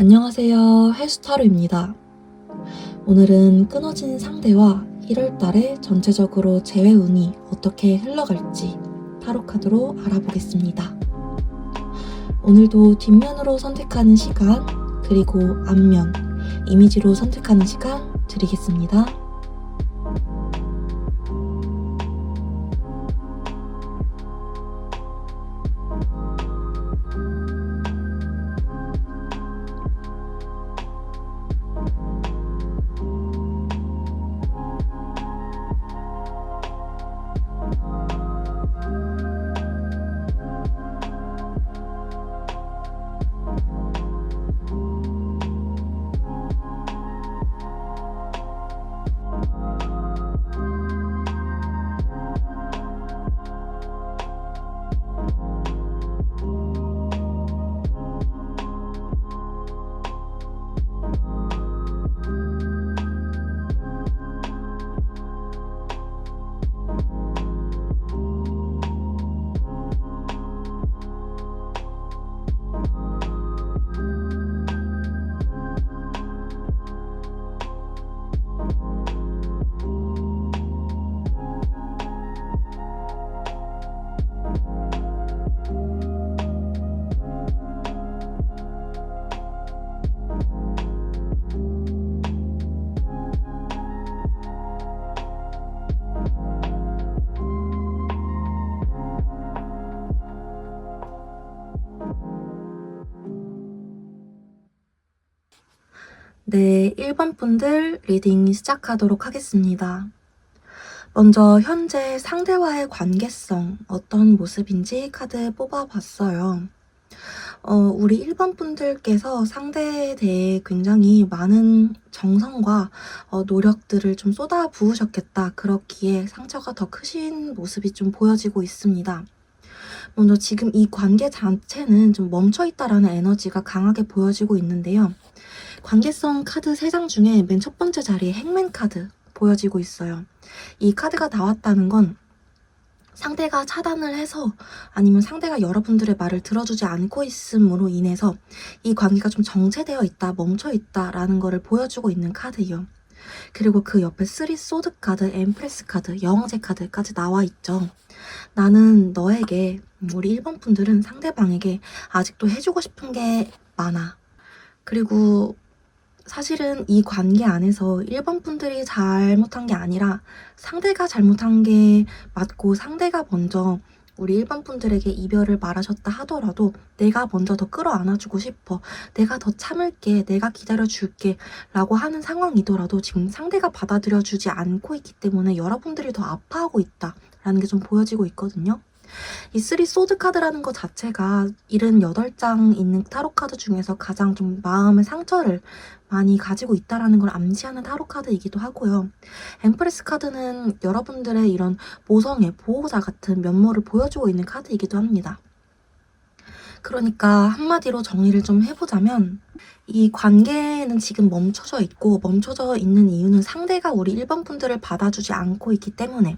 안녕하세요. 헬스타로입니다. 오늘은 끊어진 상대와 1월달에 전체적으로 재회운이 어떻게 흘러갈지 타로카드로 알아보겠습니다. 오늘도 뒷면으로 선택하는 시간, 그리고 앞면, 이미지로 선택하는 시간 드리겠습니다. 네, 1번 분들 리딩 시작하도록 하겠습니다. 먼저 현재 상대와의 관계성 어떤 모습인지 카드 뽑아봤어요. 우리 1번 분들께서 상대에 대해 굉장히 많은 정성과 노력들을 좀 쏟아 부으셨겠다. 그렇기에 상처가 더 크신 모습이 좀 보여지고 있습니다. 먼저 지금 이 관계 자체는 좀 멈춰있다라는 에너지가 강하게 보여지고 있는데요. 관계성 카드 3장 중에 맨 첫 번째 자리에 행맨 카드 보여지고 있어요. 이 카드가 나왔다는 건 상대가 차단을 해서 아니면 상대가 여러분들의 말을 들어주지 않고 있음으로 인해서 이 관계가 좀 정체되어 있다, 멈춰 있다라는 거를 보여주고 있는 카드예요. 그리고 그 옆에 3 소드 카드, 엠프레스 카드, 여왕제 카드까지 나와 있죠. 나는 너에게, 우리 1번 분들은 상대방에게 아직도 해주고 싶은 게 많아. 그리고 사실은 이 관계 안에서 1번 분들이 잘못한 게 아니라 상대가 잘못한 게 맞고, 상대가 먼저 우리 1번 분들에게 이별을 말하셨다 하더라도 내가 먼저 더 끌어안아주고 싶어, 내가 더 참을게, 내가 기다려줄게 라고 하는 상황이더라도 지금 상대가 받아들여주지 않고 있기 때문에 여러분들이 더 아파하고 있다 라는 게 좀 보여지고 있거든요. 이 3 소드 카드라는 것 자체가 78장 있는 타로 카드 중에서 가장 좀 마음의 상처를 많이 가지고 있다라는 걸 암시하는 타로 카드이기도 하고요. 엠프레스 카드는 여러분들의 이런 모성애, 보호자 같은 면모를 보여주고 있는 카드이기도 합니다. 그러니까 한마디로 정리를 좀 해보자면, 이 관계는 지금 멈춰져 있고, 멈춰져 있는 이유는 상대가 우리 1번 분들을 받아주지 않고 있기 때문에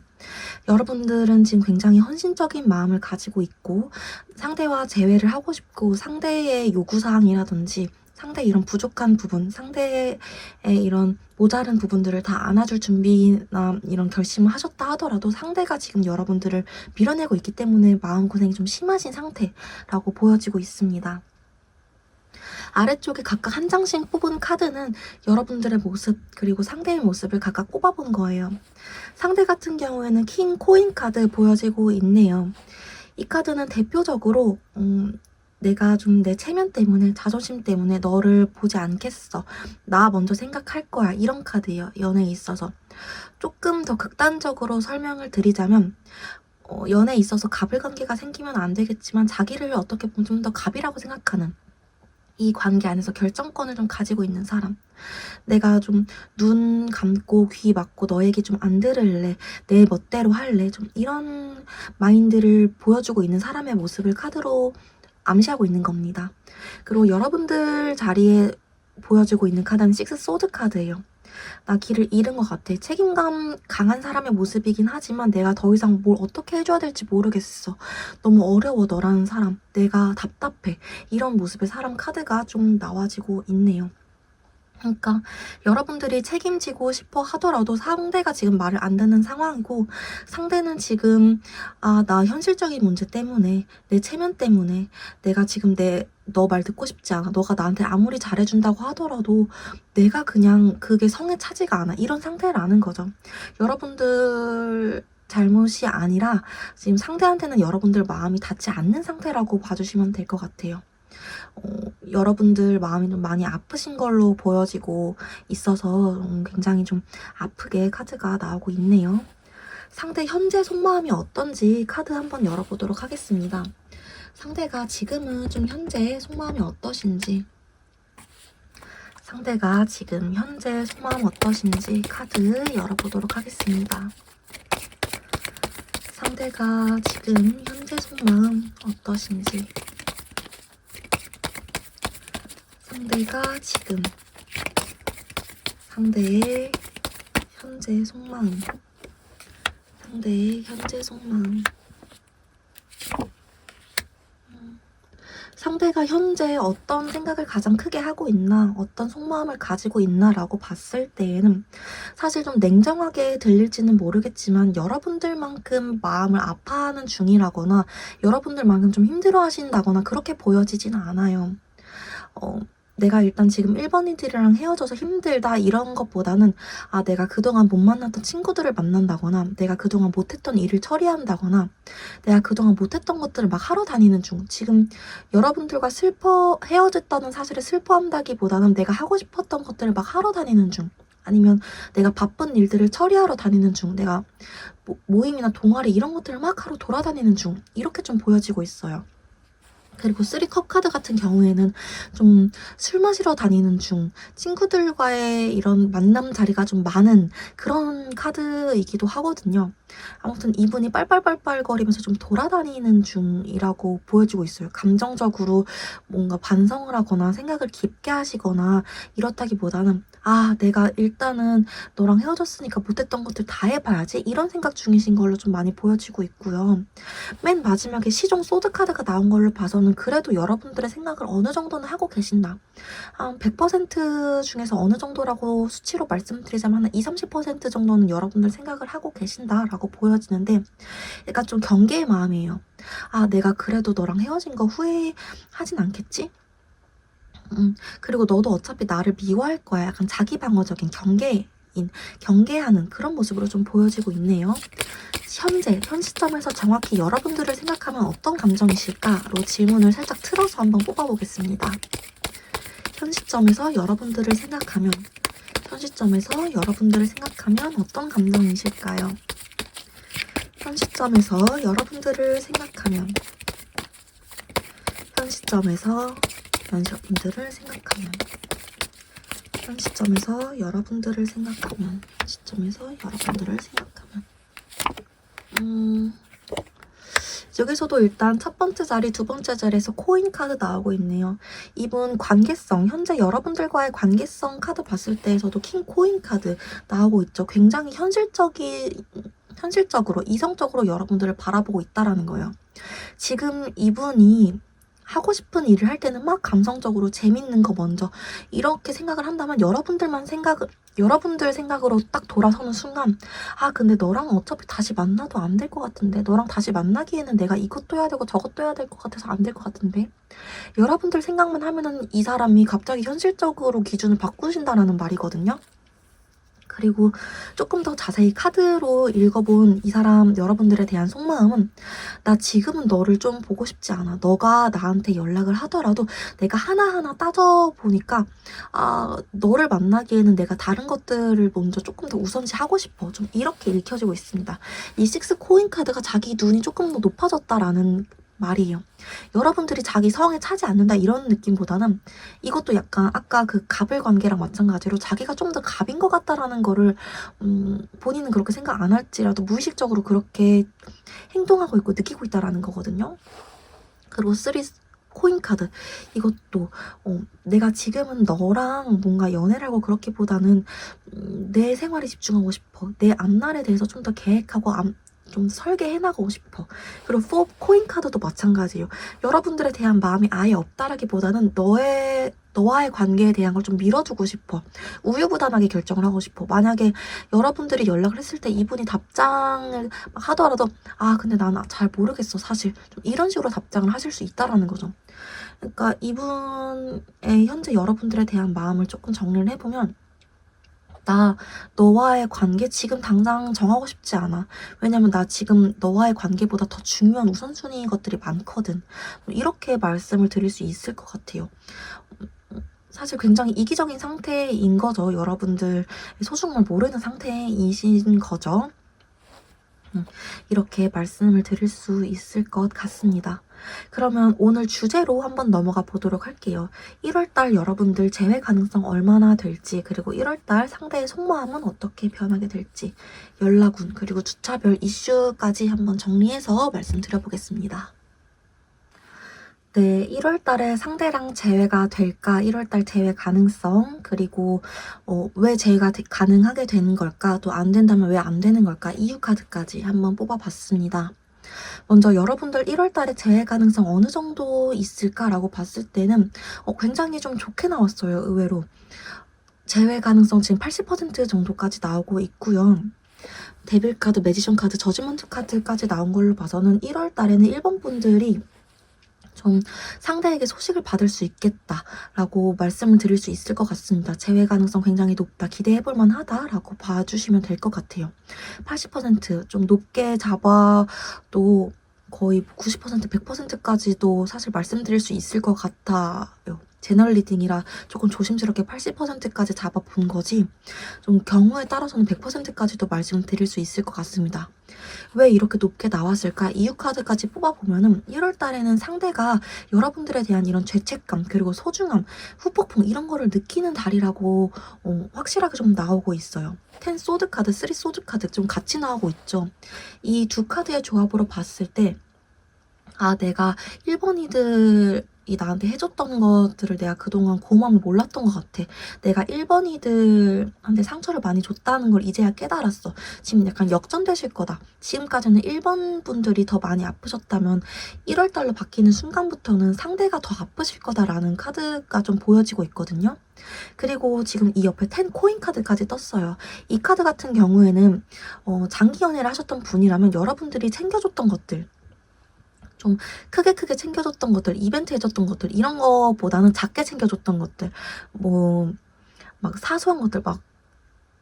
여러분들은 지금 굉장히 헌신적인 마음을 가지고 있고, 상대와 재회를 하고 싶고, 상대의 요구사항이라든지 상대의 이런 부족한 부분, 상대의 이런 모자른 부분들을 다 안아줄 준비나 이런 결심을 하셨다 하더라도 상대가 지금 여러분들을 밀어내고 있기 때문에 마음고생이 좀 심하신 상태라고 보여지고 있습니다. 아래쪽에 각각 한 장씩 뽑은 카드는 여러분들의 모습, 그리고 상대의 모습을 각각 꼽아본 거예요. 상대 같은 경우에는 킹 코인 카드 보여지고 있네요. 이 카드는 대표적으로 내가 좀 내 체면 때문에, 자존심 때문에 너를 보지 않겠어, 나 먼저 생각할 거야, 이런 카드예요. 연애에 있어서 조금 더 극단적으로 설명을 드리자면, 연애에 있어서 갑을관계가 생기면 안 되겠지만 자기를 어떻게 보면 좀 더 갑이라고 생각하는, 이 관계 안에서 결정권을 좀 가지고 있는 사람, 내가 좀 눈 감고 귀 막고 너 얘기 좀 안 들을래, 내 멋대로 할래, 좀 이런 마인드를 보여주고 있는 사람의 모습을 카드로 암시하고 있는 겁니다. 그리고 여러분들 자리에 보여주고 있는 카드는 6 소드 카드예요. 나 길을 잃은 것 같아. 책임감 강한 사람의 모습이긴 하지만 내가 더 이상 뭘 어떻게 해줘야 될지 모르겠어. 너무 어려워, 너라는 사람. 내가 답답해. 이런 모습의 사람 카드가 좀 나와지고 있네요. 그러니까 여러분들이 책임지고 싶어 하더라도 상대가 지금 말을 안 듣는 상황이고, 상대는 지금 나 현실적인 문제 때문에, 내 체면 때문에 내가 지금 너 말 듣고 싶지 않아. 너가 나한테 아무리 잘해준다고 하더라도 내가 그냥 그게 성에 차지가 않아. 이런 상태라는 거죠. 여러분들 잘못이 아니라 지금 상대한테는 여러분들 마음이 닿지 않는 상태라고 봐주시면 될 것 같아요. 여러분들 마음이 좀 많이 아프신 걸로 보여지고 있어서 굉장히 좀 아프게 카드가 나오고 있네요. 상대 현재 속마음이 어떤지 카드 한번 열어보도록 하겠습니다. 상대가 지금은 좀 현재 속마음이 어떠신지, 상대가 지금 현재 속마음 어떠신지 카드 열어보도록 하겠습니다. 상대가 지금 현재 속마음 어떠신지, 상대가 지금 상대의 현재 속마음, 상대의 현재 속마음. 상대가 현재 어떤 생각을 가장 크게 하고 있나, 어떤 속마음을 가지고 있나라고 봤을 때에는 사실 좀 냉정하게 들릴지는 모르겠지만 여러분들만큼 마음을 아파하는 중이라거나 여러분들만큼 좀 힘들어하신다거나 그렇게 보여지진 않아요. 내가 일단 지금 1번이들이랑 헤어져서 힘들다 이런 것보다는 내가 그동안 못 만났던 친구들을 만난다거나 내가 그동안 못했던 일을 처리한다거나 내가 그동안 못했던 것들을 막 하러 다니는 중, 지금 여러분들과 헤어졌다는 사실을 슬퍼한다기보다는 내가 하고 싶었던 것들을 막 하러 다니는 중, 아니면 내가 바쁜 일들을 처리하러 다니는 중, 내가 모임이나 동아리 이런 것들을 막 하러 돌아다니는 중, 이렇게 좀 보여지고 있어요. 그리고 3컵 카드 같은 경우에는 좀 술 마시러 다니는 중, 친구들과의 이런 만남 자리가 좀 많은 그런 카드이기도 하거든요. 아무튼 이분이 빨빨빨빨거리면서 좀 돌아다니는 중이라고 보여지고 있어요. 감정적으로 뭔가 반성을 하거나 생각을 깊게 하시거나 이렇다기보다는 내가 일단은 너랑 헤어졌으니까 못했던 것들 다 해봐야지, 이런 생각 중이신 걸로 좀 많이 보여지고 있고요. 맨 마지막에 시종 소드 카드가 나온 걸로 봐서는 그래도 여러분들의 생각을 어느 정도는 하고 계신다. 한 100% 중에서 어느 정도라고 수치로 말씀드리자면 한 20-30% 정도는 여러분들 생각을 하고 계신다라고 보여지는데, 약간 좀 경계의 마음이에요. 내가 그래도 너랑 헤어진 거 후회하진 않겠지? 그리고 너도 어차피 나를 미워할 거야. 약간 자기 방어적인 경계하는 그런 모습으로 좀 보여지고 있네요. 현 시점에서 정확히 여러분들을 생각하면 어떤 감정이실까로 질문을 살짝 틀어서 한번 뽑아보겠습니다. 현 시점에서 여러분들을 생각하면 어떤 감정이실까요? 현 시점에서 여러분들을 생각하면 현 시점에서 여러분들을 생각하면 여기서도 일단 첫 번째 자리, 두 번째 자리에서 코인 카드 나오고 있네요. 이분 관계성, 현재 여러분들과의 관계성 카드 봤을 때에서도 킹 코인 카드 나오고 있죠. 굉장히 현실적으로, 이성적으로 여러분들을 바라보고 있다라는 거예요. 지금 이분이 하고 싶은 일을 할 때는 막 감성적으로 재밌는 거 먼저 이렇게 생각을 한다면 여러분들 생각으로 딱 돌아서는 순간 근데 너랑 어차피 다시 만나도 안 될 것 같은데, 너랑 다시 만나기에는 내가 이것도 해야 되고 저것도 해야 될 것 같아서 안 될 것 같은데, 여러분들 생각만 하면은 이 사람이 갑자기 현실적으로 기준을 바꾸신다라는 말이거든요. 그리고 조금 더 자세히 카드로 읽어본 이 사람 여러분들에 대한 속마음은, 나 지금은 너를 좀 보고 싶지 않아. 너가 나한테 연락을 하더라도 내가 하나하나 따져보니까 너를 만나기에는 내가 다른 것들을 먼저 조금 더 우선시하고 싶어. 좀 이렇게 읽혀지고 있습니다. 이 식스 코인 카드가 자기 눈이 조금 더 높아졌다라는 말이에요. 여러분들이 자기 성에 차지 않는다 이런 느낌보다는 이것도 약간 아까 그 갑을 관계랑 마찬가지로 자기가 좀 더 갑인 것 같다라는 거를 본인은 그렇게 생각 안 할지라도 무의식적으로 그렇게 행동하고 있고 느끼고 있다라는 거거든요. 그리고 코인 카드. 이것도 내가 지금은 너랑 뭔가 연애를 하고 그렇기보다는 내 생활에 집중하고 싶어. 내 앞날에 대해서 좀 더 계획하고 좀 설계해나가고 싶어. 그리고 코인 카드도 마찬가지예요. 여러분들에 대한 마음이 아예 없다라기보다는 너와의 관계에 대한 걸 좀 밀어두고 싶어. 우유부단하게 결정을 하고 싶어. 만약에 여러분들이 연락을 했을 때 이분이 답장을 하더라도 근데 난 잘 모르겠어 사실. 좀 이런 식으로 답장을 하실 수 있다라는 거죠. 그러니까 이분의 현재 여러분들에 대한 마음을 조금 정리를 해보면 나 너와의 관계 지금 당장 정하고 싶지 않아. 왜냐면 나 지금 너와의 관계보다 더 중요한 우선순위 것들이 많거든. 이렇게 말씀을 드릴 수 있을 것 같아요. 사실 굉장히 이기적인 상태인 거죠. 여러분들 소중함을 모르는 상태이신 거죠. 이렇게 말씀을 드릴 수 있을 것 같습니다. 그러면 오늘 주제로 한번 넘어가 보도록 할게요. 1월달 여러분들 재회 가능성 얼마나 될지, 그리고 1월달 상대의 속마음은 어떻게 변하게 될지, 연락운, 그리고 주차별 이슈까지 한번 정리해서 말씀드려보겠습니다. 네, 1월달에 상대랑 재회가 될까, 1월달 재회 가능성, 그리고 왜 재회가 가능하게 되는 걸까, 또 안 된다면 왜 안 되는 걸까, 이유 카드까지 한번 뽑아봤습니다. 먼저 여러분들 1월달에 재회 가능성 어느 정도 있을까라고 봤을 때는 굉장히 좀 좋게 나왔어요. 의외로 재회 가능성 지금 80% 정도까지 나오고 있고요. 데빌 카드, 매지션 카드, 저지먼트 카드까지 나온 걸로 봐서는 1월달에는 1번 분들이 좀 상대에게 소식을 받을 수 있겠다라고 말씀을 드릴 수 있을 것 같습니다. 재회 가능성 굉장히 높다, 기대해볼 만하다라고 봐주시면 될 것 같아요. 80%좀 높게 잡아도 거의 90%, 100%까지도 사실 말씀드릴 수 있을 것 같아요. 제너럴 리딩이라 조금 조심스럽게 80%까지 잡아본 거지, 좀 경우에 따라서는 100%까지도 말씀드릴 수 있을 것 같습니다. 왜 이렇게 높게 나왔을까? 이유 카드까지 뽑아보면은 1월 달에는 상대가 여러분들에 대한 이런 죄책감, 그리고 소중함, 후폭풍 이런 거를 느끼는 달이라고 확실하게 좀 나오고 있어요. 10 소드 카드, 3 소드 카드 좀 같이 나오고 있죠. 이 두 카드의 조합으로 봤을 때 내가 1번이들이 나한테 해줬던 것들을 내가 그동안 고마움을 몰랐던 것 같아. 내가 1번이들한테 상처를 많이 줬다는 걸 이제야 깨달았어. 지금 약간 역전되실 거다. 지금까지는 1번 분들이 더 많이 아프셨다면 1월달로 바뀌는 순간부터는 상대가 더 아프실 거다라는 카드가 좀 보여지고 있거든요. 그리고 지금 이 옆에 10 코인 카드까지 떴어요. 이 카드 같은 경우에는 장기 연애를 하셨던 분이라면 여러분들이 챙겨줬던 것들, 좀 크게 챙겨줬던 것들, 이벤트 해줬던 것들, 이런 거보다는 작게 챙겨줬던 것들, 막 사소한 것들, 막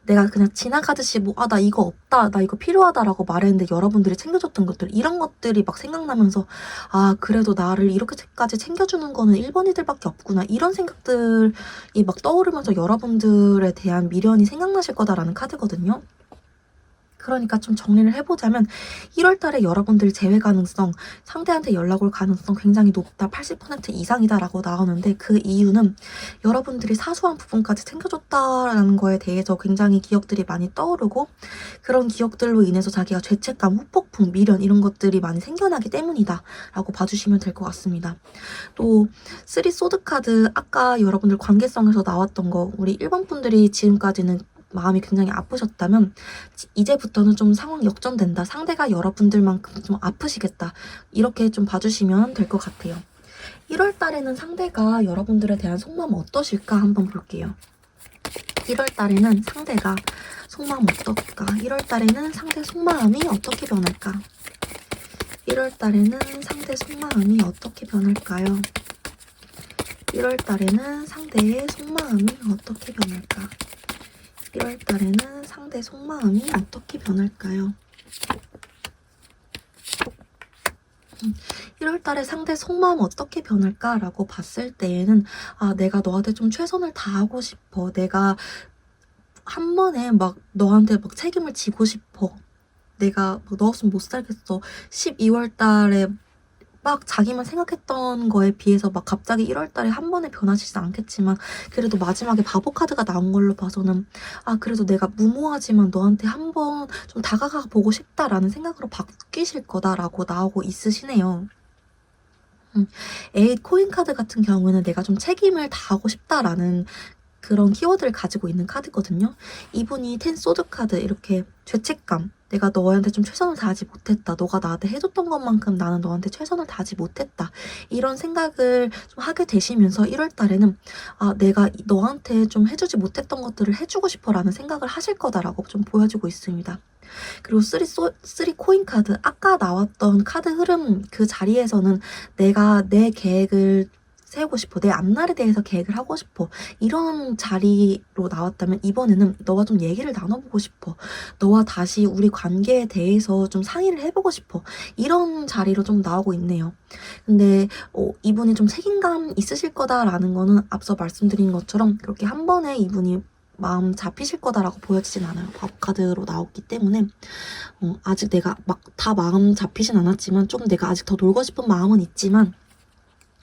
내가 그냥 지나가듯이 나 이거 없다, 나 이거 필요하다라고 말했는데 여러분들이 챙겨줬던 것들, 이런 것들이 막 생각나면서 그래도 나를 이렇게까지 챙겨주는 거는 1번이들밖에 없구나, 이런 생각들이 막 떠오르면서 여러분들에 대한 미련이 생각나실 거다라는 카드거든요. 그러니까 좀 정리를 해보자면 1월달에 여러분들 재회 가능성, 상대한테 연락 올 가능성 굉장히 높다, 80% 이상이다라고 나오는데, 그 이유는 여러분들이 사소한 부분까지 챙겨줬다라는 거에 대해서 굉장히 기억들이 많이 떠오르고, 그런 기억들로 인해서 자기가 죄책감, 후폭풍, 미련 이런 것들이 많이 생겨나기 때문이다 라고 봐주시면 될 것 같습니다. 또 3 소드 카드, 아까 여러분들 관계성에서 나왔던 거, 우리 1번 분들이 지금까지는 마음이 굉장히 아프셨다면 이제부터는 좀 상황 역전된다, 상대가 여러분들만큼 좀 아프시겠다, 이렇게 좀 봐주시면 될 것 같아요. 1월 달에는 상대가 여러분들에 대한 속마음 어떠실까 한번 볼게요. 1월 달에는 상대가 속마음 어떨까? 1월 달에는 상대 속마음이 어떻게 변할까? 1월 달에는 상대 속마음이 어떻게 변할까요? 1월 달에는 상대의 속마음이 어떻게 변할까? 1월 달에는 상대 속마음이 어떻게 변할까요? 1월 달에 상대 속마음 어떻게 변할까라고 봤을 때에는 내가 너한테 좀 최선을 다하고 싶어. 내가 한 번에 막 너한테 막 책임을 지고 싶어. 내가 너 없으면 못 살겠어. 12월 달에 막 자기만 생각했던 거에 비해서 막 갑자기 1월 달에 한 번에 변하시진 않겠지만, 그래도 마지막에 바보 카드가 나온 걸로 봐서는 그래도 내가 무모하지만 너한테 한 번 좀 다가가 보고 싶다라는 생각으로 바뀌실 거다라고 나오고 있으시네요. 에잇 코인 카드 같은 경우는 내가 좀 책임을 다하고 싶다라는 그런 키워드를 가지고 있는 카드거든요. 이분이 텐 소드 카드, 이렇게 죄책감, 내가 너한테 좀 최선을 다하지 못했다, 너가 나한테 해줬던 것만큼 나는 너한테 최선을 다하지 못했다, 이런 생각을 좀 하게 되시면서 1월 달에는 내가 너한테 좀 해주지 못했던 것들을 해주고 싶어 라는 생각을 하실 거다라고 좀 보여지고 있습니다. 그리고 3 코인 카드, 아까 나왔던 카드 흐름 그 자리에서는 내가 내 계획을 세우고 싶어, 내 앞날에 대해서 계획을 하고 싶어, 이런 자리로 나왔다면 이번에는 너와 좀 얘기를 나눠보고 싶어, 너와 다시 우리 관계에 대해서 좀 상의를 해보고 싶어, 이런 자리로 좀 나오고 있네요. 근데 이분이 좀 책임감 있으실 거다라는 거는 앞서 말씀드린 것처럼 그렇게 한 번에 이분이 마음 잡히실 거다라고 보여지진 않아요. 밥 카드로 나왔기 때문에 아직 내가 막 다 마음 잡히진 않았지만 좀 내가 아직 더 놀고 싶은 마음은 있지만,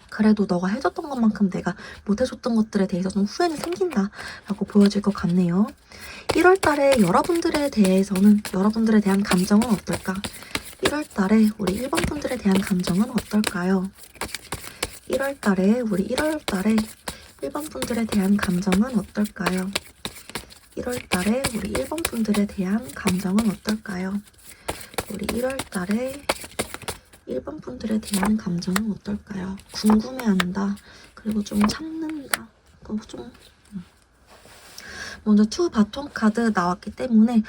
그래도 너가 해줬던 것만큼 내가 못해줬던 것들에 대해서 좀 후회는 생긴다라고 보여질 것 같네요. 1월 달에 여러분들에 대한 감정은 어떨까? 1월 달에 우리 1번 분들에 대한 감정은 어떨까요? 1월 달에 1번 분들에 대한 감정은 어떨까요? 1월 달에 우리 1번 분들에 대한 감정은 어떨까요? 우리 1월 달에 1번 분들에 대한 감정은 어떨까요? 궁금해한다. 그리고 좀 참는다. 먼저 투 바톤 카드 나왔기 때문에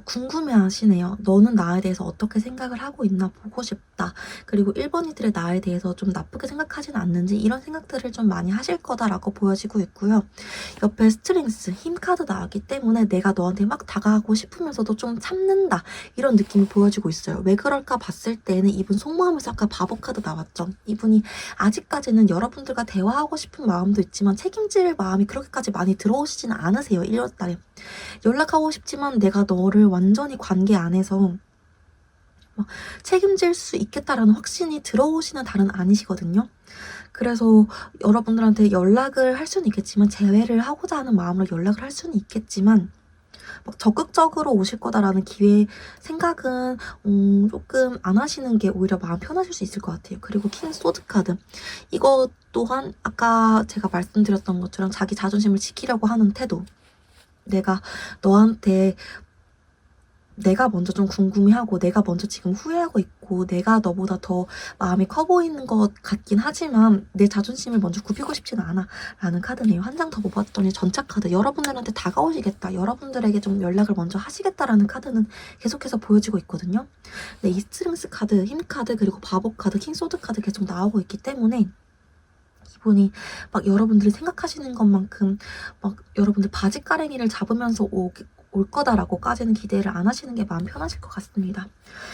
궁금해하시네요. 너는 나에 대해서 어떻게 생각을 하고 있나 보고 싶다. 그리고 1번이들의 나에 대해서 좀 나쁘게 생각하진 않는지, 이런 생각들을 좀 많이 하실 거다라고 보여지고 있고요. 옆에 스트렝스, 힘 카드 나왔기 때문에 내가 너한테 막 다가가고 싶으면서도 좀 참는다, 이런 느낌이 보여지고 있어요. 왜 그럴까 봤을 때는 이분 속마음에서 아까 바보 카드 나왔죠. 이분이 아직까지는 여러분들과 대화하고 싶은 마음도 있지만 책임질 마음이 그렇게까지 많이 들어오시지는 않으세요. 1월 달에 연락하고 싶지만 내가 너를 완전히 관계 안에서 책임질 수 있겠다라는 확신이 들어오시는 달은 아니시거든요. 그래서 여러분들한테 연락을 할 수는 있겠지만, 재회를 하고자 하는 마음으로 연락을 할 수는 있겠지만 막 적극적으로 오실 거다라는 생각은 조금 안 하시는 게 오히려 마음 편하실 수 있을 것 같아요. 그리고 킹 소드 카드, 이것 또한 아까 제가 말씀드렸던 것처럼 자기 자존심을 지키려고 하는 태도, 내가 너한테 내가 먼저 좀 궁금해하고 내가 먼저 지금 후회하고 있고 내가 너보다 더 마음이 커 보이는 것 같긴 하지만 내 자존심을 먼저 굽히고 싶지는 않아 라는 카드네요. 한 장 더 뽑았더니 전차 카드, 여러분들한테 다가오시겠다, 여러분들에게 좀 연락을 먼저 하시겠다라는 카드는 계속해서 보여지고 있거든요. 근데 이 스트렝스 카드, 힘 카드, 그리고 바보 카드, 킹 소드 카드 계속 나오고 있기 때문에 이분이 막 여러분들이 생각하시는 것만큼 막 여러분들 바지가랭이를 잡으면서 올 거다라고까지는 기대를 안 하시는 게 마음 편하실 것 같습니다.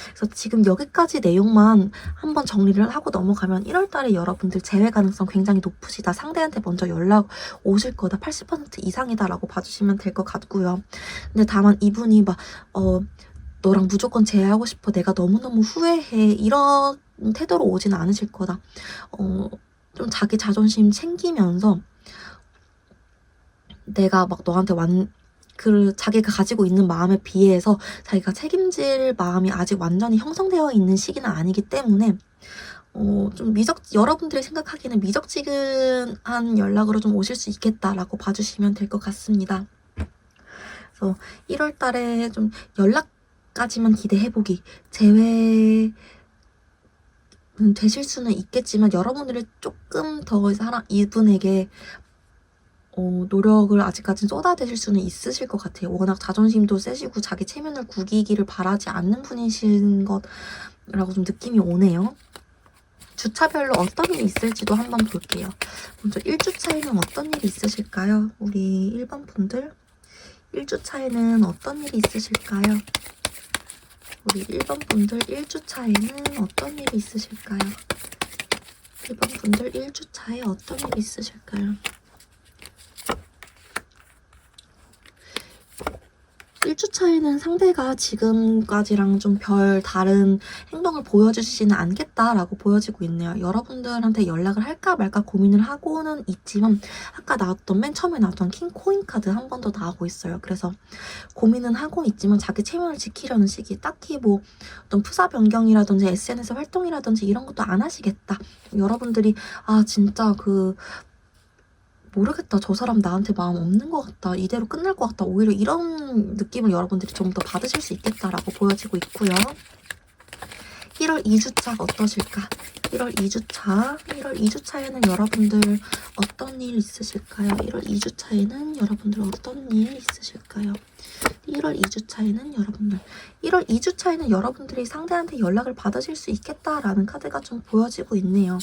그래서 지금 여기까지 내용만 한번 정리를 하고 넘어가면 1월 달에 여러분들 재회 가능성 굉장히 높으시다, 상대한테 먼저 연락 오실 거다, 80% 이상이다라고 봐주시면 될 것 같고요. 근데 다만 이분이 너랑 무조건 재회하고 싶어, 내가 너무너무 후회해, 이런 태도로 오지는 않으실 거다. 좀 자기 자존심 챙기면서 내가 막 너한테 자기가 가지고 있는 마음에 비해서 자기가 책임질 마음이 아직 완전히 형성되어 있는 시기는 아니기 때문에 좀 여러분들이 생각하기에는 미적지근한 연락으로 좀 오실 수 있겠다라고 봐주시면 될 것 같습니다. 그래서 1월 달에 좀 연락까지만 기대해보기, 재회 되실 수는 있겠지만 여러분들이 조금 더 이분에게 노력을 아직까지는 쏟아내실 수는 있으실 것 같아요. 워낙 자존심도 세시고 자기 체면을 구기기를 바라지 않는 분이신 것라고 좀 느낌이 오네요. 주차별로 어떤 일이 있을지도 한번 볼게요. 먼저 1주차에는 어떤 일이 있으실까요? 우리 1번 분들 1주차에는 어떤 일이 있으실까요? 우리 1번 분들 1주차에는 어떤 일이 있으실까요? 1번 분들 1주차에 어떤 일이 있으실까요? 1주 차에는 상대가 지금까지랑 좀 별 다른 행동을 보여주지는 않겠다라고 보여지고 있네요. 여러분들한테 연락을 할까 말까 고민을 하고는 있지만 아까 나왔던 맨 처음에 나왔던 킹 코인 카드 한 번 더 나오고 있어요. 그래서 고민은 하고 있지만 자기 체면을 지키려는 시기, 딱히 뭐 어떤 프사 변경이라든지 SNS 활동이라든지 이런 것도 안 하시겠다. 여러분들이 진짜 모르겠다. 저 사람 나한테 마음 없는 것 같다. 이대로 끝날 것 같다. 오히려 이런 느낌을 여러분들이 좀 더 받으실 수 있겠다라고 보여지고 있고요. 1월 2주차 어떠실까? 1월 2주차에는 여러분들 어떤 일 있으실까요? 1월 2주차에는 여러분들 어떤 일 있으실까요? 1월 2주차에는 여러분들이 상대한테 연락을 받으실 수 있겠다라는 카드가 좀 보여지고 있네요.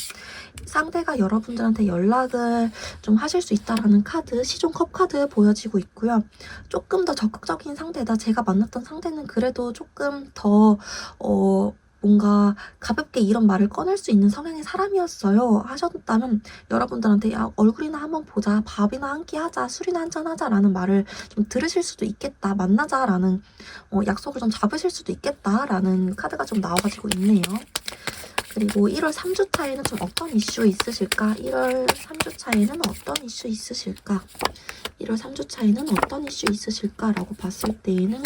상대가 여러분들한테 연락을 좀 하실 수 있다라는 카드, 시종 컵 카드 보여지고 있고요. 조금 더 적극적인 상대다. 제가 만났던 상대는 그래도 조금 더 뭔가 가볍게 이런 말을 꺼낼 수 있는 성향의 사람이었어요 하셨다면 여러분들한테 야, 얼굴이나 한번 보자, 밥이나 한 끼 하자, 술이나 한잔 하자라는 말을 좀 들으실 수도 있겠다, 만나자라는 약속을 좀 잡으실 수도 있겠다라는 카드가 좀 나와가지고 있네요. 그리고 1월 3주차에는 좀 어떤 이슈 있으실까? 1월 3주차에는 어떤 이슈 있으실까? 1월 3주차에는 어떤 이슈 있으실까라고 봤을 때에는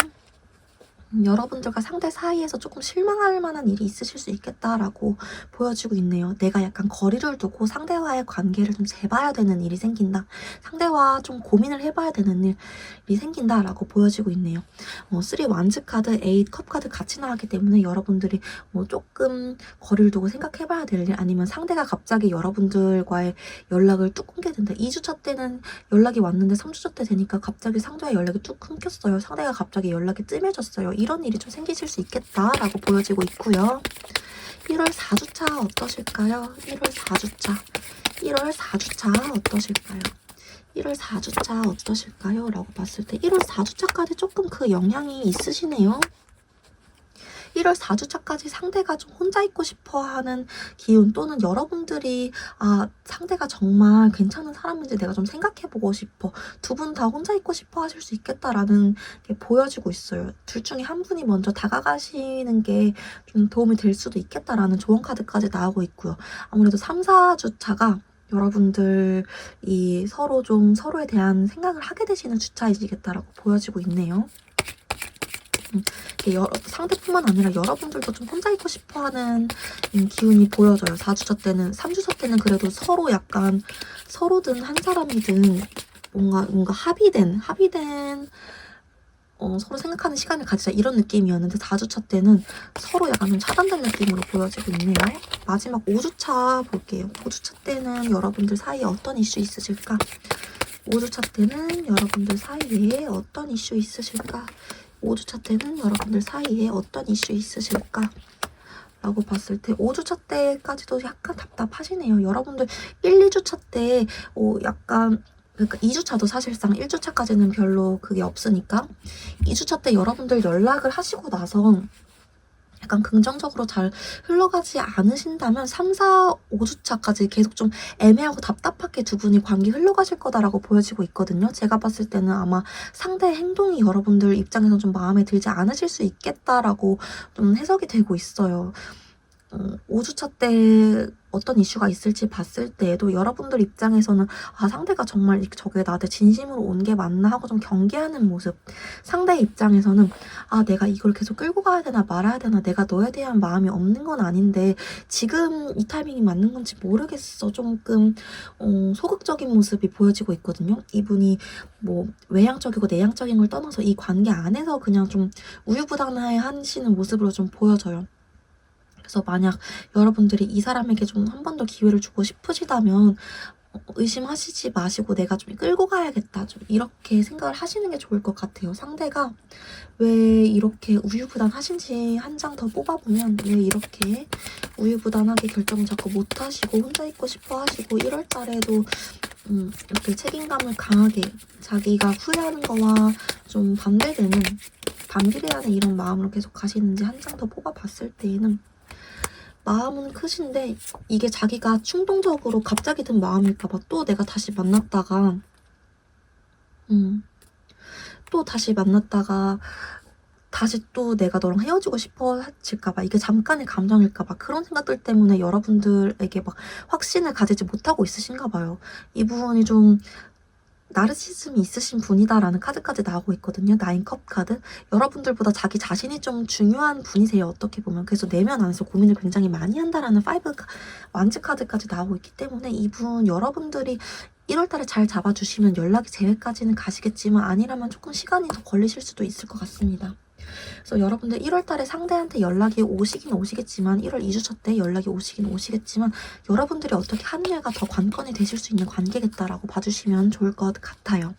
여러분들과 상대 사이에서 조금 실망할 만한 일이 있으실 수 있겠다라고 보여지고 있네요. 내가 약간 거리를 두고 상대와의 관계를 좀 재봐야 되는 일이 생긴다. 상대와 좀 고민을 해봐야 되는 일이 생긴다라고 보여지고 있네요. 3 완즈 카드, 8 컵 카드 같이 나왔기 때문에 여러분들이 조금 거리를 두고 생각해봐야 될 일, 아니면 상대가 갑자기 여러분들과의 연락을 뚝 끊게 된다. 2주차 때는 연락이 왔는데 3주차 때 되니까 갑자기 상대와 연락이 뚝 끊겼어요. 상대가 갑자기 연락이 뜸해졌어요. 이런 일이 좀 생기실 수 있겠다라고 보여지고 있고요. 1월 4주차 어떠실까요? 1월 4주차 어떠실까요? 1월 4주차 어떠실까요? 라고 봤을 때 1월 4주차까지 조금 그 영향이 있으시네요. 1월 4주차까지 상대가 좀 혼자 있고 싶어 하는 기운, 또는 여러분들이 상대가 정말 괜찮은 사람인지 내가 좀 생각해보고 싶어, 두 분 다 혼자 있고 싶어 하실 수 있겠다라는 게 보여지고 있어요. 둘 중에 한 분이 먼저 다가가시는 게 좀 도움이 될 수도 있겠다라는 조언 카드까지 나오고 있고요. 아무래도 3, 4주차가 여러분들이 서로 좀 서로에 대한 생각을 하게 되시는 주차이시겠다라고 보여지고 있네요. 상대뿐만 아니라 여러분들도 좀 혼자 있고 싶어하는 기운이 보여져요. 4주차 때는. 3주차 때는 그래도 서로 약간 서로든 한 사람이든 뭔가 합의된 서로 생각하는 시간을 가지자 이런 느낌이었는데 4주차 때는 서로 약간 좀 차단된 느낌으로 보여지고 있네요. 마지막 5주차 볼게요. 5주차 때는 여러분들 사이에 어떤 이슈 있으실까? 5주차 때는 여러분들 사이에 어떤 이슈 있으실까? 5주차 때는 여러분들 사이에 어떤 이슈 있으실까? 라고 봤을 때 5주차 때까지도 약간 답답하시네요. 여러분들 1, 2주차 때 약간, 그러니까 2주차도 사실상 1주차까지는 별로 그게 없으니까 2주차 때 여러분들 연락을 하시고 나서 약간 긍정적으로 잘 흘러가지 않으신다면 3, 4, 5주차까지 계속 좀 애매하고 답답하게 두 분이 관계 흘러가실 거다라고 보여지고 있거든요. 제가 봤을 때는 아마 상대의 행동이 여러분들 입장에서 좀 마음에 들지 않으실 수 있겠다라고 좀 해석이 되고 있어요. 5주차 때 어떤 이슈가 있을지 봤을 때에도 여러분들 입장에서는 상대가 정말 저게 나한테 진심으로 온 게 맞나 하고 좀 경계하는 모습, 상대 입장에서는 내가 이걸 계속 끌고 가야 되나 말아야 되나, 내가 너에 대한 마음이 없는 건 아닌데 지금 이 타이밍이 맞는 건지 모르겠어, 조금 소극적인 모습이 보여지고 있거든요. 이분이 뭐 외향적이고 내향적인 걸 떠나서 이 관계 안에서 그냥 좀 우유부단해 하시는 모습으로 좀 보여져요. 그래서 만약 여러분들이 이 사람에게 좀 한 번 더 기회를 주고 싶으시다면 의심하시지 마시고 내가 좀 끌고 가야겠다, 좀 이렇게 생각을 하시는 게 좋을 것 같아요. 상대가 왜 이렇게 우유부단하신지 한 장 더 뽑아보면 왜 이렇게 우유부단하게 결정을 자꾸 못하시고 혼자 있고 싶어 하시고 1월 달에도 이렇게 책임감을 강하게 자기가 후회하는 거와 좀 반대되는 반비례하는 이런 마음으로 계속 가시는지 한 장 더 뽑아봤을 때에는 마음은 크신데 이게 자기가 충동적으로 갑자기 든 마음일까봐 또 내가 다시 만났다가 또 다시 만났다가 다시 또 내가 너랑 헤어지고 싶어질까봐, 이게 잠깐의 감정일까봐, 그런 생각들 때문에 여러분들에게 막 확신을 가지지 못하고 있으신가 봐요. 이 부분이 좀 나르시즘이 있으신 분이다라는 카드까지 나오고 있거든요. 9컵 카드. 여러분들보다 자기 자신이 좀 중요한 분이세요, 어떻게 보면. 그래서 내면 안에서 고민을 굉장히 많이 한다라는 5 완즈 카드까지 나오고 있기 때문에, 이분 여러분들이 1월달에 잘 잡아주시면 연락이 제외까지는 가시겠지만, 아니라면 조금 시간이 더 걸리실 수도 있을 것 같습니다. 그래서 여러분들 1월달에 상대한테 연락이 오시긴 오시겠지만, 1월 2주차 때 연락이 오시긴 오시겠지만, 여러분들이 어떻게 하느냐가 더 관건이 되실 수 있는 관계겠다라고 봐주시면 좋을 것 같아요.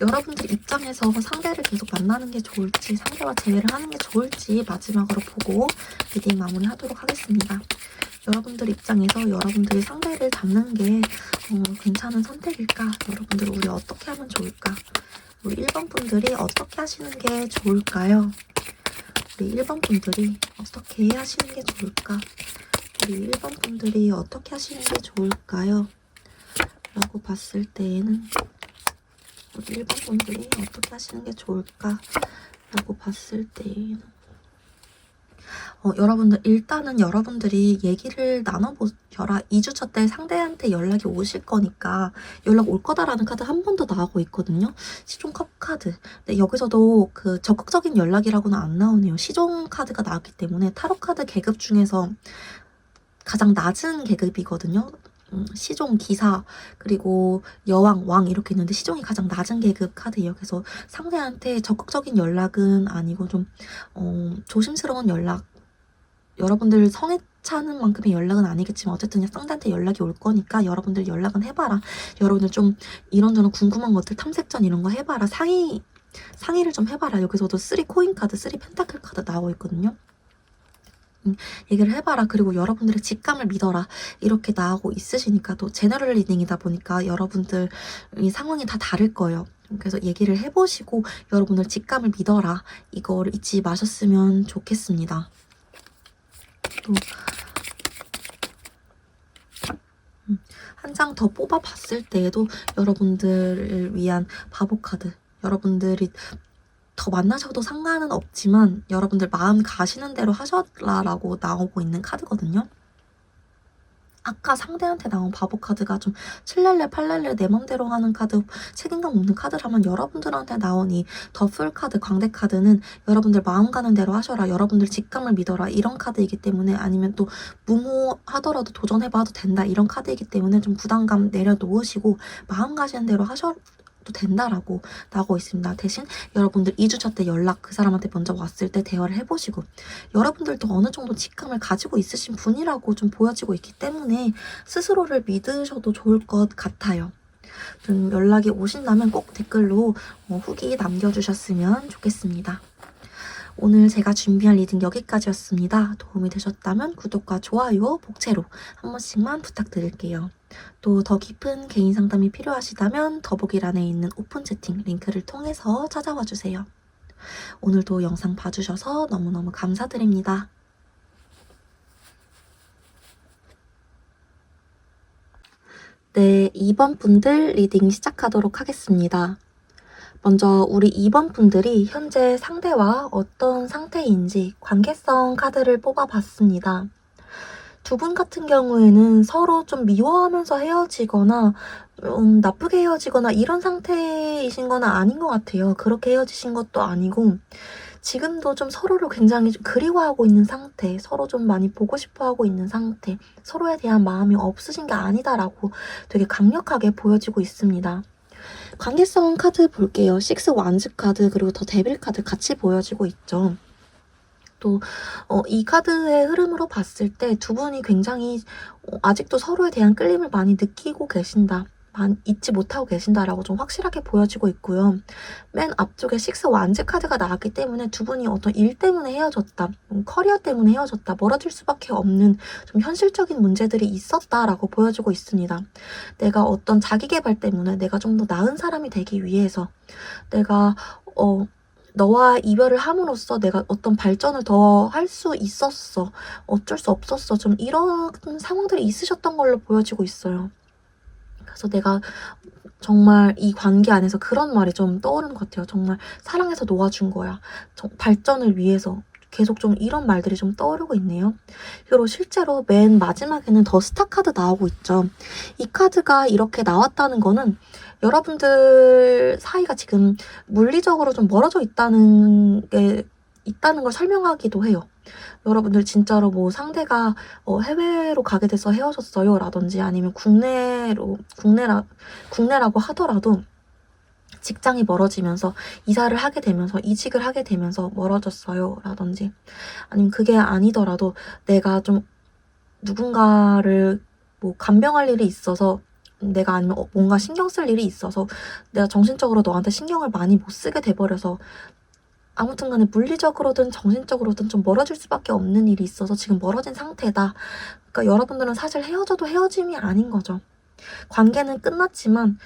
여러분들 입장에서 상대를 계속 만나는 게 좋을지, 상대와 재회를 하는 게 좋을지 마지막으로 보고 리딩 마무리하도록 하겠습니다. 여러분들 입장에서 여러분들이 상대를 잡는 게 괜찮은 선택일까? 여러분들 우리 어떻게 하면 좋을까? 우리 1번 분들이 어떻게 하시는 게 좋을까요? 우리 1번 분들이 어떻게 하시는 게 좋을까? 우리 1번 분들이 어떻게 하시는 게 좋을까요? 라고 봤을 때에는, 우리 1번 분들이 어떻게 하시는 게 좋을까? 라고 봤을 때에는, 여러분들 일단은 여러분들이 얘기를 나눠보셔라. 2주차 때 상대한테 연락이 오실 거니까 연락 올 거다라는 카드 한 번 더 나오고 있거든요. 시종컵 카드. 근데 여기서도 그 적극적인 연락이라고는 안 나오네요. 시종 카드가 나왔기 때문에 타로 카드 계급 중에서 가장 낮은 계급이거든요. 시종, 기사, 그리고 여왕, 왕 이렇게 있는데 시종이 가장 낮은 계급 카드예요. 그래서 상대한테 적극적인 연락은 아니고 좀 조심스러운 연락, 여러분들 성에 차는 만큼의 연락은 아니겠지만 어쨌든 상대한테 연락이 올 거니까 여러분들 연락은 해봐라. 여러분들 좀 이런저런 궁금한 것들, 탐색전 이런 거 해봐라. 상의를 좀 해봐라. 여기서도 3 코인 카드, 3 펜타클 카드 나오고 있거든요. 얘기를 해봐라. 그리고 여러분들의 직감을 믿어라. 이렇게 나오고 있으시니까, 또 제너럴 리딩이다 보니까 여러분들 이 상황이 다 다를 거예요. 그래서 얘기를 해보시고 여러분들 직감을 믿어라. 이거를 잊지 마셨으면 좋겠습니다. 또 한 장 더 뽑아봤을 때에도 여러분들을 위한 바보 카드, 여러분들이 더 만나셔도 상관은 없지만 여러분들 마음 가시는 대로 하셔라라고 나오고 있는 카드거든요. 아까 상대한테 나온 바보 카드가 좀 칠렐레 팔렐레 내 맘대로 하는 카드, 책임감 없는 카드라면, 여러분들한테 나온 이 더풀 카드, 광대 카드는 여러분들 마음 가는 대로 하셔라, 여러분들 직감을 믿어라, 이런 카드이기 때문에, 아니면 또 무모하더라도 도전해봐도 된다, 이런 카드이기 때문에 좀 부담감 내려놓으시고 마음 가시는 대로 하셔도 된다라고 나오고 있습니다. 대신 여러분들 2주차 때 연락, 그 사람한테 먼저 왔을 때 대화를 해보시고, 여러분들도 어느 정도 직감을 가지고 있으신 분이라고 좀 보여지고 있기 때문에 스스로를 믿으셔도 좋을 것 같아요. 좀 연락이 오신다면 꼭 댓글로 후기 남겨주셨으면 좋겠습니다. 오늘 제가 준비한 리딩 여기까지였습니다. 도움이 되셨다면 구독과 좋아요, 복채로 한 번씩만 부탁드릴게요. 또 더 깊은 개인 상담이 필요하시다면 더보기란에 있는 오픈 채팅 링크를 통해서 찾아와 주세요. 오늘도 영상 봐주셔서 너무너무 감사드립니다. 네, 2번 분들 리딩 시작하도록 하겠습니다. 먼저 우리 2번 분들이 현재 상대와 어떤 상태인지 관계성 카드를 뽑아봤습니다. 두 분 같은 경우에는 서로 좀 미워하면서 헤어지거나 나쁘게 헤어지거나 이런 상태이신 건 아닌 것 같아요. 그렇게 헤어지신 것도 아니고 지금도 좀 서로를 굉장히 좀 그리워하고 있는 상태, 서로 좀 많이 보고 싶어하고 있는 상태, 서로에 대한 마음이 없으신 게 아니다라고 되게 강력하게 보여지고 있습니다. 관계성 카드 볼게요. 6 완즈 카드, 그리고 더 데빌 카드 같이 보여지고 있죠. 또 이 카드의 흐름으로 봤을 때 두 분이 굉장히 아직도 서로에 대한 끌림을 많이 느끼고 계신다, 잊지 못하고 계신다라고 좀 확실하게 보여지고 있고요. 맨 앞쪽에 6 완즈 카드가 나왔기 때문에 두 분이 어떤 일 때문에 헤어졌다, 커리어 때문에 헤어졌다, 멀어질 수밖에 없는 좀 현실적인 문제들이 있었다라고 보여지고 있습니다. 내가 어떤 자기 개발 때문에 내가 좀 더 나은 사람이 되기 위해서, 내가 너와 이별을 함으로써 내가 어떤 발전을 더 할 수 있었어, 어쩔 수 없었어, 좀 이런 상황들이 있으셨던 걸로 보여지고 있어요. 그래서 내가 정말 이 관계 안에서 그런 말이 좀 떠오르는 것 같아요. 정말 사랑해서 놓아준 거야. 발전을 위해서. 계속 좀 이런 말들이 좀 떠오르고 있네요. 그리고 실제로 맨 마지막에는 더 스타 카드 나오고 있죠. 이 카드가 이렇게 나왔다는 거는 여러분들 사이가 지금 물리적으로 좀 멀어져 있다는 걸 설명하기도 해요. 여러분들 진짜로 뭐 상대가 해외로 가게 돼서 헤어졌어요 라든지 아니면 국내라고 하더라도 직장이 멀어지면서 이사를 하게 되면서 이직을 하게 되면서 멀어졌어요 라든지 아니면 그게 아니더라도 내가 좀 누군가를 뭐 간병할 일이 있어서 내가 아니면 뭔가 신경 쓸 일이 있어서 내가 정신적으로 너한테 신경을 많이 못 쓰게 돼버려서 아무튼 간에 물리적으로든 정신적으로든 좀 멀어질 수밖에 없는 일이 있어서 지금 멀어진 상태다. 그러니까 여러분들은 사실 헤어져도 헤어짐이 아닌 거죠. 관계는 끝났지만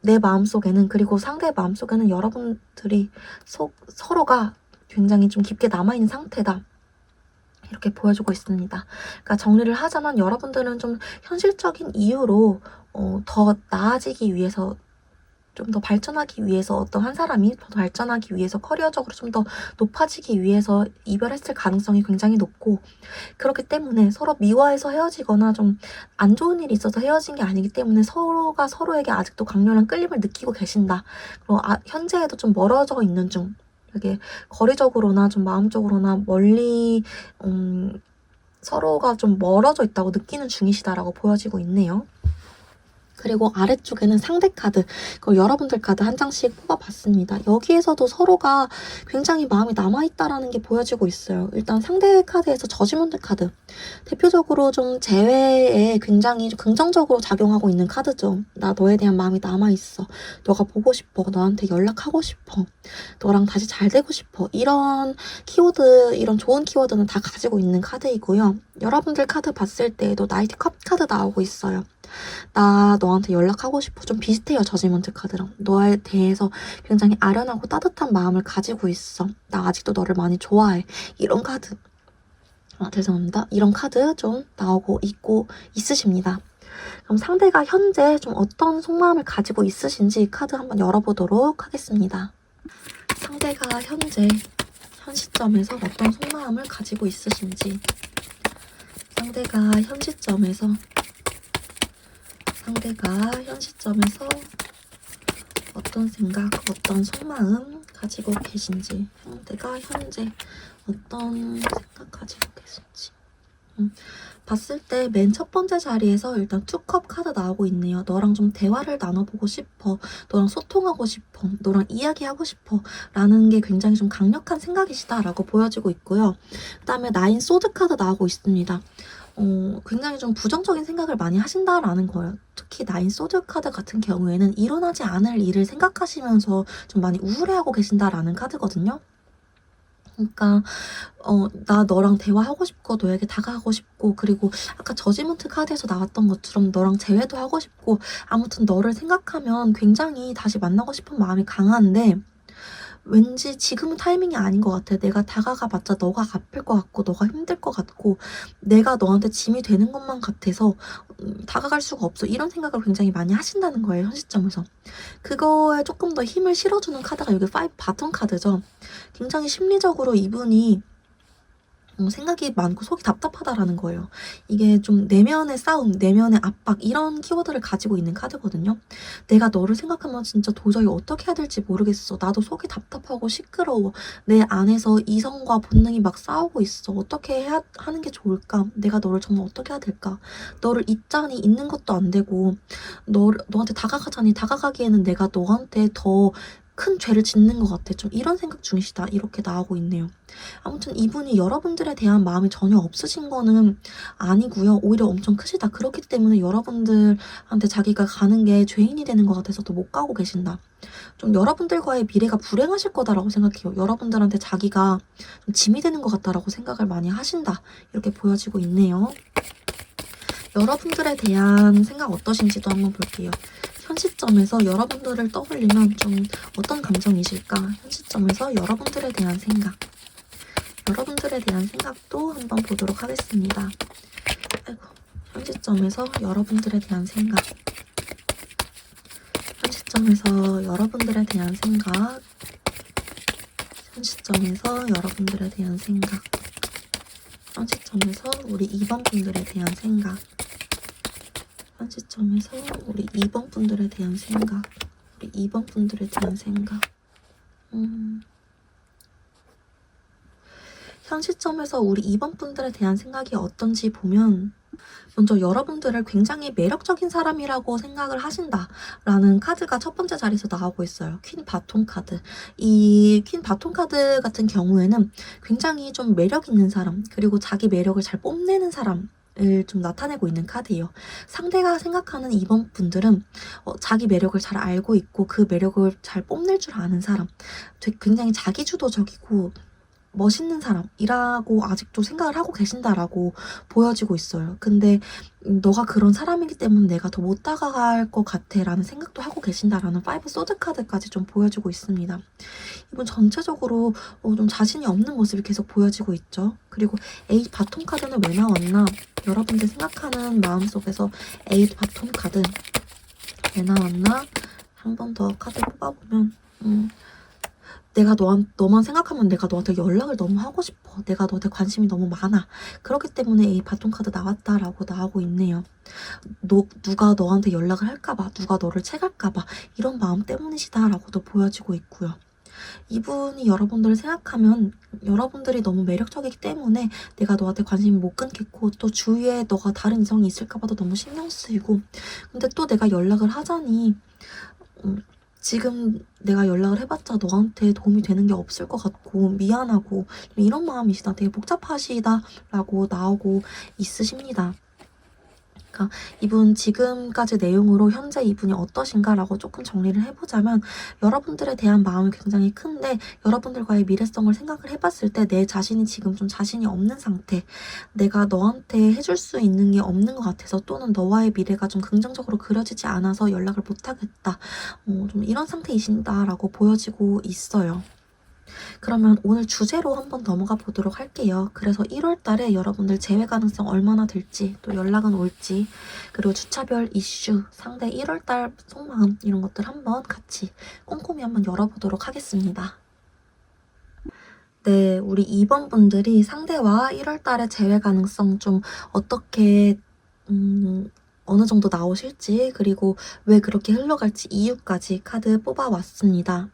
내 마음속에는 그리고 상대의 마음속에는 여러분들이 서로가 굉장히 좀 깊게 남아있는 상태다. 이렇게 보여주고 있습니다. 그러니까 정리를 하자면 여러분들은 좀 현실적인 이유로 더 나아지기 위해서 좀 더 발전하기 위해서 어떤 한 사람이 더 발전하기 위해서 커리어적으로 좀 더 높아지기 위해서 이별했을 가능성이 굉장히 높고 그렇기 때문에 서로 미워해서 헤어지거나 좀 안 좋은 일이 있어서 헤어진 게 아니기 때문에 서로가 서로에게 아직도 강렬한 끌림을 느끼고 계신다. 그리고 현재에도 좀 멀어져 있는 중 이렇게 거리적으로나 좀 마음적으로나 멀리 서로가 좀 멀어져 있다고 느끼는 중이시다라고 보여지고 있네요. 그리고 아래쪽에는 상대 카드, 그걸 여러분들 카드 한 장씩 뽑아봤습니다. 여기에서도 서로가 굉장히 마음이 남아있다라는 게 보여지고 있어요. 일단 상대 카드에서 저지먼트 카드. 대표적으로 좀 재회에 굉장히 긍정적으로 작용하고 있는 카드죠. 나 너에 대한 마음이 남아있어. 너가 보고 싶어. 너한테 연락하고 싶어. 너랑 다시 잘 되고 싶어. 이런 키워드, 이런 좋은 키워드는 다 가지고 있는 카드이고요. 여러분들 카드 봤을 때에도 나이트 컵 카드 나오고 있어요. 나 너한테 연락하고 싶어. 좀 비슷해요. 저지먼트 카드랑. 너에 대해서 굉장히 아련하고 따뜻한 마음을 가지고 있어. 나 아직도 너를 많이 좋아해. 이런 카드. 죄송합니다. 이런 카드 좀 나오고 있으십니다. 그럼 상대가 현재 좀 어떤 속마음을 가지고 있으신지 카드 한번 열어보도록 하겠습니다. 상대가 현 시점에서 어떤 속마음을 가지고 있으신지 상대가 현 시점에서 어떤 생각, 어떤 속마음 가지고 계신지 상대가 현재 어떤 생각 가지고 계신지 봤을 때 맨 첫 번째 자리에서 일단 투컵 카드 나오고 있네요. 너랑 좀 대화를 나눠보고 싶어. 너랑 소통하고 싶어. 너랑 이야기하고 싶어. 라는 게 굉장히 좀 강력한 생각이시다라고 보여지고 있고요. 그 다음에 나인 소드 카드 나오고 있습니다. 굉장히 좀 부정적인 생각을 많이 하신다라는 거예요. 특히 나인 소드 카드 같은 경우에는 일어나지 않을 일을 생각하시면서 좀 많이 우울해하고 계신다라는 카드거든요. 그러니까 나 너랑 대화하고 싶고 너에게 다가가고 싶고 그리고 아까 저지먼트 카드에서 나왔던 것처럼 너랑 재회도 하고 싶고 아무튼 너를 생각하면 굉장히 다시 만나고 싶은 마음이 강한데 왠지 지금은 타이밍이 아닌 것 같아. 내가 다가가봤자 너가 아플 것 같고 너가 힘들 것 같고 내가 너한테 짐이 되는 것만 같아서 다가갈 수가 없어. 이런 생각을 굉장히 많이 하신다는 거예요. 현 시점에서. 그거에 조금 더 힘을 실어주는 카드가 여기 5 바톤 카드죠. 굉장히 심리적으로 이분이 생각이 많고 속이 답답하다라는 거예요. 이게 좀 내면의 싸움, 내면의 압박 이런 키워드를 가지고 있는 카드거든요. 내가 너를 생각하면 진짜 도저히 어떻게 해야 될지 모르겠어. 나도 속이 답답하고 시끄러워. 내 안에서 이성과 본능이 막 싸우고 있어. 어떻게 하는 게 좋을까? 내가 너를 정말 어떻게 해야 될까? 너를 잊자니 잊는 것도 안 되고 너한테 다가가자니 다가가기에는 내가 너한테 더 큰 죄를 짓는 것 같아. 좀 이런 생각 중이시다. 이렇게 나오고 있네요. 아무튼 이분이 여러분들에 대한 마음이 전혀 없으신 거는 아니고요. 오히려 엄청 크시다. 그렇기 때문에 여러분들한테 자기가 가는 게 죄인이 되는 것 같아서 더 못 가고 계신다. 좀 여러분들과의 미래가 불행하실 거다라고 생각해요. 여러분들한테 자기가 좀 짐이 되는 것 같다라고 생각을 많이 하신다. 이렇게 보여지고 있네요. 여러분들에 대한 생각 어떠신지도 한번 볼게요. 현 시점에서 여러분들을 떠올리면 좀 어떤 감정이실까? 현 시점에서 여러분들에 대한 생각도 한번 보도록 하겠습니다. 아이고, 현 시점에서 여러분들에 대한 생각. 시점에서 여러분들에 대한 생각, 현 시점에서 여러분들에 대한 생각, 현 시점에서 우리 2번 분들에 대한 생각, 현 시점에서 우리 2번 분들에 대한 생각, 우리 2번 분들에 대한 생각. 현 시점에서 우리 2번 분들에 대한 생각이 어떤지 보면, 먼저 여러분들을 굉장히 매력적인 사람이라고 생각을 하신다라는 카드가 첫 번째 자리에서 나오고 있어요. 퀸 바톤 카드. 이 퀸 바톤 카드 같은 경우에는 굉장히 좀 매력 있는 사람, 그리고 자기 매력을 잘 뽐내는 사람 을 좀 나타내고 있는 카드예요. 상대가 생각하는 2번 분들은 자기 매력을 잘 알고 있고 그 매력을 잘 뽐낼 줄 아는 사람, 굉장히 자기주도적이고 멋있는 사람이라고 아직도 생각을 하고 계신다라고 보여지고 있어요. 근데 너가 그런 사람이기 때문에 내가 더 못 다가갈 것 같아 라는 생각도 하고 계신다라는 5 소드 카드까지 좀 보여지고 있습니다. 이분 전체적으로 좀 자신이 없는 모습이 계속 보여지고 있죠. 그리고 8 바톤 카드는 왜 나왔나? 여러분들 생각하는 마음속에서 8 바톤 카드 왜 나왔나? 한 번 더 카드 뽑아보면 내가 너만 생각하면 내가 너한테 연락을 너무 하고 싶어. 내가 너한테 관심이 너무 많아. 그렇기 때문에 이 바톤 카드 나왔다라고 나오고 있네요. 누가 너한테 연락을 할까봐, 누가 너를 채갈까봐 이런 마음 때문이시다라고도 보여지고 있고요. 이분이 여러분들을 생각하면 여러분들이 너무 매력적이기 때문에 내가 너한테 관심을 못 끊겠고, 또 주위에 너가 다른 이성이 있을까봐도 너무 신경 쓰이고, 근데 또 내가 연락을 하자니 지금 내가 연락을 해봤자 너한테 도움이 되는 게 없을 것 같고 미안하고 이런 마음이시다. 되게 복잡하시다라고 나오고 있으십니다. 그러니까 이분 지금까지 내용으로 현재 이분이 어떠신가라고 조금 정리를 해보자면, 여러분들에 대한 마음이 굉장히 큰데 여러분들과의 미래성을 생각을 해봤을 때 내 자신이 지금 좀 자신이 없는 상태, 내가 너한테 해줄 수 있는 게 없는 것 같아서, 또는 너와의 미래가 좀 긍정적으로 그려지지 않아서 연락을 못하겠다, 좀 이런 상태이신다라고 보여지고 있어요. 그러면 오늘 주제로 한번 넘어가 보도록 할게요. 그래서 1월 달에 여러분들 재회 가능성 얼마나 될지, 또 연락은 올지, 그리고 주차별 이슈, 상대 1월 달 속마음 이런 것들 한번 같이 꼼꼼히 한번 열어보도록 하겠습니다. 네, 우리 2번 분들이 상대와 1월 달에 재회 가능성 좀 어떻게 어느 정도 나오실지, 그리고 왜 그렇게 흘러갈지 이유까지 카드 뽑아왔습니다.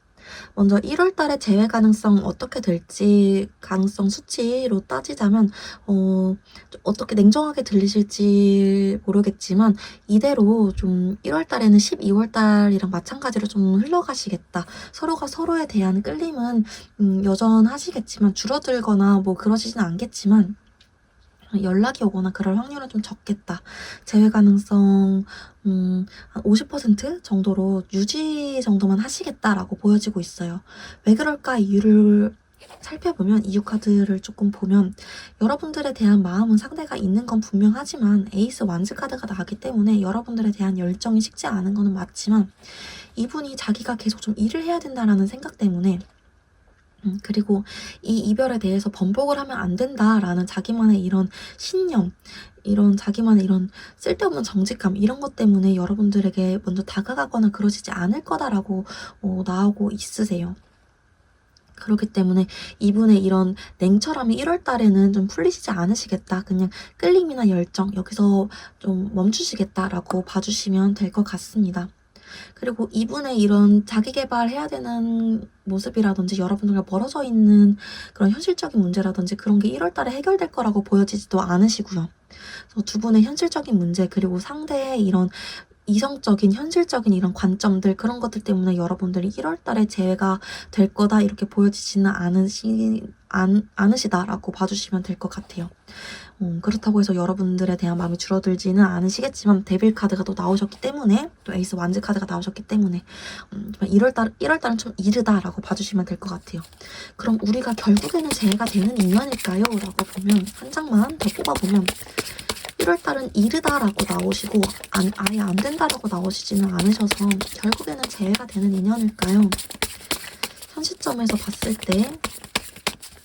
먼저 1월 달에 재회 가능성 어떻게 될지 가능성 수치로 따지자면 어떻게 냉정하게 들리실지 모르겠지만, 이대로 좀 1월 달에는 12월 달이랑 마찬가지로 좀 흘러가시겠다. 서로가 서로에 대한 끌림은 여전하시겠지만 줄어들거나 뭐 그러시진 않겠지만 연락이 오거나 그럴 확률은 좀 적겠다. 재회 가능성 한 50% 정도로 유지 정도만 하시겠다라고 보여지고 있어요. 왜 그럴까 이유를 살펴보면, 이유 카드를 조금 보면 여러분들에 대한 마음은 상대가 있는 건 분명하지만 에이스 완즈 카드가 나왔기 때문에 여러분들에 대한 열정이 식지 않은 거는 맞지만, 이분이 자기가 계속 좀 일을 해야 된다라는 생각 때문에, 그리고 이 이별에 대해서 번복을 하면 안 된다라는 자기만의 이런 신념, 이런 자기만의 이런 쓸데없는 정직감, 이런 것 때문에 여러분들에게 먼저 다가가거나 그러시지 않을 거다라고 나오고 있으세요. 그렇기 때문에 이분의 이런 냉철함이 1월 달에는 좀 풀리시지 않으시겠다. 그냥 끌림이나 열정, 여기서 좀 멈추시겠다라고 봐주시면 될 것 같습니다. 그리고 이분의 이런 자기 개발해야 되는 모습이라든지 여러분들과 멀어져 있는 그런 현실적인 문제라든지 그런 게 1월 달에 해결될 거라고 보여지지도 않으시고요. 그래서 두 분의 현실적인 문제, 그리고 상대의 이런 이성적인 현실적인 이런 관점들, 그런 것들 때문에 여러분들이 1월 달에 재회가 될 거다 이렇게 보여지지는 않으시다라고 봐주시면 될 것 같아요. 그렇다고 해서 여러분들에 대한 마음이 줄어들지는 않으시겠지만, 데빌 카드가 또 나오셨기 때문에, 또 에이스 완즈 카드가 나오셨기 때문에 1월달은 좀 이르다라고 봐주시면 될 것 같아요. 그럼 우리가 결국에는 재회가 되는 인연일까요? 라고 보면, 한 장만 더 뽑아보면 1월달은 이르다라고 나오시고 아예 안 된다라고 나오시지는 않으셔서 결국에는 재회가 되는 인연일까요? 현 시점에서 봤을 때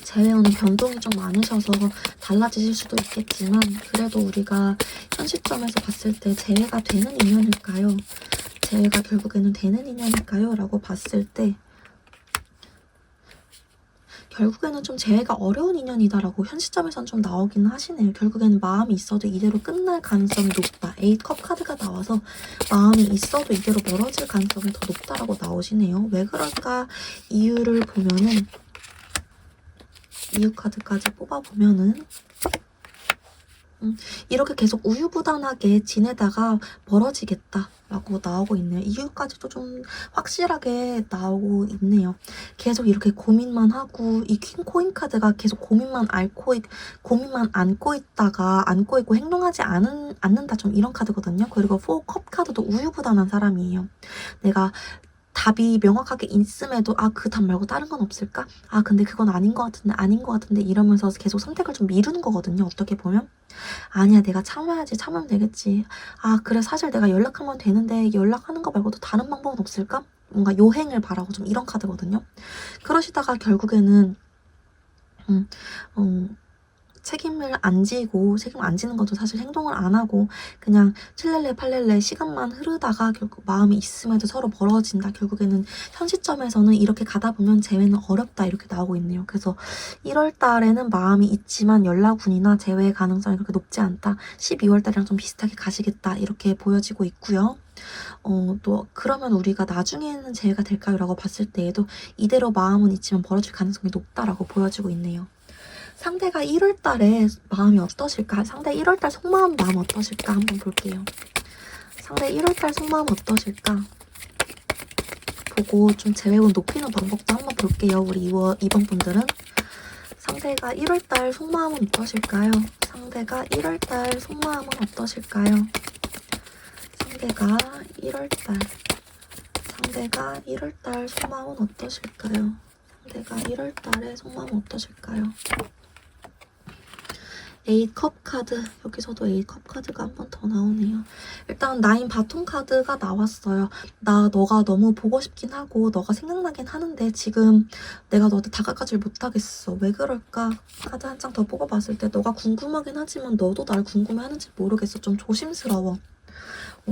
재회오는 변동이 좀 많으셔서 달라지실 수도 있겠지만, 그래도 우리가 현 시점에서 봤을 때 재회가 되는 인연일까요? 재회가 결국에는 되는 인연일까요? 라고 봤을 때 결국에는 좀 재회가 어려운 인연이다라고 현 시점에선 좀 나오긴 하시네요. 결국에는 마음이 있어도 이대로 끝날 가능성이 높다. 8컵 카드가 나와서 마음이 있어도 이대로 멀어질 가능성이 더 높다라고 나오시네요. 왜 그럴까 이유를 보면은 이유 카드까지 뽑아보면은 이렇게 계속 우유부단하게 지내다가 멀어지겠다라고 나오고 있네요. 이유까지도 좀 확실하게 나오고 있네요. 계속 이렇게 고민만 하고 이 퀸 코인 카드가 계속 고민만 안고 있다가 안고 있고 행동하지 않는다 좀 이런 카드거든요. 그리고 4컵 카드도 우유부단한 사람이에요. 내가 답이 명확하게 있음에도 그 답 말고 다른 건 없을까? 근데 그건 아닌 것 같은데 이러면서 계속 선택을 좀 미루는 거거든요. 어떻게 보면 아니야 내가 참으면 되겠지. 그래 사실 내가 연락하면 되는데 연락하는 거 말고도 다른 방법은 없을까? 뭔가 요행을 바라고 좀 이런 카드거든요. 그러시다가 결국에는 책임을 안 지는 것도 사실 행동을 안 하고 그냥 칠렐레 팔렐레 시간만 흐르다가 결국 마음이 있음에도 서로 멀어진다. 결국에는 현 시점에서는 이렇게 가다 보면 재회는 어렵다 이렇게 나오고 있네요. 그래서 1월 달에는 마음이 있지만 연락운이나 재회 가능성이 그렇게 높지 않다. 12월 달이랑 좀 비슷하게 가시겠다 이렇게 보여지고 있고요. 또 그러면 우리가 나중에는 재회가 될까요? 라고 봤을 때에도 이대로 마음은 있지만 멀어질 가능성이 높다라고 보여지고 있네요. 상대가 1월달에 마음이 어떠실까? 상대 1월달 속마음 마음 어떠실까? 한번 볼게요. 상대 1월달 속마음 어떠실까? 보고 좀 재회운 높이는 방법도 한번 볼게요. 우리 이번 분들은 상대가 1월달 속마음은 어떠실까요? 상대가 1월달 속마음은 어떠실까요? 상대가 1월달 속마음은 어떠실까요? 상대가 1월달의 속마음은 어떠실까요? 8컵 카드, 여기서도 8컵 카드가 한 번 더 나오네요. 일단 9 바톤 카드가 나왔어요. 너가 너무 보고 싶긴 하고 너가 생각나긴 하는데 지금 내가 너한테 다가가질 못하겠어. 왜 그럴까? 카드 한 장 더 뽑아봤을 때 너가 궁금하긴 하지만 너도 날 궁금해하는지 모르겠어. 좀 조심스러워.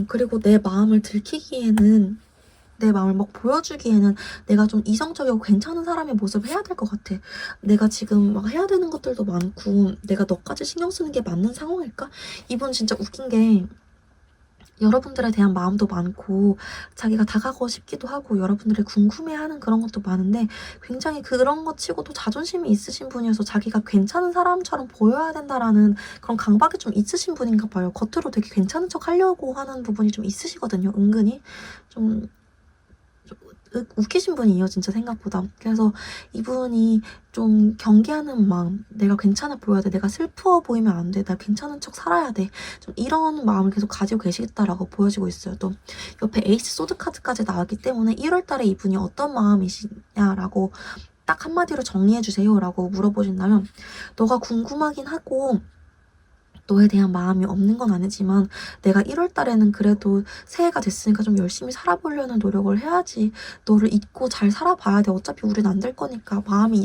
그리고 내 마음을 들키기에는 내 마음을 막 보여주기에는 내가 좀 이성적이고 괜찮은 사람의 모습을 해야 될 것 같아. 내가 지금 막 해야 되는 것들도 많고 내가 너까지 신경 쓰는 게 맞는 상황일까? 이분 진짜 웃긴 게 여러분들에 대한 마음도 많고 자기가 다가가고 싶기도 하고 여러분들이 궁금해하는 그런 것도 많은데 굉장히 그런 것 치고도 자존심이 있으신 분이어서 자기가 괜찮은 사람처럼 보여야 된다라는 그런 강박이 좀 있으신 분인가 봐요. 겉으로 되게 괜찮은 척 하려고 하는 부분이 좀 있으시거든요. 은근히 좀 웃기신 분이에요 진짜 생각보다. 그래서 이분이 좀 경계하는 마음, 내가 괜찮아 보여야 돼, 내가 슬퍼 보이면 안 돼, 나 괜찮은 척 살아야 돼, 좀 이런 마음을 계속 가지고 계시겠다라고 보여지고 있어요. 또 옆에 에이스 소드 카드까지 나왔기 때문에 1월달에 이분이 어떤 마음이시냐라고 딱 한마디로 정리해주세요 라고 물어보신다면 너가 궁금하긴 하고 너에 대한 마음이 없는 건 아니지만 내가 1월달에는 그래도 새해가 됐으니까 좀 열심히 살아보려는 노력을 해야지. 너를 잊고 잘 살아봐야 돼. 어차피 우린 안 될 거니까 마음이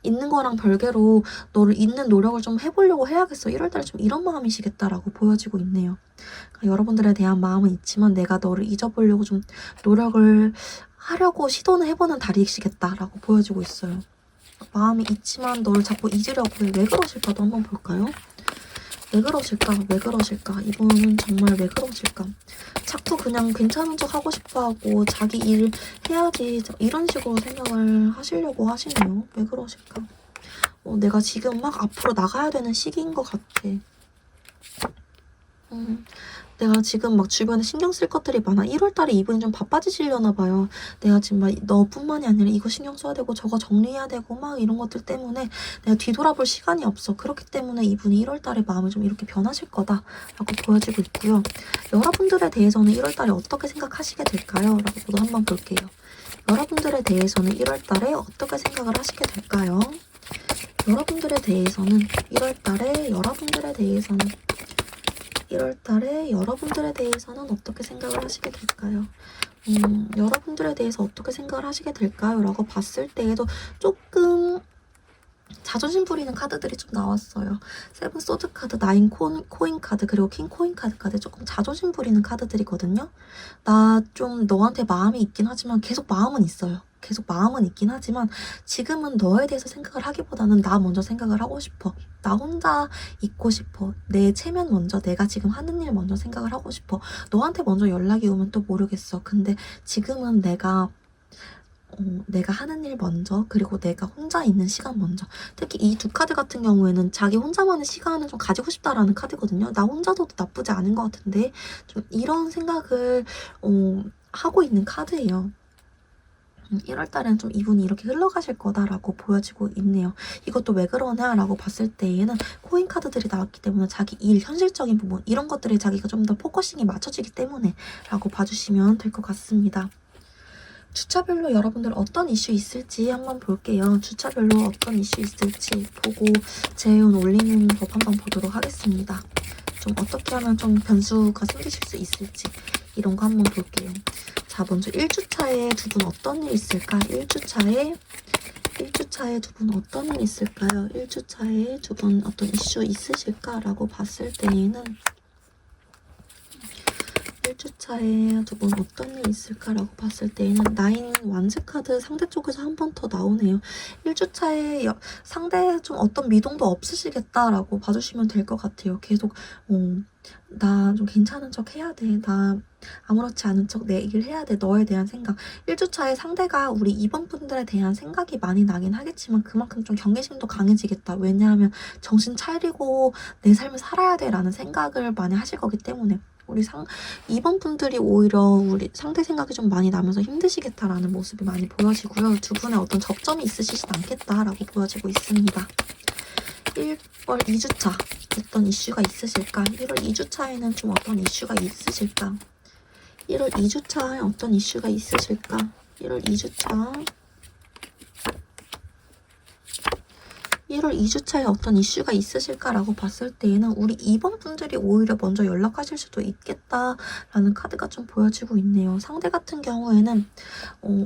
있는 거랑 별개로 너를 잊는 노력을 좀 해보려고 해야겠어. 1월달에 좀 이런 마음이시겠다라고 보여지고 있네요. 그러니까 여러분들에 대한 마음은 있지만 내가 너를 잊어보려고 좀 노력을 하려고 시도는 해보는 달이시겠다라고 보여지고 있어요. 마음이 있지만 너를 자꾸 잊으려고 해. 왜 그러실까도 한번 볼까요? 왜 그러실까? 이분은 정말 왜 그러실까? 자꾸 그냥 괜찮은 척 하고 싶어하고 자기 일 해야지 이런 식으로 생각을 하시려고 하시네요. 왜 그러실까? 내가 지금 막 앞으로 나가야 되는 시기인 것 같아. 내가 지금 막 주변에 신경 쓸 것들이 많아. 1월달에 이분이 좀 바빠지시려나 봐요. 내가 지금 막 너뿐만이 아니라 이거 신경 써야 되고 저거 정리해야 되고 막 이런 것들 때문에 내가 뒤돌아볼 시간이 없어. 그렇기 때문에 이분이 1월달에 마음을 좀 이렇게 변하실 거다라고 보여지고 있고요. 여러분들에 대해서는 1월달에 어떻게 생각하시게 될까요? 라고도 한번 볼게요. 여러분들에 대해서는 1월달에 어떻게 생각을 하시게 될까요? 여러분들에 대해서는 1월달에 여러분들에 대해서는 어떻게 생각을 하시게 될까요? 여러분들에 대해서 어떻게 생각을 하시게 될까요? 라고 봤을 때에도 조금 자존심 부리는 카드들이 좀 나왔어요. 세븐 소드 카드, 나인 코인 카드, 그리고 킹 코인 카드까지 조금 자존심 부리는 카드들이거든요. 나 좀 너한테 마음이 있긴 하지만 계속 마음은 있어요. 계속 마음은 있긴 하지만 지금은 너에 대해서 생각을 하기보다는 나 먼저 생각을 하고 싶어. 나 혼자 있고 싶어. 내 체면 먼저, 내가 지금 하는 일 먼저 생각을 하고 싶어. 너한테 먼저 연락이 오면 또 모르겠어. 근데 지금은 내가 하는 일 먼저, 그리고 내가 혼자 있는 시간 먼저. 특히 이 두 카드 같은 경우에는 자기 혼자만의 시간을 좀 가지고 싶다라는 카드거든요. 나 혼자도 나쁘지 않은 것 같은데 좀 이런 생각을 하고 있는 카드예요. 1월달엔 좀 이분이 이렇게 흘러가실 거다라고 보여지고 있네요. 이것도 왜 그러냐라고 봤을 때에는 코인 카드들이 나왔기 때문에 자기 일, 현실적인 부분 이런 것들에 자기가 좀 더 포커싱이 맞춰지기 때문에 라고 봐주시면 될 것 같습니다. 주차별로 여러분들 어떤 이슈 있을지 한번 볼게요. 주차별로 어떤 이슈 있을지 보고 재운 올리는 법 한번 보도록 하겠습니다. 좀 어떻게 하면 좀 변수가 생기실 수 있을지 이런 거 한번 볼게요. 자, 먼저 1주차에 두 분 어떤 일 있을까? 1주차에 두 분 어떤 일 있을까요? 1주차에 두 분 어떤 이슈 있으실까라고 봤을 때에는 1주차에 두 분 어떤 일 있을까라고 봤을 때에는 나인 완즈 카드 상대 쪽에서 한 번 더 나오네요. 1주차에 상대 좀 어떤 미동도 없으시겠다라고 봐주시면 될 것 같아요. 계속 나 좀 괜찮은 척 해야 돼. 나 아무렇지 않은 척 내 얘기를 해야 돼. 너에 대한 생각. 1주차에 상대가 우리 2번 분들에 대한 생각이 많이 나긴 하겠지만 그만큼 좀 경계심도 강해지겠다. 왜냐하면 정신 차리고 내 삶을 살아야 돼 라는 생각을 많이 하실 거기 때문에 우리 2번 분들이 오히려 우리 상대 생각이 좀 많이 나면서 힘드시겠다라는 모습이 많이 보여지고요. 두 분의 어떤 접점이 있으시진 않겠다라고 보여지고 있습니다. 1월 2주차 어떤 이슈가 있으실까? 1월 2주차에는 좀 어떤 이슈가 있으실까? 1월 2주차에 어떤 이슈가 있으실까? 1월 2주차 1월 2주차에 어떤 이슈가 있으실까라고 봤을 때에는 우리 2번 분들이 오히려 먼저 연락하실 수도 있겠다라는 카드가 좀 보여지고 있네요. 상대 같은 경우에는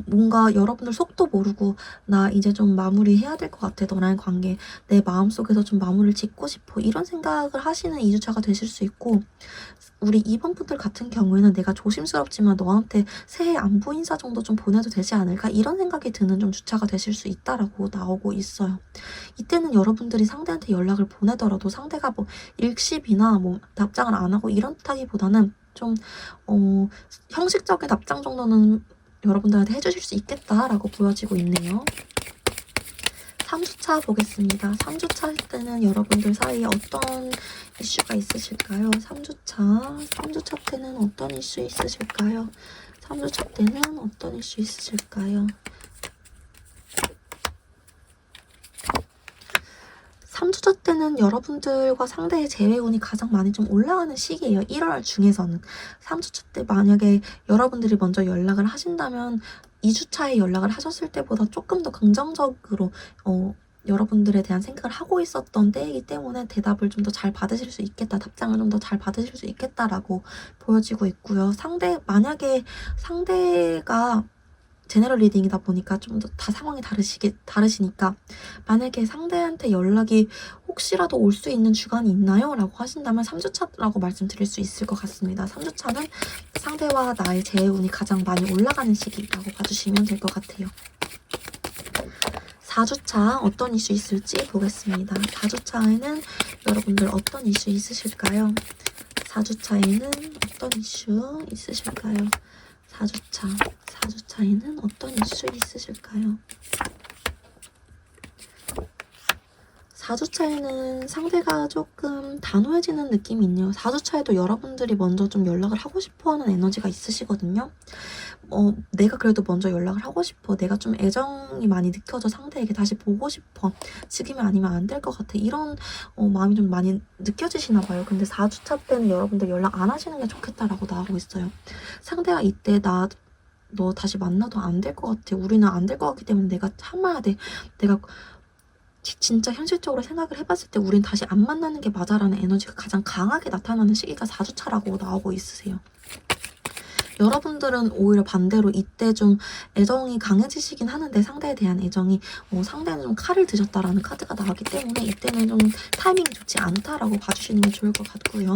뭔가 여러분들 속도 모르고 나 이제 좀 마무리해야 될 것 같아. 너랑 관계 내 마음속에서 좀 마무리를 짓고 싶어. 이런 생각을 하시는 2주차가 되실 수 있고 우리 2번 분들 같은 경우에는 내가 조심스럽지만 너한테 새해 안부 인사 정도 좀 보내도 되지 않을까? 이런 생각이 드는 좀 주차가 되실 수 있다라고 나오고 있어요. 이때는 여러분들이 상대한테 연락을 보내더라도 상대가 뭐 일십이나 뭐 답장을 안 하고 이렇다기보다는 좀 형식적인 답장 정도는 여러분들한테 해주실 수 있겠다라고 보여지고 있네요. 3주차 보겠습니다. 3주차 때는 여러분들 사이에 어떤 이슈가 있으실까요? 3주차 때는 어떤 이슈 있으실까요? 3주차 때는 어떤 이슈 있으실까요? 3주차 때는 여러분들과 상대의 재회운이 가장 많이 좀 올라가는 시기예요. 1월 중에서는. 3주차 때 만약에 여러분들이 먼저 연락을 하신다면 2주차에 연락을 하셨을 때보다 조금 더 긍정적으로 여러분들에 대한 생각을 하고 있었던 때이기 때문에 대답을 좀 더 잘 받으실 수 있겠다. 답장을 좀 더 잘 받으실 수 있겠다라고 보여지고 있고요. 만약에 상대가 제너럴 리딩이다 보니까 좀 더 다 상황이 다르시니까 만약에 상대한테 연락이 혹시라도 올 수 있는 주간이 있나요? 라고 하신다면 3주차라고 말씀드릴 수 있을 것 같습니다. 3주차는 상대와 나의 재운이 가장 많이 올라가는 시기라고 봐주시면 될 것 같아요. 4주차 어떤 이슈 있을지 보겠습니다. 4주차에는 여러분들 어떤 이슈 있으실까요? 4주차에는 어떤 이슈 있으실까요? 4주차에는 어떤 이슈 있으실까요? 4주차에는 상대가 조금 단호해지는 느낌이 있네요. 4주차에도 여러분들이 먼저 좀 연락을 하고 싶어하는 에너지가 있으시거든요. 내가 그래도 먼저 연락을 하고 싶어. 내가 좀 애정이 많이 느껴져. 상대에게 다시 보고 싶어. 지금이 아니면 안 될 것 같아. 이런 마음이 좀 많이 느껴지시나 봐요. 근데 4주차 때는 여러분들 연락 안 하시는 게 좋겠다라고 나오고 있어요. 상대가 이때 너 다시 만나도 안 될 것 같아. 우리는 안 될 것 같기 때문에 내가 참아야 돼. 내가 진짜 현실적으로 생각을 해봤을 때 우린 다시 안 만나는 게 맞아라는 에너지가 가장 강하게 나타나는 시기가 4주차라고 나오고 있으세요. 여러분들은 오히려 반대로 이때 좀 애정이 강해지시긴 하는데 상대에 대한 애정이 상대는 좀 칼을 드셨다라는 카드가 나왔기 때문에 이때는 좀 타이밍이 좋지 않다라고 봐주시는 게 좋을 것 같고요.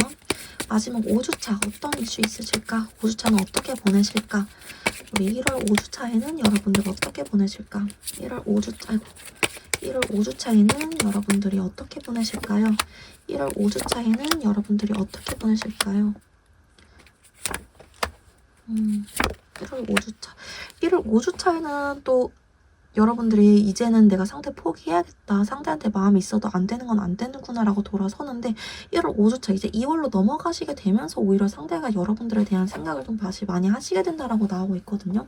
마지막 5주차 어떤 이슈 있으실까? 5주차는 어떻게 보내실까? 우리 1월 5주차에는 여러분들 어떻게 보내실까? 1월 5주차에는 여러분들이 어떻게 보내실까요? 1월 5주차에는 여러분들이 어떻게 보내실까요? 1월 5주차. 1월 5주차에는 또 여러분들이 이제는 내가 상대 포기해야겠다. 상대한테 마음이 있어도 안 되는 건 안 되는구나 라고 돌아서는데 1월 5주차 이제 2월로 넘어가시게 되면서 오히려 상대가 여러분들에 대한 생각을 좀 다시 많이 하시게 된다라고 나오고 있거든요.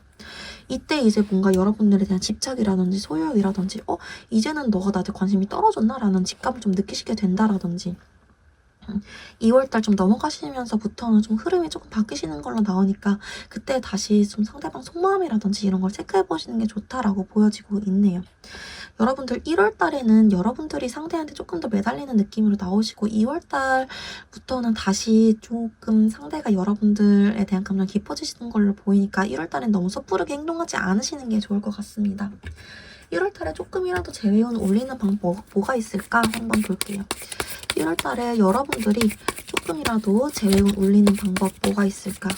이때 이제 뭔가 여러분들에 대한 집착이라든지 소유욕이라든지 이제는 너가 나한테 관심이 떨어졌나? 라는 직감을 좀 느끼시게 된다라든지 2월달 좀 넘어가시면서부터는 좀 흐름이 조금 바뀌시는 걸로 나오니까 그때 다시 좀 상대방 속마음이라든지 이런 걸 체크해보시는 게 좋다라고 보여지고 있네요. 여러분들 1월달에는 여러분들이 상대한테 조금 더 매달리는 느낌으로 나오시고 2월달부터는 다시 조금 상대가 여러분들에 대한 감정이 깊어지시는 걸로 보이니까 1월달엔 너무 섣부르게 행동하지 않으시는 게 좋을 것 같습니다. 1월달에 조금이라도 재회운 올리는 방법 뭐가 있을까 한번 볼게요. 1월달에 여러분들이 조금이라도 재회운 올리는 방법 뭐가 있을까?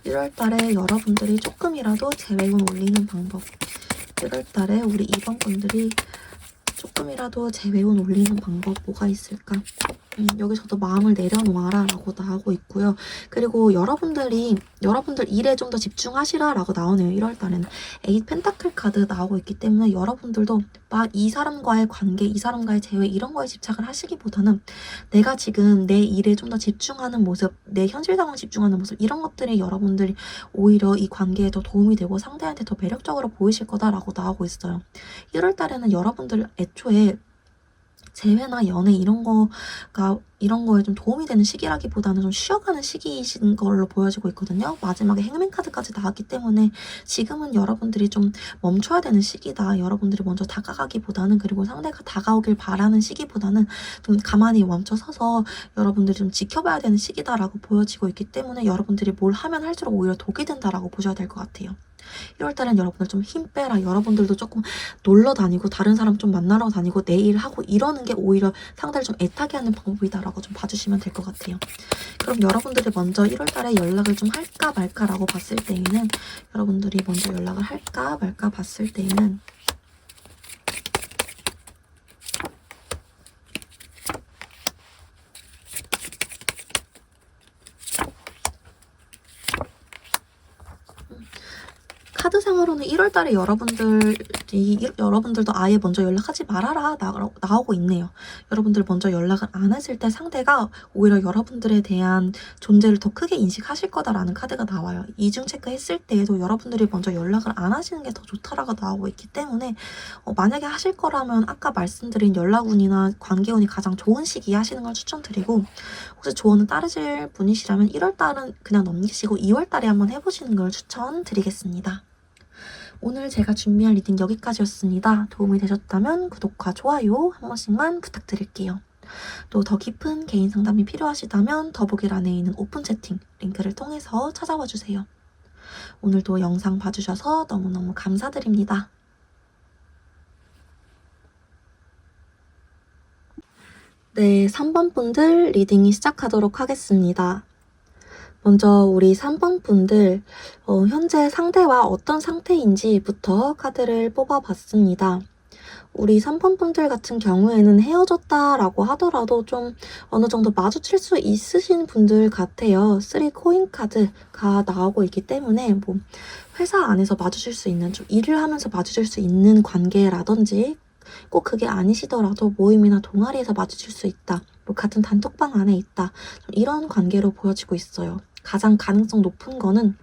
1월달에 여러분들이 조금이라도 재회운 올리는 방법 1월달에 우리 2번 분들이 조금이라도 재회운 올리는 방법 뭐가 있을까? 여기서도 마음을 내려놓아라 라고 나오고 있고요. 그리고 여러분들 일에 좀 더 집중하시라 라고 나오네요. 1월달에는 8 펜타클 카드 나오고 있기 때문에 여러분들도 막 이 사람과의 관계, 이 사람과의 재회 이런 거에 집착을 하시기보다는 내가 지금 내 일에 좀 더 집중하는 모습, 내 현실 상황 집중하는 모습 이런 것들이 여러분들이 오히려 이 관계에 더 도움이 되고 상대한테 더 매력적으로 보이실 거다라고 나오고 있어요. 1월달에는 여러분들 애초에 재회나 연애 이런 거에 좀 도움이 되는 시기라기보다는 좀 쉬어가는 시기이신 걸로 보여지고 있거든요. 마지막에 행맨 카드까지 나왔기 때문에 지금은 여러분들이 좀 멈춰야 되는 시기다. 여러분들이 먼저 다가가기보다는 그리고 상대가 다가오길 바라는 시기보다는 좀 가만히 멈춰서서 여러분들이 좀 지켜봐야 되는 시기다라고 보여지고 있기 때문에 여러분들이 뭘 하면 할수록 오히려 독이 된다라고 보셔야 될 것 같아요. 1월달엔 여러분들 좀 힘 빼라. 여러분들도 조금 놀러 다니고 다른 사람 좀 만나러 다니고 내 일 하고 이러는 게 오히려 상대를 좀 애타게 하는 방법이다라고 좀 봐주시면 될 것 같아요. 그럼 여러분들이 먼저 1월달에 연락을 좀 할까 말까라고 봤을 때에는 여러분들이 먼저 연락을 할까 말까 봤을 때에는 카드상으로는 1월달에 여러분들도 아예 먼저 연락하지 말아라 나오고 있네요. 여러분들 먼저 연락을 안 했을 때 상대가 오히려 여러분들에 대한 존재를 더 크게 인식하실 거다라는 카드가 나와요. 이중 체크했을 때에도 여러분들이 먼저 연락을 안 하시는 게 더 좋다라고 나오고 있기 때문에 만약에 하실 거라면 아까 말씀드린 연락운이나 관계운이 가장 좋은 시기에 하시는 걸 추천드리고 혹시 조언을 따르실 분이시라면 1월달은 그냥 넘기시고 2월달에 한번 해보시는 걸 추천드리겠습니다. 오늘 제가 준비한 리딩 여기까지였습니다. 도움이 되셨다면 구독과 좋아요 한 번씩만 부탁드릴게요. 또 더 깊은 개인 상담이 필요하시다면 더보기란에 있는 오픈 채팅 링크를 통해서 찾아와 주세요. 오늘도 영상 봐주셔서 너무너무 감사드립니다. 네, 3번 분들 리딩이 시작하도록 하겠습니다. 먼저 우리 3번 분들 현재 상대와 어떤 상태인지부터 카드를 뽑아봤습니다. 우리 3번 분들 같은 경우에는 헤어졌다라고 하더라도 좀 어느 정도 마주칠 수 있으신 분들 같아요. 3 코인 카드가 나오고 있기 때문에 뭐 회사 안에서 마주칠 수 있는 좀 일을 하면서 마주칠 수 있는 관계라든지 꼭 그게 아니시더라도 모임이나 동아리에서 마주칠 수 있다. 뭐 같은 단톡방 안에 있다. 좀 이런 관계로 보여지고 있어요. 가장 가능성 높은 거는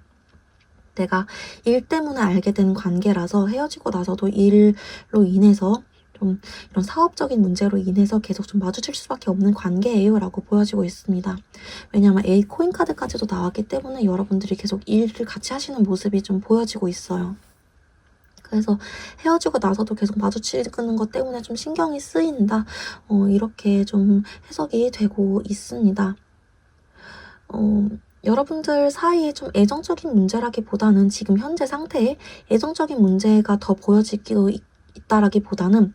내가 일 때문에 알게 된 관계라서 헤어지고 나서도 일로 인해서 좀 이런 사업적인 문제로 인해서 계속 좀 마주칠 수밖에 없는 관계예요 라고 보여지고 있습니다. 왜냐하면 A 코인 카드까지도 나왔기 때문에 여러분들이 계속 일을 같이 하시는 모습이 좀 보여지고 있어요. 그래서 헤어지고 나서도 계속 마주치는 것 때문에 좀 신경이 쓰인다. 이렇게 좀 해석이 되고 있습니다. 여러분들 사이에 좀 애정적인 문제라기보다는 지금 현재 상태에 애정적인 문제가 더 보여지고 있다라기보다는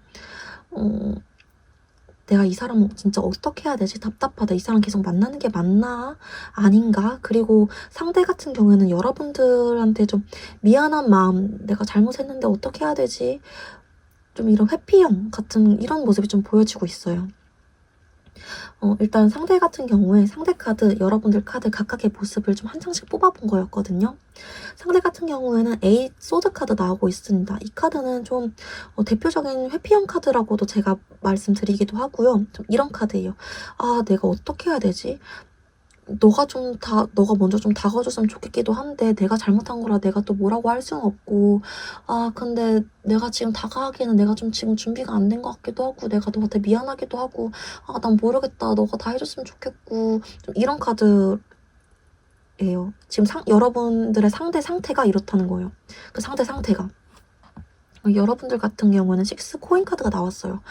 내가 이 사람 진짜 어떻게 해야 되지? 답답하다. 이 사람 계속 만나는 게 맞나? 아닌가? 그리고 상대 같은 경우에는 여러분들한테 좀 미안한 마음, 내가 잘못했는데 어떻게 해야 되지? 좀 이런 회피형 같은 이런 모습이 좀 보여지고 있어요. 일단 상대 같은 경우에 상대 카드, 여러분들 카드 각각의 모습을 좀 한 장씩 뽑아본 거였거든요. 상대 같은 경우에는 에잇 소드 카드 나오고 있습니다. 이 카드는 좀 대표적인 회피형 카드라고도 제가 말씀드리기도 하고요. 좀 이런 카드예요. 아, 내가 어떻게 해야 되지? 너가 먼저 좀 다가와줬으면 좋겠기도 한데, 내가 잘못한 거라 내가 또 뭐라고 할 수는 없고, 아, 근데 내가 지금 다가가기에는 내가 좀 지금 준비가 안 된 것 같기도 하고, 내가 너한테 미안하기도 하고, 아, 난 모르겠다. 너가 다 해줬으면 좋겠고, 좀 이런 카드예요. 지금 여러분들의 상대 상태가 이렇다는 거예요. 그 상대 상태가. 여러분들 같은 경우는 6 코인 카드가 나왔어요.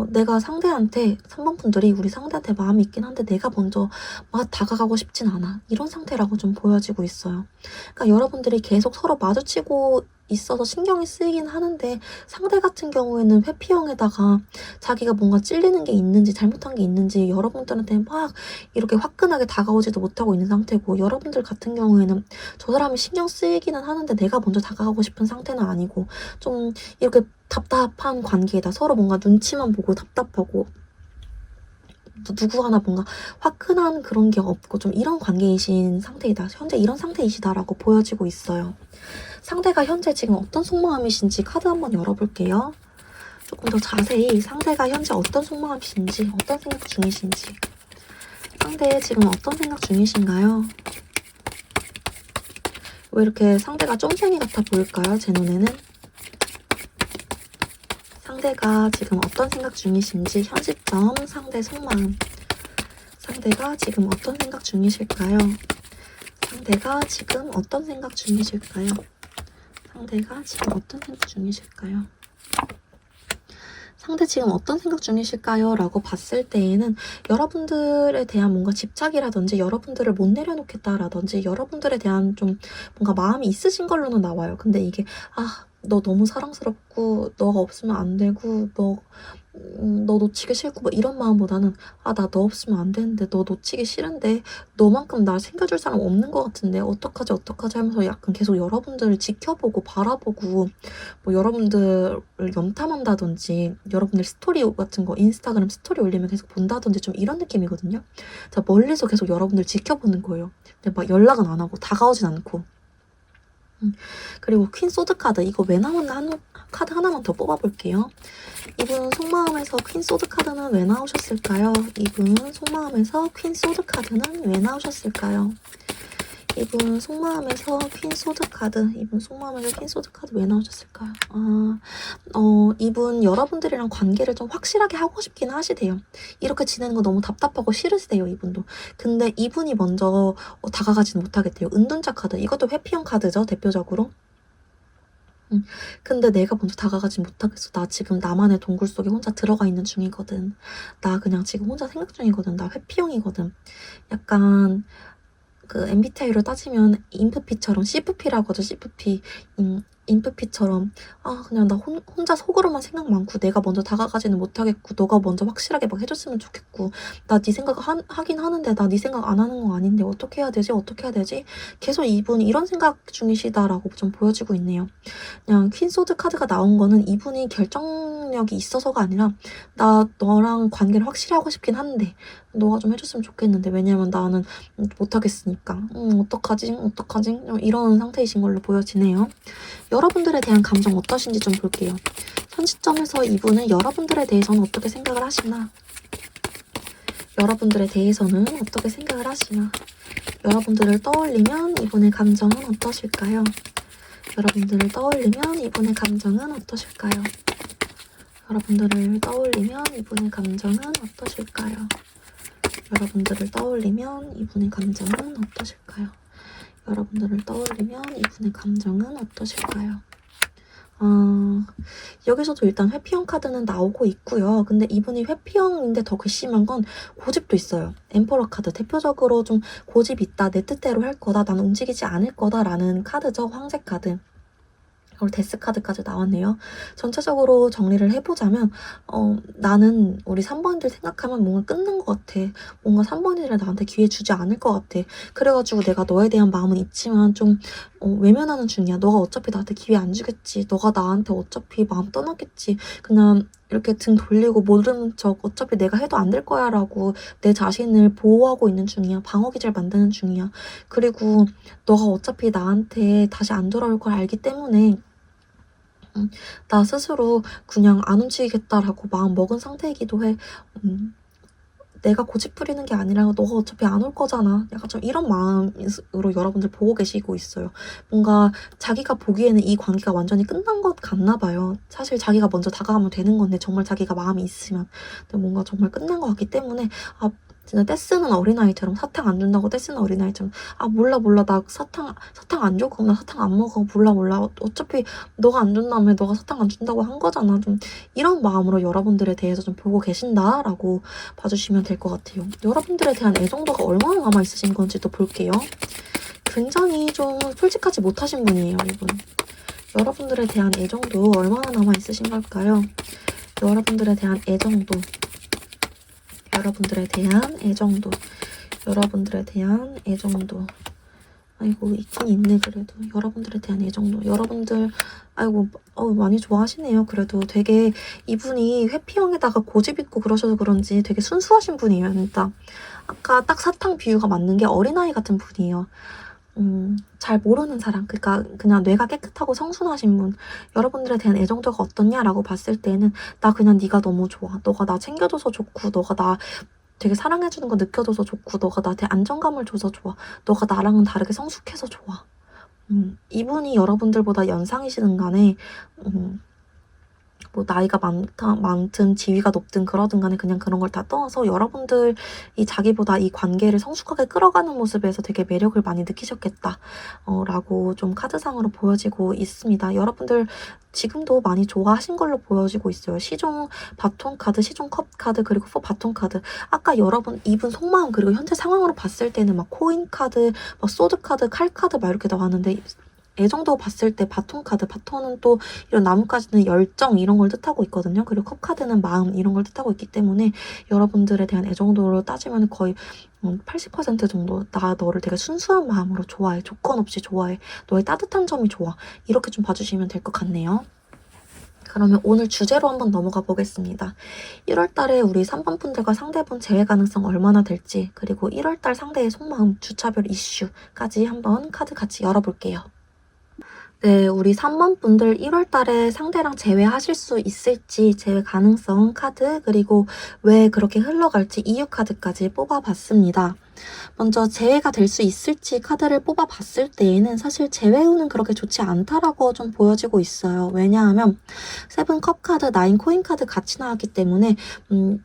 내가 상대한테 3번 분들이 우리 상대한테 마음이 있긴 한데 내가 먼저 막 다가가고 싶진 않아. 이런 상태라고 좀 보여지고 있어요. 그러니까 여러분들이 계속 서로 마주치고 있어서 신경이 쓰이긴 하는데 상대 같은 경우에는 회피형에다가 자기가 뭔가 찔리는 게 있는지 잘못한 게 있는지 여러분들한테 막 이렇게 화끈하게 다가오지도 못하고 있는 상태고, 여러분들 같은 경우에는 저 사람이 신경 쓰이기는 하는데 내가 먼저 다가가고 싶은 상태는 아니고 좀 이렇게 답답한 관계에다 서로 뭔가 눈치만 보고 답답하고 누구 하나 뭔가 화끈한 그런 게 없고 좀 이런 관계이신 상태이다. 현재 이런 상태이시다라고 보여지고 있어요. 상대가 현재 지금 어떤 속마음이신지 카드 한번 열어볼게요. 조금 더 자세히 상대가 현재 어떤 속마음이신지, 어떤 생각 중이신지. 상대 지금 어떤 생각 중이신가요? 왜 이렇게 상대가 쫌생이 같아 보일까요? 제 눈에는. 상대가 지금 어떤 생각 중이신지, 현 시점 상대 속마음. 상대가 지금 어떤 생각 중이실까요? 상대가 지금 어떤 생각 중이실까요? 상대가 지금 어떤 생각 중이실까요? 상대 지금 어떤 생각 중이실까요? 라고 봤을 때에는 여러분들에 대한 뭔가 집착이라든지 여러분들을 못 내려놓겠다라든지 여러분들에 대한 좀 뭔가 마음이 있으신 걸로는 나와요. 근데 이게 너 너무 사랑스럽고 너가 없으면 안 되고 너 놓치기 싫고 뭐 이런 마음보다는 나 너 없으면 안 되는데 너 놓치기 싫은데 너만큼 날 챙겨줄 사람 없는 것 같은데 어떡하지 하면서 약간 계속 여러분들을 지켜보고 바라보고 뭐 여러분들을 염탐한다든지 여러분들 스토리 같은 거 인스타그램 스토리 올리면 계속 본다든지 좀 이런 느낌이거든요. 자, 멀리서 계속 여러분들 지켜보는 거예요. 근데 막 연락은 안 하고 다가오진 않고. 그리고 퀸 소드 카드, 이거 왜 나왔나 카드 하나만 더 뽑아볼게요. 이분 속마음에서 퀸 소드 카드는 왜 나오셨을까요? 이분 속마음에서 퀸 소드 카드는 왜 나오셨을까요? 이분 속마음에서 퀸 소드 카드, 이분 속마음에서 퀸 소드 카드 왜 나오셨을까요? 이분 여러분들이랑 관계를 좀 확실하게 하고 싶긴 하시대요. 이렇게 지내는 거 너무 답답하고 싫으시대요, 이분도. 근데 이분이 먼저 다가가지는 못하겠대요. 은둔자 카드, 이것도 회피형 카드죠, 대표적으로. 근데 내가 먼저 다가가지 못하겠어. 나 지금 나만의 동굴 속에 혼자 들어가 있는 중이거든. 나 그냥 지금 혼자 생각 중이거든. 나 회피형이거든. 약간 그 MBTI로 따지면 인프피처럼, CFP라고 하죠. CFP. 인프피처럼 그냥 나 혼자 속으로만 생각 많고 내가 먼저 다가가지는 못하겠고 너가 먼저 확실하게 막 해줬으면 좋겠고 나 네 생각 하긴 하는데 나 네 생각 안 하는 거 아닌데 어떻게 해야 되지? 어떻게 해야 되지? 계속 이분이 이런 생각 중이시다라고 좀 보여지고 있네요. 그냥 퀸소드 카드가 나온 거는 이분이 결정력이 있어서가 아니라 나 너랑 관계를 확실히 하고 싶긴 한데 너가 좀 해줬으면 좋겠는데 왜냐면 나는 못하겠으니까 어떡하지? 이런 상태이신 걸로 보여지네요. 여러분들에 대한 감정 어떠신지 좀 볼게요. 현 시점에서 이분은 여러분들에 대해서는 어떻게 생각을 하시나? 여러분들에 대해서는 어떻게 생각을 하시나? 여러분들을 떠올리면 이분의 감정은 어떠실까요? 여러분들을 떠올리면 이분의 감정은 어떠실까요? 여러분들을 떠올리면 이분의 감정은 어떠실까요? 여러분들을 떠올리면 이분의 감정은 어떠실까요? 여러분들을 떠올리면 이분의 감정은 어떠실까요? 여기서도 일단 회피형 카드는 나오고 있고요. 근데 이분이 회피형인데 더 괘씸한 건 고집도 있어요. 엠퍼러 카드. 대표적으로 좀 고집 있다, 내 뜻대로 할 거다, 난 움직이지 않을 거다라는 카드죠. 황제 카드. 그리고 데스 카드까지 나왔네요. 전체적으로 정리를 해보자면 나는 우리 3번들 생각하면 뭔가 끝난 것 같아. 뭔가 3번이들 나한테 기회 주지 않을 것 같아. 그래가지고 내가 너에 대한 마음은 있지만 좀 외면하는 중이야. 너가 어차피 나한테 기회 안 주겠지. 너가 나한테 어차피 마음 떠나겠지. 그냥 이렇게 등 돌리고 모르는 척 어차피 내가 해도 안 될 거야 라고 내 자신을 보호하고 있는 중이야. 방어기제를 만드는 중이야. 그리고 너가 어차피 나한테 다시 안 돌아올 걸 알기 때문에 나 스스로 그냥 안 움직이겠다라고 마음 먹은 상태이기도 해. 내가 고집 부리는 게 아니라 너가 어차피 안 올 거잖아. 약간 좀 이런 마음으로 여러분들 보고 계시고 있어요. 뭔가 자기가 보기에는 이 관계가 완전히 끝난 것 같나 봐요. 사실 자기가 먼저 다가가면 되는 건데 정말 자기가 마음이 있으면. 근데 뭔가 정말 끝난 것 같기 때문에 진짜 떼쓰는 어린아이처럼 사탕 안 준다고 떼쓰는 어린아이처럼 몰라 나 사탕 안 줘? 그럼 나 사탕 안 먹어. 몰라 어차피 너가 안 준다며 너가 사탕 안 준다고 한 거잖아. 좀 이런 마음으로 여러분들에 대해서 좀 보고 계신다라고 봐주시면 될 것 같아요. 여러분들에 대한 애정도가 얼마나 남아있으신 건지 또 볼게요. 굉장히 좀 솔직하지 못하신 분이에요, 이분. 여러분들에 대한 애정도 얼마나 남아있으신 걸까요? 여러분들에 대한 애정도 아이고 있긴 있네. 그래도 여러분들에 대한 애정도 여러분들 많이 좋아하시네요. 그래도 되게 이분이 회피형에다가 고집 있고 그러셔서 그런지 되게 순수하신 분이에요. 진짜 아까 딱 사탕 비유가 맞는 게 어린아이 같은 분이에요. 잘 모르는 사람, 그러니까 그냥 뇌가 깨끗하고 성순하신 분. 여러분들에 대한 애정도가 어떻냐라고 봤을 때는 나 그냥 네가 너무 좋아. 너가 나 챙겨줘서 좋고 너가 나 되게 사랑해주는 거 느껴줘서 좋고 너가 나한테 안정감을 줘서 좋아. 너가 나랑은 다르게 성숙해서 좋아. 이분이 여러분들보다 연상이시든 간에 뭐 나이가 많든 지위가 높든 그러든 간에 그냥 그런 걸 다 떠나서 여러분들이 자기보다 이 관계를 성숙하게 끌어가는 모습에서 되게 매력을 많이 느끼셨겠다 라고 좀 카드상으로 보여지고 있습니다. 여러분들 지금도 많이 좋아하신 걸로 보여지고 있어요. 시종 바톤 카드, 시종 컵 카드, 그리고 바톤 카드. 아까 이분 속마음 그리고 현재 상황으로 봤을 때는 막 코인 카드, 막 소드 카드, 칼 카드 막 이렇게 나왔는데 애정도 봤을 때 바톤 카드, 바톤은 또 이런 나뭇가지는 열정 이런 걸 뜻하고 있거든요. 그리고 컵 카드는 마음 이런 걸 뜻하고 있기 때문에 여러분들에 대한 애정도로 따지면 거의 80% 정도 나 너를 되게 순수한 마음으로 좋아해. 조건 없이 좋아해. 너의 따뜻한 점이 좋아. 이렇게 좀 봐주시면 될 것 같네요. 그러면 오늘 주제로 한번 넘어가 보겠습니다. 1월달에 우리 3번 분들과 상대분 재회 가능성 얼마나 될지, 그리고 1월달 상대의 속마음, 주차별 이슈까지 한번 카드 같이 열어볼게요. 네, 우리 3번 분들 1월달에 상대랑 재회하실 수 있을지 재회 가능성 카드, 그리고 왜 그렇게 흘러갈지 이유 카드까지 뽑아봤습니다. 먼저 재회가 될 수 있을지 카드를 뽑아봤을 때에는 사실 재회 후는 그렇게 좋지 않다라고 좀 보여지고 있어요. 왜냐하면 세븐 컵 카드, 나인 코인 카드 같이 나왔기 때문에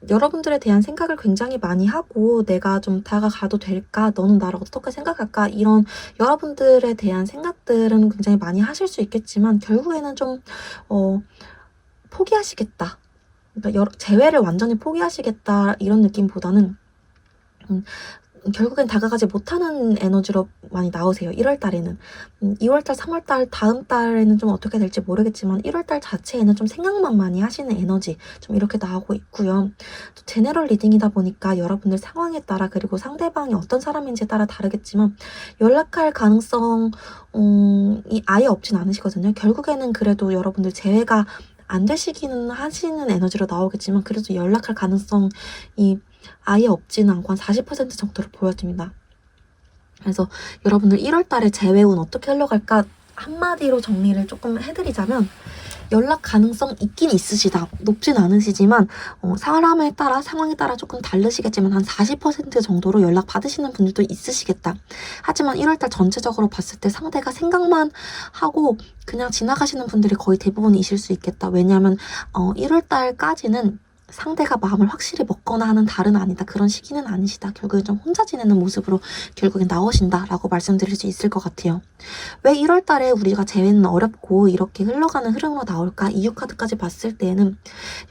여러분들에 대한 생각을 굉장히 많이 하고 내가 좀 다가가도 될까? 너는 나를 어떻게 생각할까? 이런 여러분들에 대한 생각들은 굉장히 많이 하실 수 있겠지만 결국에는 좀 포기하시겠다. 그러니까 재회를 완전히 포기하시겠다 이런 느낌보다는 결국엔 다가가지 못하는 에너지로 많이 나오세요. 1월달에는. 2월달, 3월달, 다음 달에는 좀 어떻게 될지 모르겠지만 1월달 자체에는 좀 생각만 많이 하시는 에너지 좀 이렇게 나오고 있고요. 또 제너럴 리딩이다 보니까 여러분들 상황에 따라 그리고 상대방이 어떤 사람인지에 따라 다르겠지만 연락할 가능성이 아예 없진 않으시거든요. 결국에는 그래도 여러분들 재회가 안 되시기는 하시는 에너지로 나오겠지만 그래도 연락할 가능성이 아예 없지는 않고 한 40% 정도로 보여집니다. 그래서 여러분들 1월달에 재회운 어떻게 흘러갈까 한마디로 정리를 조금 해드리자면 연락 가능성 있긴 있으시다. 높진 않으시지만 사람에 따라 상황에 따라 조금 다르시겠지만 한 40% 정도로 연락 받으시는 분들도 있으시겠다. 하지만 1월달 전체적으로 봤을 때 상대가 생각만 하고 그냥 지나가시는 분들이 거의 대부분이실 수 있겠다. 왜냐하면 1월달까지는 상대가 마음을 확실히 먹거나 하는 달은 아니다. 그런 시기는 아니시다. 결국엔 좀 혼자 지내는 모습으로 결국엔 나오신다라고 말씀드릴 수 있을 것 같아요. 왜 1월 달에 우리가 재회는 어렵고 이렇게 흘러가는 흐름으로 나올까? 이유 카드까지 봤을 때는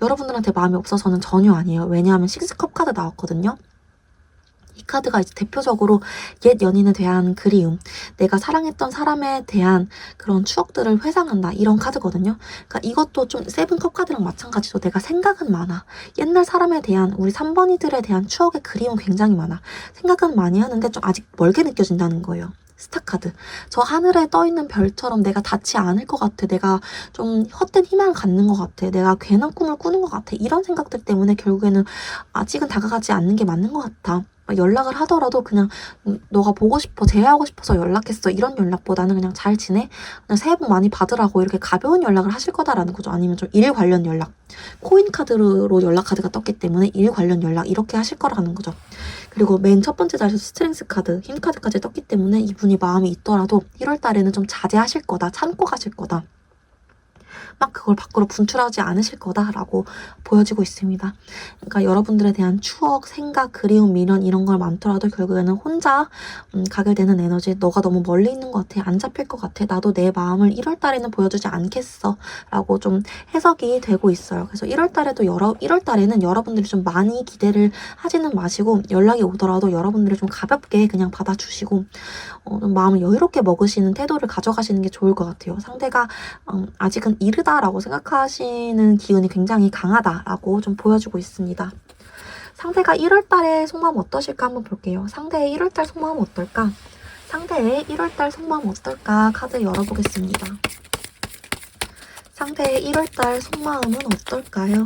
여러분들한테 마음이 없어서는 전혀 아니에요. 왜냐하면 식스컵 카드 나왔거든요. 이 카드가 이제 대표적으로 옛 연인에 대한 그리움, 내가 사랑했던 사람에 대한 그런 추억들을 회상한다 이런 카드거든요. 그러니까 이것도 좀 세븐컵 카드랑 마찬가지로 내가 생각은 많아. 옛날 사람에 대한 우리 3번이들에 대한 추억의 그리움 굉장히 많아. 생각은 많이 하는데 좀 아직 멀게 느껴진다는 거예요. 스타카드. 저 하늘에 떠있는 별처럼 내가 닿지 않을 것 같아. 내가 좀 헛된 희망을 갖는 것 같아. 내가 괜한 꿈을 꾸는 것 같아. 이런 생각들 때문에 결국에는 아직은 다가가지 않는 게 맞는 것 같아. 연락을 하더라도 그냥 너가 보고 싶어, 재회하고 싶어서 연락했어 이런 연락보다는 그냥 잘 지내? 그냥 새해 복 많이 받으라고 이렇게 가벼운 연락을 하실 거다라는 거죠. 아니면 좀 일 관련 연락, 코인 카드로 연락 카드가 떴기 때문에 일 관련 연락 이렇게 하실 거라는 거죠. 그리고 맨 첫 번째 자리에서 스트렝스 카드, 힘 카드까지 떴기 때문에 이분이 마음이 있더라도 1월 달에는 좀 자제하실 거다, 참고 가실 거다. 막 그걸 밖으로 분출하지 않으실 거다라고 보여지고 있습니다. 그러니까 여러분들에 대한 추억, 생각, 그리움, 미련 이런 걸 많더라도 결국에는 혼자 가게 되는 에너지, 너가 너무 멀리 있는 것 같아, 안 잡힐 것 같아, 나도 내 마음을 1월 달에는 보여주지 않겠어 라고 좀 해석이 되고 있어요. 그래서 1월 달에도 1월 달에는 여러분들이 좀 많이 기대를 하지는 마시고 연락이 오더라도 여러분들이 좀 가볍게 그냥 받아주시고 좀 마음을 여유롭게 먹으시는 태도를 가져가시는 게 좋을 것 같아요. 상대가 아직은 이르다라고 생각하시는 기운이 굉장히 강하다라고 좀 보여주고 있습니다. 상대가 1월달에 속마음 어떠실까 한번 볼게요. 상대의 1월달 속마음 어떨까? 상대의 1월달 속마음 어떨까? 카드 열어보겠습니다. 상대의 1월달 속마음은 어떨까요?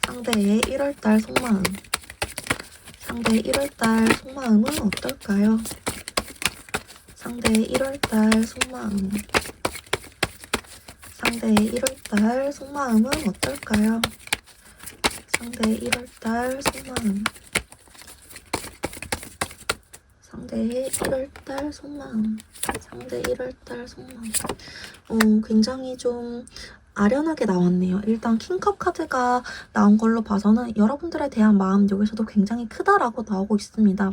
상대의 1월달 속마음. 상대의 1월달 속마음은 어떨까요? 상대의 1월달 속마음. 상대의 1월달 속마음은 어떨까요? 상대의 1월달 속마음. 상대의 1월달 속마음. 상대의 1월달 속마음. 굉장히 좀 아련하게 나왔네요. 일단 킹컵 카드가 나온 걸로 봐서는 여러분들에 대한 마음 여기서도 굉장히 크다라고 나오고 있습니다.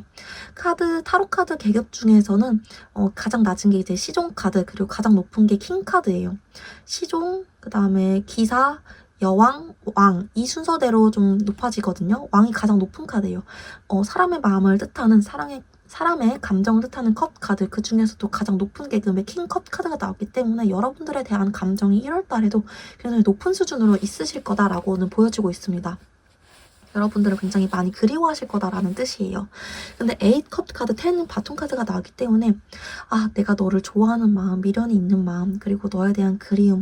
타로 카드 계급 중에서는 가장 낮은 게 이제 시종 카드, 그리고 가장 높은 게 킹 카드예요. 시종, 그 다음에 기사, 여왕, 왕, 이 순서대로 좀 높아지거든요. 왕이 가장 높은 카드예요. 사람의 마음을 뜻하는 사람의 감정을 뜻하는 컵 카드, 그 중에서도 가장 높은 계급의 킹 컵 카드가 나왔기 때문에 여러분들에 대한 감정이 1월 달에도 굉장히 높은 수준으로 있으실 거다라고는 보여지고 있습니다. 여러분들을 굉장히 많이 그리워하실 거다라는 뜻이에요. 근데 8컵 카드, 10 바톤 카드가 나오기 때문에 내가 너를 좋아하는 마음, 미련이 있는 마음, 그리고 너에 대한 그리움,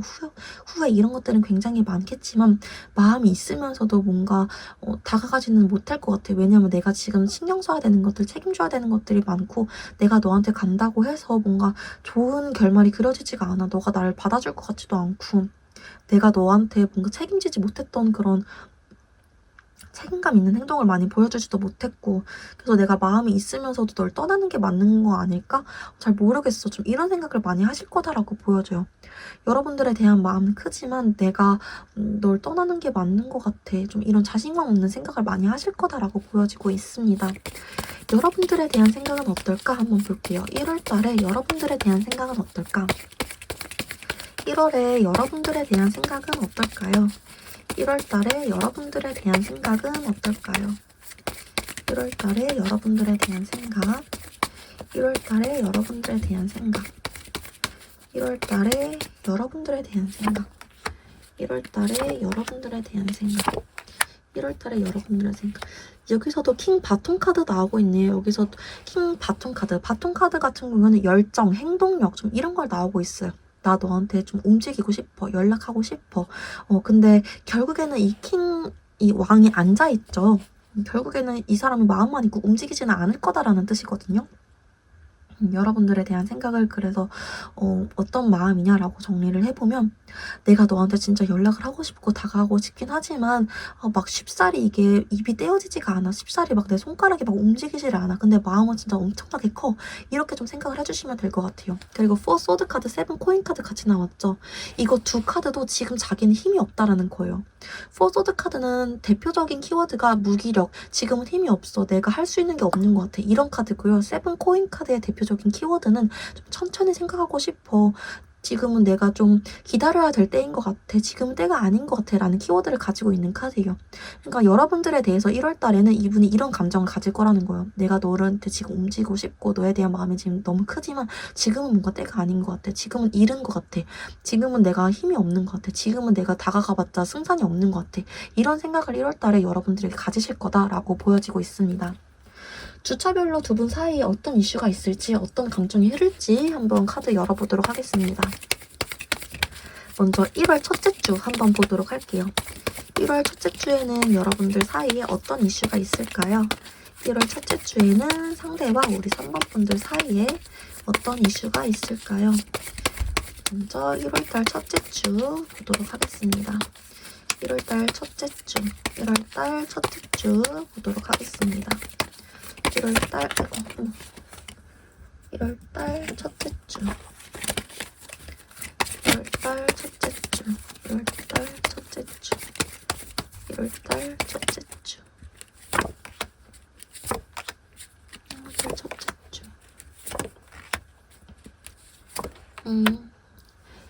후회 이런 것들은 굉장히 많겠지만 마음이 있으면서도 뭔가 다가가지는 못할 것 같아. 왜냐면 내가 지금 신경 써야 되는 것들, 책임져야 되는 것들이 많고 내가 너한테 간다고 해서 뭔가 좋은 결말이 그려지지가 않아. 너가 나를 받아줄 것 같지도 않고 내가 너한테 뭔가 책임지지 못했던 그런 책임감 있는 행동을 많이 보여주지도 못했고 그래서 내가 마음이 있으면서도 널 떠나는 게 맞는 거 아닐까? 잘 모르겠어. 좀 이런 생각을 많이 하실 거다라고 보여져요. 여러분들에 대한 마음은 크지만 내가 널 떠나는 게 맞는 것 같아. 좀 이런 자신감 없는 생각을 많이 하실 거다라고 보여지고 있습니다. 여러분들에 대한 생각은 어떨까? 한번 볼게요. 1월 달에 여러분들에 대한 생각은 어떨까? 1월에 여러분들에 대한 생각은 어떨까요? 1월달에 여러분들에 대한 생각은 어떨까요? 1월달에 여러분들에 대한 생각. 1월달에 여러분들에 대한 생각. 1월달에 여러분들에 대한 생각. 1월달에 여러분들에 대한 생각. 1월달에 여러분들의 생각. 여기서도 킹 바톤 카드 나오고 있네요. 여기서 킹 바톤 카드. 바톤 카드 같은 경우는 열정, 행동력 좀 이런 걸 나오고 있어요. 나 너한테 좀 움직이고 싶어. 연락하고 싶어. 근데 결국에는 이 왕이 앉아있죠. 결국에는 이 사람이 마음만 있고 움직이지는 않을 거다라는 뜻이거든요. 여러분들에 대한 생각을 그래서 어떤 마음이냐라고 정리를 해보면 내가 너한테 진짜 연락을 하고 싶고 다가가고 싶긴 하지만 막 쉽사리 이게 입이 떼어지지가 않아. 쉽사리 막 내 손가락이 막 움직이지를 않아. 근데 마음은 진짜 엄청나게 커. 이렇게 좀 생각을 해주시면 될 것 같아요. 그리고 4 소드 카드, 7 코인 카드 같이 나왔죠. 이거 두 카드도 지금 자기는 힘이 없다라는 거예요. 4 소드 카드는 대표적인 키워드가 무기력, 지금은 힘이 없어, 내가 할 수 있는 게 없는 것 같아, 이런 카드고요. 7 코인 카드의 대표적인 키워드는 좀 천천히 생각하고 싶어, 지금은 내가 좀 기다려야 될 때인 것 같아, 지금은 때가 아닌 것 같아 라는 키워드를 가지고 있는 카드예요. 그러니까 여러분들에 대해서 1월 달에는 이분이 이런 감정을 가질 거라는 거예요. 내가 너한테 지금 움직이고 싶고 너에 대한 마음이 지금 너무 크지만 지금은 뭔가 때가 아닌 것 같아, 지금은 이른 것 같아, 지금은 내가 힘이 없는 것 같아, 지금은 내가 다가가봤자 승산이 없는 것 같아, 이런 생각을 1월 달에 여러분들에게 가지실 거다라고 보여지고 있습니다. 주차별로 두 분 사이에 어떤 이슈가 있을지, 어떤 감정이 흐를지 한번 카드 열어보도록 하겠습니다. 먼저 1월 첫째 주 한번 보도록 할게요. 1월 첫째 주에는 여러분들 사이에 어떤 이슈가 있을까요? 1월 첫째 주에는 상대와 우리 3번 분들 사이에 어떤 이슈가 있을까요? 먼저 1월달 첫째 주 보도록 하겠습니다. 1월달 첫째 주, 1월달 첫째 주 보도록 하겠습니다. 1월달, 1월달 첫째 주, 1월달 첫째 주, 1월달 첫째 주, 1월달 첫째 주, 1월달 첫째 주.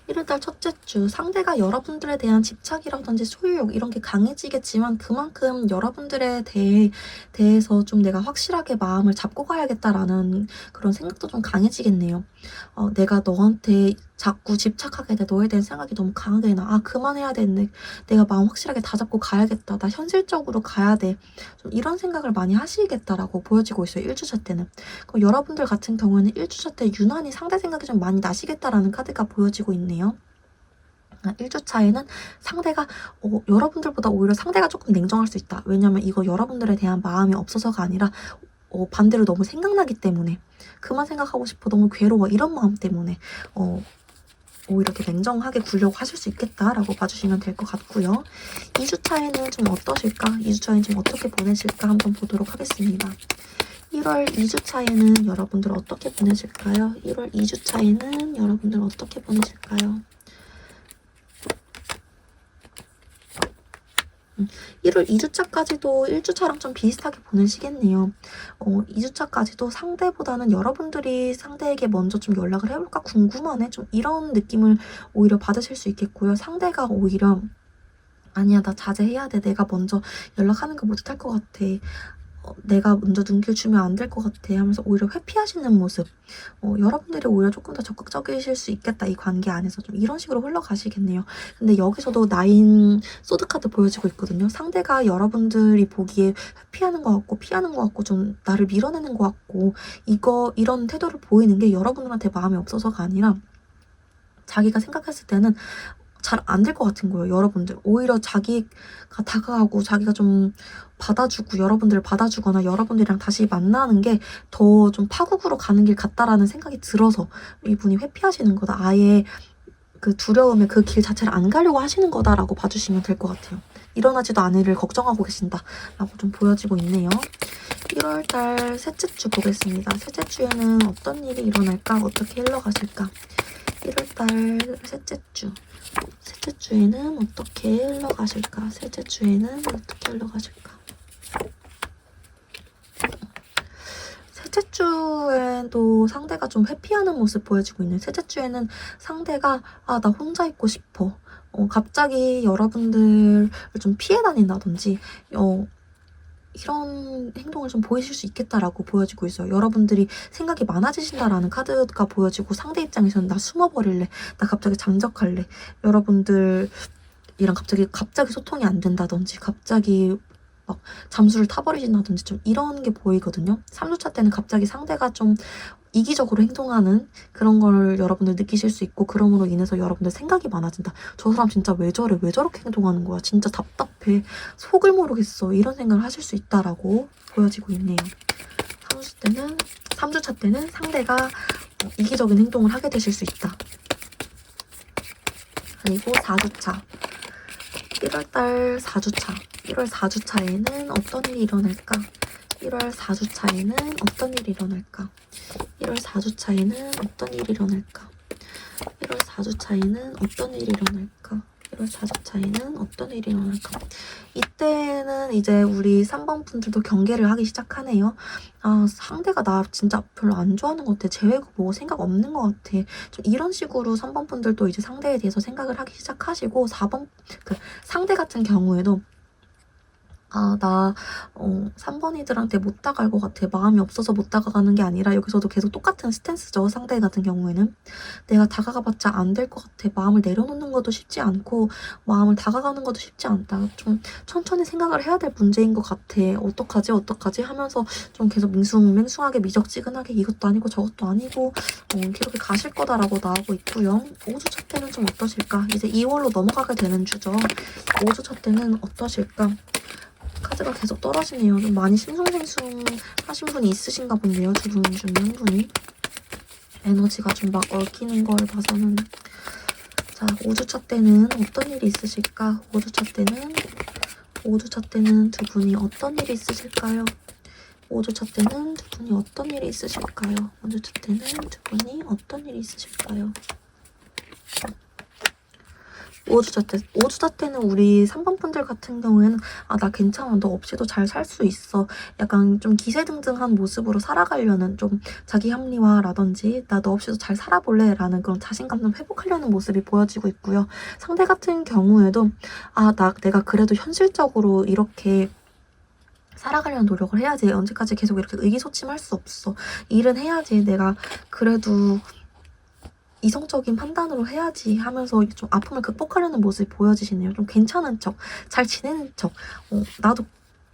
1월달 첫째 주, 상대가 여러분들에 대한 집착이라든지 소유욕 이런 게 강해지겠지만 그만큼 여러분들에 대해서 좀 내가 확실하게 마음을 잡고 가야겠다라는 그런 생각도 좀 강해지겠네요. 내가 너한테 자꾸 집착하게 돼, 너에 대한 생각이 너무 강하게 나. 그만해야 되는데 내가 마음 확실하게 다 잡고 가야겠다, 나 현실적으로 가야 돼, 좀 이런 생각을 많이 하시겠다라고 보여지고 있어요. 1주차 때는. 그럼 여러분들 같은 경우에는 1주차 때 유난히 상대 생각이 좀 많이 나시겠다라는 카드가 보여지고 있네요. 1주차에는 상대가 여러분들보다 오히려 상대가 조금 냉정할 수 있다. 왜냐면 이거 여러분들에 대한 마음이 없어서가 아니라 반대로 너무 생각나기 때문에, 그만 생각하고 싶어, 너무 괴로워, 이런 마음 때문에 오히려 이렇게 냉정하게 굴려고 하실 수 있겠다라고 봐주시면 될 것 같고요. 2주차에는 좀 어떠실까? 2주차에는 좀 어떻게 보내실까? 한번 보도록 하겠습니다. 1월 2주차에는 여러분들 어떻게 보내실까요? 1월 2주차에는 여러분들 어떻게 보내실까요? 1월 2주차까지도 1주차랑 좀 비슷하게 보내시겠네요. 2주차까지도 상대보다는 여러분들이 상대에게 먼저 좀 연락을 해볼까 궁금하네, 좀 이런 느낌을 오히려 받으실 수 있겠고요. 상대가 오히려 아니야, 나 자제해야 돼, 내가 먼저 연락하는 거 못할 것 같아, 내가 먼저 눈길 주면 안 될 것 같아 하면서 오히려 회피하시는 모습, 여러분들이 오히려 조금 더 적극적이실 수 있겠다, 이 관계 안에서. 좀 이런 식으로 흘러가시겠네요. 근데 여기서도 9 소드카드 보여지고 있거든요. 상대가 여러분들이 보기에 회피하는 것 같고 피하는 것 같고 좀 나를 밀어내는 것 같고 이런 태도를 보이는 게 여러분들한테 마음이 없어서가 아니라 자기가 생각했을 때는 잘 안 될 것 같은 거예요. 여러분들 오히려 자기가 다가가고 자기가 좀 받아주고 여러분들을 받아주거나 여러분들이랑 다시 만나는 게 더 좀 파국으로 가는 길 같다라는 생각이 들어서 이분이 회피하시는 거다, 아예 그 두려움에 그 길 자체를 안 가려고 하시는 거다라고 봐주시면 될 것 같아요. 일어나지도 않으를 걱정하고 계신다라고 좀 보여지고 있네요. 1월달 셋째 주 보겠습니다. 셋째 주에는 어떤 일이 일어날까? 어떻게 흘러가실까? 1월달 셋째 주, 셋째 주에는 어떻게 흘러가실까? 셋째 주에는 어떻게 흘러가실까? 셋째 주에도 상대가 좀 회피하는 모습 보여지고 있는, 셋째 주에는 상대가 나 혼자 있고 싶어, 갑자기 여러분들을 좀 피해 다닌다든지 이런 행동을 좀 보이실 수 있겠다라고 보여지고 있어요. 여러분들이 생각이 많아지신다라는 카드가 보여지고 상대 입장에서는 나 숨어버릴래, 나 갑자기 잠적할래, 여러분들이랑 갑자기 소통이 안 된다든지 갑자기 막 잠수를 타버리신다든지 좀 이런 게 보이거든요. 3주차 때는 갑자기 상대가 좀 이기적으로 행동하는 그런 걸 여러분들 느끼실 수 있고, 그럼으로 인해서 여러분들 생각이 많아진다. 저 사람 진짜 왜 저래? 왜 저렇게 행동하는 거야? 진짜 답답해. 속을 모르겠어. 이런 생각을 하실 수 있다라고 보여지고 있네요. 3주차 때는 상대가 이기적인 행동을 하게 되실 수 있다. 그리고 4주차. 1월달 4주차. 1월 4주차에는 어떤 일이 일어날까? 1월 4주차에는 어떤 일이 일어날까? 1월 4주차에는 어떤 일이 일어날까? 1월 4주차에는 어떤 일이 일어날까? 1월 4주차에는 어떤 일이 일어날까? 이때는 이제 우리 3번 분들도 경계를 하기 시작하네요. 아, 상대가 나 진짜 별로 안 좋아하는 것 같아. 제외고 뭐 생각 없는 것 같아. 좀 이런 식으로 3번 분들도 이제 상대에 대해서 생각을 하기 시작하시고 4번 그 상대 같은 경우에도 아, 나 3번이들한테 못 다가갈 것 같아. 마음이 없어서 못 다가가는 게 아니라 여기서도 계속 똑같은 스탠스죠. 상대 같은 경우에는. 내가 다가가봤자 안 될 것 같아. 마음을 내려놓는 것도 쉽지 않고 마음을 다가가는 것도 쉽지 않다. 좀 천천히 생각을 해야 될 문제인 것 같아. 어떡하지 하면서 좀 계속 맹숭하게 미적지근하게 이것도 아니고 저것도 아니고 이렇게 가실 거다라고 나오고 있고요. 5주차 때는 좀 어떠실까? 이제 2월로 넘어가게 되는 주죠. 5주차 때는 어떠실까? 카드가 계속 떨어지네요. 좀 많이 싱숭생숭 하신 분이 있으신가 본데요. 두 분 중에 한 분이. 에너지가 좀 막 얽히는 걸 봐서는. 자, 5주차 때는 어떤 일이 있으실까? 5주차 때는 두 분이 어떤 일이 있으실까요? 5주차 때는 두 분이 어떤 일이 있으실까요? 5주차 때는 두 분이 어떤 일이 있으실까요? 5주차 때는 우리 3번 분들 같은 경우에는 아, 나 괜찮아. 너 없이도 잘 살 수 있어. 약간 좀 기세등등한 모습으로 살아가려는 좀 자기 합리화라든지 나 너 없이도 잘 살아볼래? 라는 그런 자신감 좀 회복하려는 모습이 보여지고 있고요. 상대 같은 경우에도 아, 내가 그래도 현실적으로 이렇게 살아가려는 노력을 해야지. 언제까지 계속 이렇게 의기소침할 수 없어. 일은 해야지. 내가 그래도 이성적인 판단으로 해야지 하면서 좀 아픔을 극복하려는 모습이 보여지시네요. 좀 괜찮은 척, 잘 지내는 척,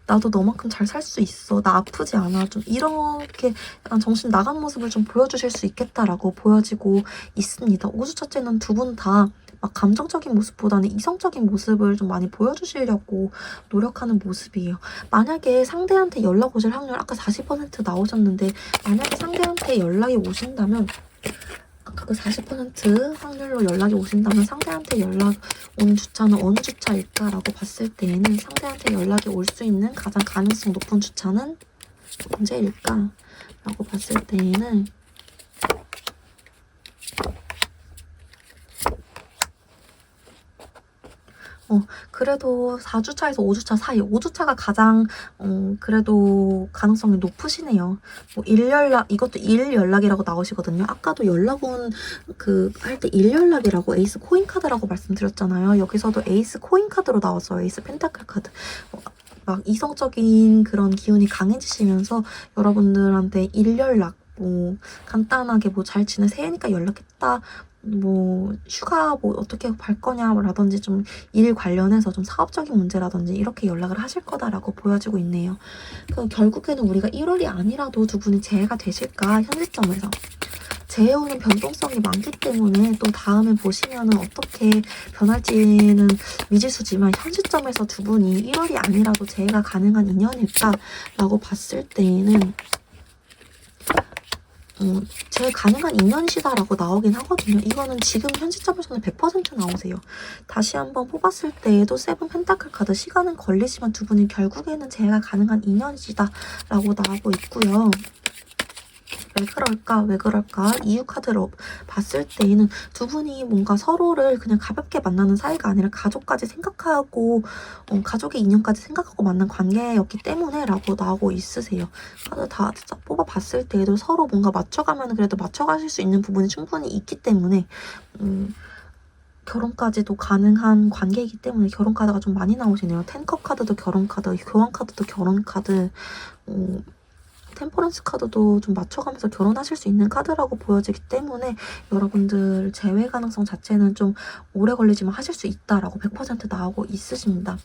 나도 너만큼 잘 살 수 있어. 나 아프지 않아. 좀 이렇게 약간 정신 나간 모습을 좀 보여주실 수 있겠다라고 보여지고 있습니다. 5주 첫째는 두 분 다 막 감정적인 모습보다는 이성적인 모습을 좀 많이 보여주시려고 노력하는 모습이에요. 만약에 상대한테 연락 오실 확률 아까 40% 나오셨는데 만약에 상대한테 연락이 오신다면 아까 그 40% 확률로 연락이 오신다면 상대한테 연락 온 주차는 어느 주차일까라고 봤을 때에는 상대한테 연락이 올 수 있는 가장 가능성 높은 주차는 언제일까? 라고 봤을 때에는 그래도 4주차에서 5주차 사이, 5주차가 가장 그래도 가능성이 높으시네요. 뭐 일연락, 이것도 일연락이라고 나오시거든요. 아까도 연락 온 할 때 일연락이라고 에이스 코인 카드라고 말씀드렸잖아요. 여기서도 에이스 코인 카드로 나왔어요. 에이스 펜타클 카드. 막 이성적인 그런 기운이 강해지시면서 여러분들한테 일연락, 뭐 간단하게 뭐 잘 지내 새해니까 연락했다. 뭐 휴가 뭐 어떻게 갈 거냐라든지 좀 일 관련해서 좀 사업적인 문제라든지 이렇게 연락을 하실 거다라고 보여지고 있네요. 결국에는 우리가 1월이 아니라도 두 분이 재해가 되실까? 현 시점에서. 재해 오는 변동성이 많기 때문에 또 다음에 보시면은 어떻게 변할지는 미지수지만 현 시점에서 두 분이 1월이 아니라도 재해가 가능한 인연일까라고 봤을 때에는 제일 가능한 인연이시다라고 나오긴 하거든요. 이거는 지금 현 시점에서는 100% 나오세요. 다시 한번 뽑았을 때에도 세븐 펜타클 카드 시간은 걸리지만 두 분이 결국에는 제가 가능한 인연이시다라고 나오고 있고요. 왜 그럴까? 이유 카드로 봤을 때에는 두 분이 뭔가 서로를 그냥 가볍게 만나는 사이가 아니라 가족까지 생각하고 가족의 인연까지 생각하고 만난 관계였기 때문에 라고 나오고 있으세요. 카드 다 뽑아봤을 때에도 서로 뭔가 맞춰가면 그래도 맞춰가실 수 있는 부분이 충분히 있기 때문에 결혼까지도 가능한 관계이기 때문에 결혼 카드가 좀 많이 나오시네요. 10컵 카드도 결혼 카드, 교환 카드도 결혼 카드, 템퍼런스 카드도 좀 맞춰가면서 결혼하실 수 있는 카드라고 보여지기 때문에 여러분들 재회 가능성 자체는 좀 오래 걸리지만 하실 수 있다라고 100% 나오고 있으십니다.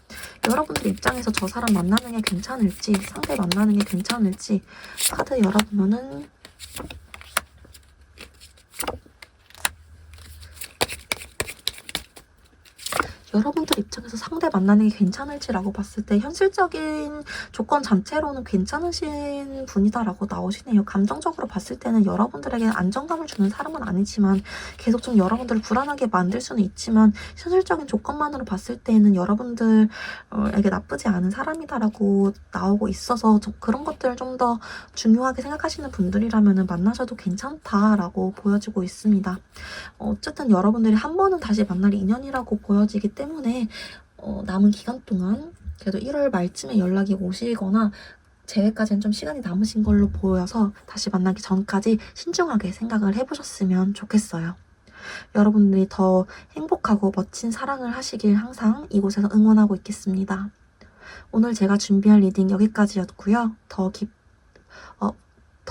여러분들 입장에서 저 사람 만나는 게 괜찮을지 상대 만나는 게 괜찮을지 카드 열어보면은 여러분들 입장에서 상대 만나는 게 괜찮을지라고 봤을 때 현실적인 조건 자체로는 괜찮으신 분이다라고 나오시네요. 감정적으로 봤을 때는 여러분들에게 안정감을 주는 사람은 아니지만 계속 좀 여러분들을 불안하게 만들 수는 있지만 현실적인 조건만으로 봤을 때는 여러분들에게 나쁘지 않은 사람이다라고 나오고 있어서 그런 것들을 좀 더 중요하게 생각하시는 분들이라면 만나셔도 괜찮다라고 보여지고 있습니다. 어쨌든 여러분들이 한 번은 다시 만날 인연이라고 보여지기 때문에 남은 기간 동안 그래도 1월 말쯤에 연락이 오시거나 재회까지는 좀 시간이 남으신 걸로 보여서 다시 만나기 전까지 신중하게 생각을 해보셨으면 좋겠어요. 여러분들이 더 행복하고 멋진 사랑을 하시길 항상 이곳에서 응원하고 있겠습니다. 오늘 제가 준비한 리딩 여기까지였고요. 더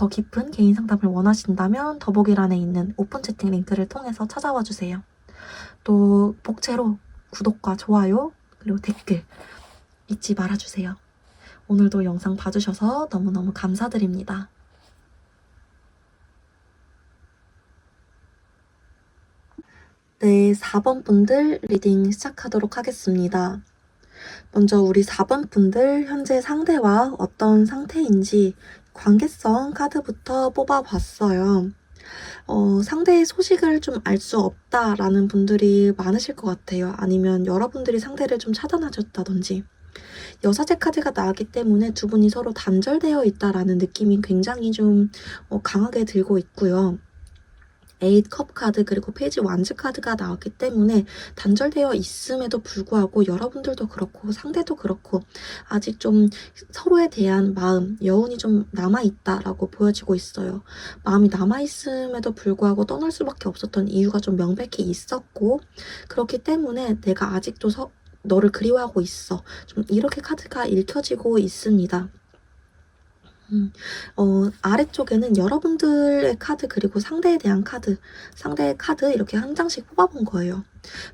깊은 개인 상담을 원하신다면 더보기란에 있는 오픈 채팅 링크를 통해서 찾아와 주세요. 또 복채로 구독과 좋아요 그리고 댓글 잊지 말아주세요. 오늘도 영상 봐주셔서 너무너무 감사드립니다. 네, 4번 분들 리딩 시작하도록 하겠습니다. 먼저 우리 4번 분들 현재 상대와 어떤 상태인지 관계성 카드부터 뽑아봤어요. 상대의 소식을 좀 알 수 없다라는 분들이 많으실 것 같아요. 아니면 여러분들이 상대를 좀 차단하셨다든지. 여사제 카드가 나왔기 때문에 두 분이 서로 단절되어 있다라는 느낌이 굉장히 좀 강하게 들고 있고요. 8컵 카드 그리고 페이지 완즈 카드가 나왔기 때문에 단절되어 있음에도 불구하고 여러분들도 그렇고 상대도 그렇고 아직 좀 서로에 대한 마음, 여운이 좀 남아있다라고 보여지고 있어요. 마음이 남아있음에도 불구하고 떠날 수밖에 없었던 이유가 좀 명백히 있었고 그렇기 때문에 내가 아직도 너를 그리워하고 있어. 좀 이렇게 카드가 읽혀지고 있습니다. 아래쪽에는 여러분들의 카드 그리고 상대에 대한 카드, 상대의 카드 이렇게 한 장씩 뽑아본 거예요.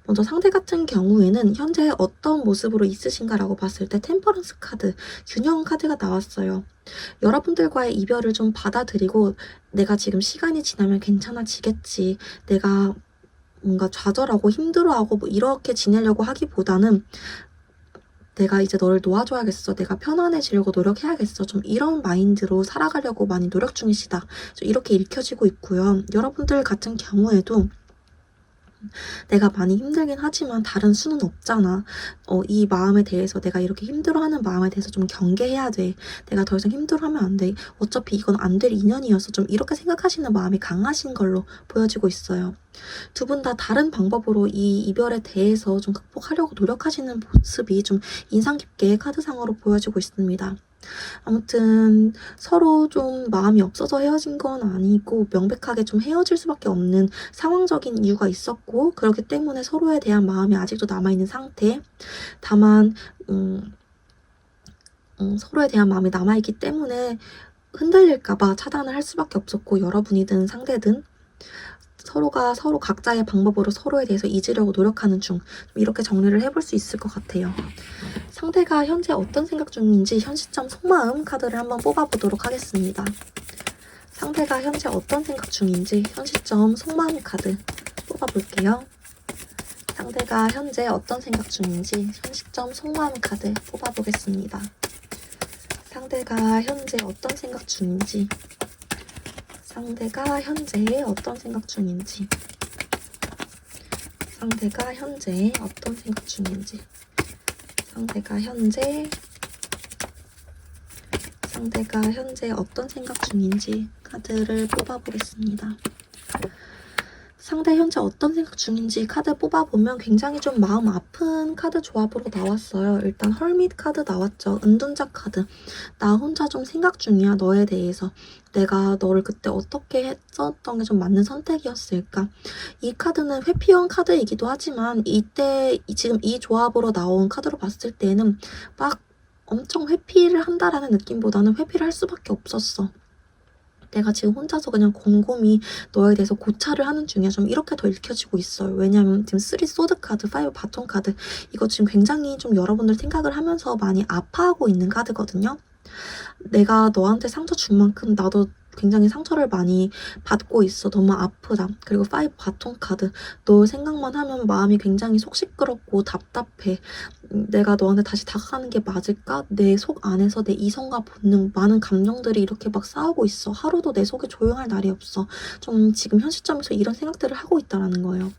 먼저 상대 같은 경우에는 현재 어떤 모습으로 있으신가라고 봤을 때 템퍼런스 카드, 균형 카드가 나왔어요. 여러분들과의 이별을 좀 받아들이고 내가 지금 시간이 지나면 괜찮아지겠지. 내가 뭔가 좌절하고 힘들어하고 뭐 이렇게 지내려고 하기보다는 내가 이제 너를 놓아줘야겠어. 내가 편안해지려고 노력해야겠어. 좀 이런 마인드로 살아가려고 많이 노력 중이시다. 이렇게 읽혀지고 있고요. 여러분들 같은 경우에도 내가 많이 힘들긴 하지만 다른 수는 없잖아. 이 마음에 대해서 내가 이렇게 힘들어하는 마음에 대해서 좀 경계해야 돼. 내가 더 이상 힘들어하면 안 돼. 어차피 이건 안 될 인연이어서 좀 이렇게 생각하시는 마음이 강하신 걸로 보여지고 있어요. 두 분 다 다른 방법으로 이 이별에 대해서 좀 극복하려고 노력하시는 모습이 좀 인상 깊게 카드상으로 보여지고 있습니다. 아무튼 서로 좀 마음이 없어서 헤어진 건 아니고 명백하게 좀 헤어질 수밖에 없는 상황적인 이유가 있었고 그렇기 때문에 서로에 대한 마음이 아직도 남아있는 상태. 다만 서로에 대한 마음이 남아있기 때문에 흔들릴까봐 차단을 할 수밖에 없었고 여러분이든 상대든 서로가 서로 각자의 방법으로 서로에 대해서 잊으려고 노력하는 중 이렇게 정리를 해볼 수 있을 것 같아요. 상대가 현재 어떤 생각 중인지 현 시점 속마음 카드를 한번 뽑아보도록 하겠습니다. 상대가 현재 어떤 생각 중인지 현 시점 속마음 카드 뽑아볼게요. 상대가 현재 어떤 생각 중인지 현 시점 속마음 카드 뽑아보겠습니다. 상대가 현재 어떤 생각 중인지 상대가 현재 어떤 생각 중인지 상대가 현재 어떤 생각 중인지 상대가 현재 어떤 생각 중인지 카드를 뽑아보겠습니다. 상대 현재 어떤 생각 중인지 카드 뽑아보면 굉장히 좀 마음 아픈 카드 조합으로 나왔어요. 일단 헐밋 카드 나왔죠. 은둔자 카드. 나 혼자 좀 생각 중이야. 너에 대해서. 내가 너를 그때 어떻게 했었던 게 좀 맞는 선택이었을까? 이 카드는 회피형 카드이기도 하지만 이때 지금 이 조합으로 나온 카드로 봤을 때는 막 엄청 회피를 한다라는 느낌보다는 회피를 할 수밖에 없었어. 내가 지금 혼자서 그냥 곰곰이 너에 대해서 고찰을 하는 중이야. 좀 이렇게 더 읽혀지고 있어요. 왜냐면 지금 3 소드 카드, 5 바톤 카드 이거 지금 굉장히 좀 여러분들 생각을 하면서 많이 아파하고 있는 카드거든요. 내가 너한테 상처 준 만큼 나도 굉장히 상처를 많이 받고 있어. 너무 아프다. 그리고 5 바톤 카드. 너 생각만 하면 마음이 굉장히 속 시끄럽고 답답해. 내가 너한테 다시 다가가는 게 맞을까? 내 속 안에서 내 이성과 본능, 많은 감정들이 이렇게 막 싸우고 있어. 하루도 내 속이 조용할 날이 없어. 좀 지금 현 시점에서 이런 생각들을 하고 있다라는 거예요.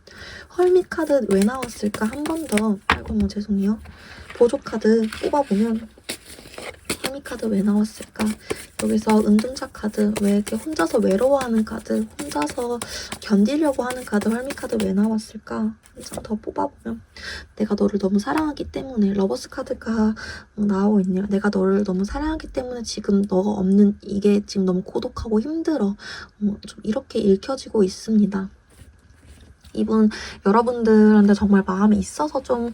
헐미 카드 왜 나왔을까? 한 번 더. 아이고 뭐 죄송해요. 보조 카드 뽑아보면 헐미 카드 왜 나왔을까? 여기서 은둔자 카드, 왜 이렇게 혼자서 외로워하는 카드, 혼자서 견디려고 하는 카드, 헐미 카드 왜 나왔을까? 한 장 더 뽑아보면 내가 너를 너무 사랑하기 때문에, 러버스 카드가 나오고 있네요. 내가 너를 너무 사랑하기 때문에 지금 너가 없는 이게 지금 너무 고독하고 힘들어. 좀 이렇게 읽혀지고 있습니다. 이분 여러분들한테 정말 마음이 있어서 좀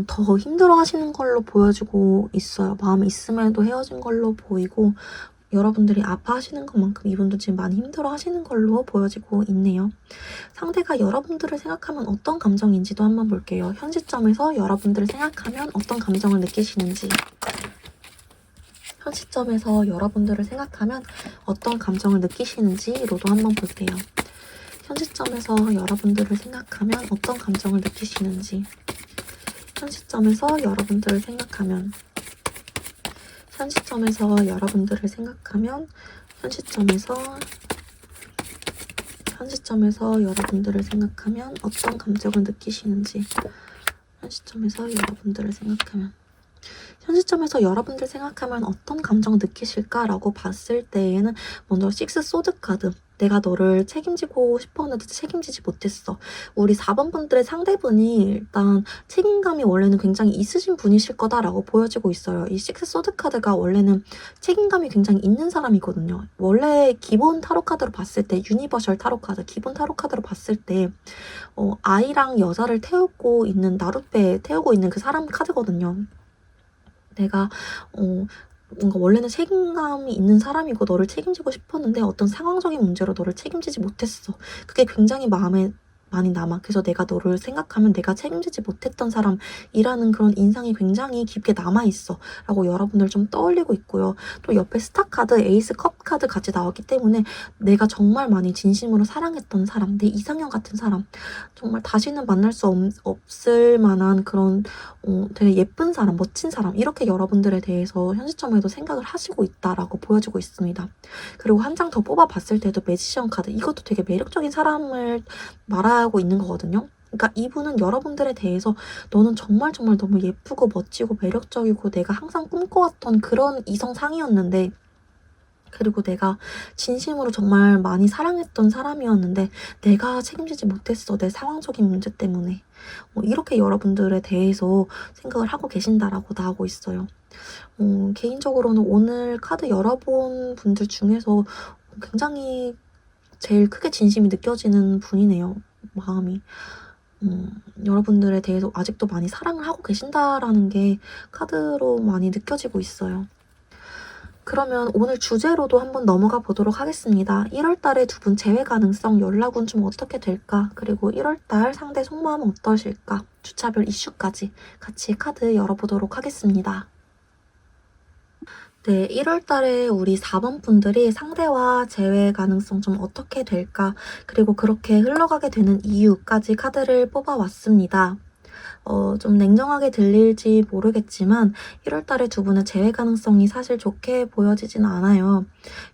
더 힘들어 하시는 걸로 보여지고 있어요. 마음이 있음에도 헤어진 걸로 보이고, 여러분들이 아파하시는 것만큼 이분도 지금 많이 힘들어 하시는 걸로 보여지고 있네요. 상대가 여러분들을 생각하면 어떤 감정인지도 한번 볼게요. 현 시점에서 여러분들을 생각하면 어떤 감정을 느끼시는지. 현 시점에서 여러분들을 생각하면 어떤 감정을 느끼시는지로도 한번 볼게요. 현 시점에서 여러분들을 생각하면 어떤 감정을 느끼시는지. 현 시점에서 여러분들을 생각하면, 현 시점에서 여러분들을 생각하면, 현 시점에서 여러분들을 생각하면 어떤 감정을 느끼시는지. 현 시점에서 여러분들을 생각하면, 현 시점에서 여러분들 생각하면 어떤 감정 느끼실까라고 봤을 때에는 먼저 6 소드 카드. 내가 너를 책임지고 싶었는데 책임지지 못했어. 우리 4번 분들의 상대분이 일단 책임감이 원래는 굉장히 있으신 분이실 거다라고 보여지고 있어요. 이 6 소드 카드가 원래는 책임감이 굉장히 있는 사람이거든요. 원래 기본 타로 카드로 봤을 때, 유니버셜 타로 카드, 기본 타로 카드로 봤을 때 아이랑 여자를 태우고 있는, 나룻배에 태우고 있는 그 사람 카드거든요. 내가 뭔가 원래는 책임감이 있는 사람이고 너를 책임지고 싶었는데 어떤 상황적인 문제로 너를 책임지지 못했어. 그게 굉장히 마음에 많이 남아. 그래서 내가 너를 생각하면 내가 책임지지 못했던 사람이라는 그런 인상이 굉장히 깊게 남아있어 라고 여러분들 좀 떠올리고 있고요. 또 옆에 스타 카드, 에이스 컵 카드 같이 나왔기 때문에 내가 정말 많이 진심으로 사랑했던 사람, 내 이상형 같은 사람, 정말 다시는 만날 수 없을 만한 그런 되게 예쁜 사람, 멋진 사람, 이렇게 여러분들에 대해서 현 시점에도 생각을 하시고 있다라고 보여지고 있습니다. 그리고 한 장 더 뽑아봤을 때도 매지션 카드, 이것도 되게 매력적인 사람을 말하고 있는 거거든요. 그러니까 이분은 여러분들에 대해서 너는 정말 너무 예쁘고 멋지고 매력적이고 내가 항상 꿈꿔왔던 그런 이성상이었는데, 그리고 내가 진심으로 정말 많이 사랑했던 사람이었는데 내가 책임지지 못했어. 내 상황적인 문제 때문에. 이렇게 여러분들에 대해서 생각을 하고 계신다라고 나오고 있어요. 개인적으로는 오늘 카드 열어본 분들 중에서 굉장히 제일 크게 진심이 느껴지는 분이네요. 마음이. 여러분들에 대해서 아직도 많이 사랑을 하고 계신다라는 게 카드로 많이 느껴지고 있어요. 그러면 오늘 주제로도 한번 넘어가 보도록 하겠습니다. 1월달에 두 분 재회 가능성, 연락은 좀 어떻게 될까? 그리고 1월달 상대 속마음은 어떠실까? 주차별 이슈까지 같이 카드 열어보도록 하겠습니다. 네, 1월달에 우리 4번 분들이 상대와 재회 가능성 좀 어떻게 될까? 그리고 그렇게 흘러가게 되는 이유까지 카드를 뽑아왔습니다. 좀 냉정하게 들릴지 모르겠지만 1월달에 두 분의 재회 가능성이 사실 좋게 보여지진 않아요.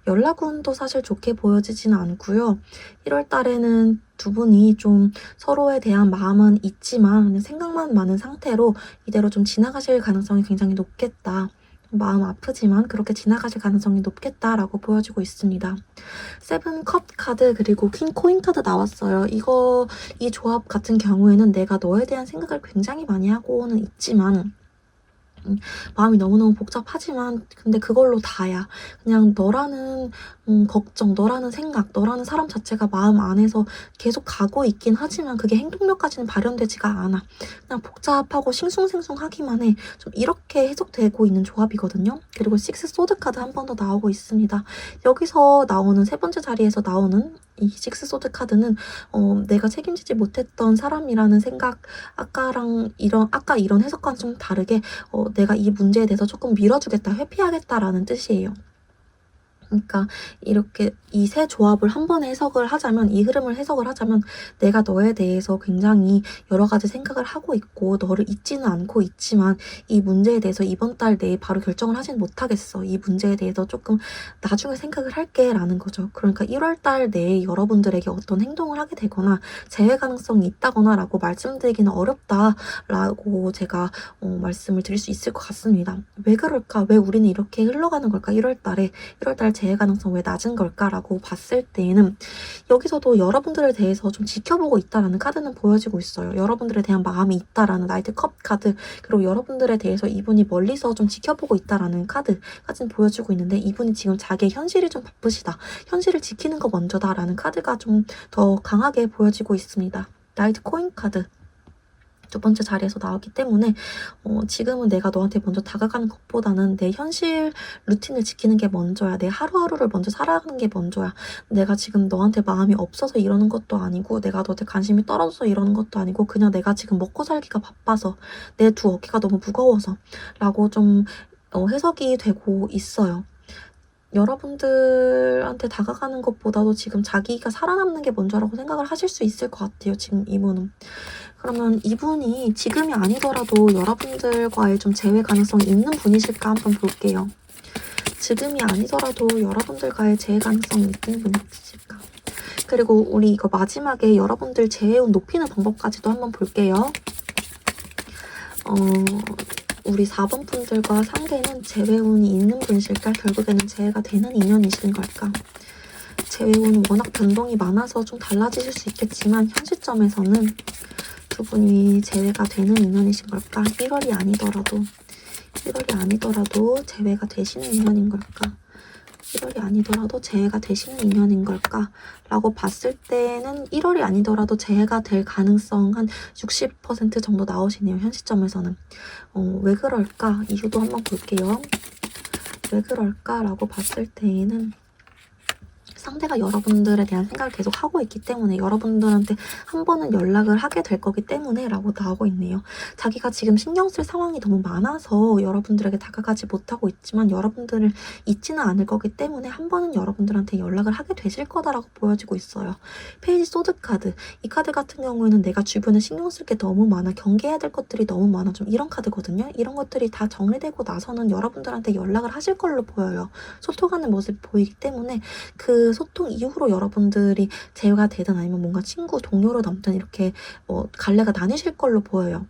연락운도 사실 좋게 보여지진 않고요. 1월달에는 두 분이 좀 서로에 대한 마음은 있지만 그냥 생각만 많은 상태로 이대로 좀 지나가실 가능성이 굉장히 높겠다. 마음 아프지만 그렇게 지나가실 가능성이 높겠다라고 보여지고 있습니다. 7 컵 카드 그리고 퀸 코인 카드 나왔어요. 이 조합 같은 경우에는 내가 너에 대한 생각을 굉장히 많이 하고는 있지만 마음이 너무너무 복잡하지만 근데 그걸로 다야. 그냥 너라는 걱정, 너라는 생각, 너라는 사람 자체가 마음 안에서 계속 가고 있긴 하지만 그게 행동력까지는 발현되지가 않아. 그냥 복잡하고 싱숭생숭하기만 해. 좀 이렇게 해석되고 있는 조합이거든요. 그리고 6 소드 카드 한 번 더 나오고 있습니다. 여기서 나오는 세 번째 자리에서 나오는 이 6 소드 카드는 내가 책임지지 못했던 사람이라는 생각, 아까 이런 해석과는 좀 다르게 내가 이 문제에 대해서 조금 밀어주겠다, 회피하겠다라는 뜻이에요. 그러니까 이렇게 이 세 조합을 한 번에 해석을 하자면, 이 흐름을 해석을 하자면, 내가 너에 대해서 굉장히 여러 가지 생각을 하고 있고 너를 잊지는 않고 있지만 이 문제에 대해서 이번 달 내에 바로 결정을 하진 못하겠어. 이 문제에 대해서 조금 나중에 생각을 할게 라는 거죠. 그러니까 1월 달 내에 여러분들에게 어떤 행동을 하게 되거나 재회 가능성이 있다거나 라고 말씀드리기는 어렵다라고 제가 말씀을 드릴 수 있을 것 같습니다. 왜 그럴까? 왜 우리는 이렇게 흘러가는 걸까? 1월 달에 재해 가능성 왜 낮은 걸까라고 봤을 때에는 여기서도 여러분들에 대해서 좀 지켜보고 있다라는 카드는 보여지고 있어요. 여러분들에 대한 마음이 있다라는 나이트 컵 카드, 그리고 여러분들에 대해서 이분이 멀리서 좀 지켜보고 있다라는 카드까지는 보여주고 있는데, 이분이 지금 자기의 현실이 좀 바쁘시다, 현실을 지키는 거 먼저다라는 카드가 좀 더 강하게 보여지고 있습니다. 나이트 코인 카드 두 번째 자리에서 나왔기 때문에 지금은 내가 너한테 먼저 다가가는 것보다는 내 현실 루틴을 지키는 게 먼저야. 내 하루하루를 먼저 살아가는 게 먼저야. 내가 지금 너한테 마음이 없어서 이러는 것도 아니고, 내가 너한테 관심이 떨어져서 이러는 것도 아니고, 그냥 내가 지금 먹고 살기가 바빠서, 내 두 어깨가 너무 무거워서 라고 좀 해석이 되고 있어요. 여러분들한테 다가가는 것보다도 지금 자기가 살아남는 게 먼저라고 생각을 하실 수 있을 것 같아요, 지금 이분은. 그러면 이분이 지금이 아니더라도 여러분들과의 좀 재회 가능성이 있는 분이실까 한번 볼게요. 지금이 아니더라도 여러분들과의 재회 가능성이 있는 분이실까. 그리고 우리 이거 마지막에 여러분들 재회운 높이는 방법까지도 한번 볼게요. 우리 4번 분들과 상대는 재회운이 있는 분이실까? 결국에는 재회가 되는 인연이신 걸까? 재회운은 워낙 변동이 많아서 좀 달라지실 수 있겠지만 현 시점에서는 두 분이 재회가 되는 인연이신 걸까? 1월이 아니더라도 재회가 되시는 인연인 걸까? 1월이 아니더라도 재해가 되시는 인연인 걸까? 라고 봤을 때는 1월이 아니더라도 재해가 될 가능성 한 60% 정도 나오시네요. 현 시점에서는. 왜 그럴까? 이유도 한번 볼게요. 왜 그럴까? 라고 봤을 때에는 상대가 여러분들에 대한 생각을 계속 하고 있기 때문에, 여러분들한테 한 번은 연락을 하게 될 거기 때문에 라고 나오고 있네요. 자기가 지금 신경 쓸 상황이 너무 많아서 여러분들에게 다가가지 못하고 있지만 여러분들을 잊지는 않을 거기 때문에 한 번은 여러분들한테 연락을 하게 되실 거다라고 보여지고 있어요. 페이지 소드 카드. 이 카드 같은 경우에는 내가 주변에 신경 쓸 게 너무 많아, 경계해야 될 것들이 너무 많아, 좀 이런 카드거든요. 이런 것들이 다 정리되고 나서는 여러분들한테 연락을 하실 걸로 보여요. 소통하는 모습이 보이기 때문에 그 소통 이후로 여러분들이 재회가 되든 아니면 뭔가 친구, 동료로 남든 이렇게 갈래가 나뉘실 걸로 보여요.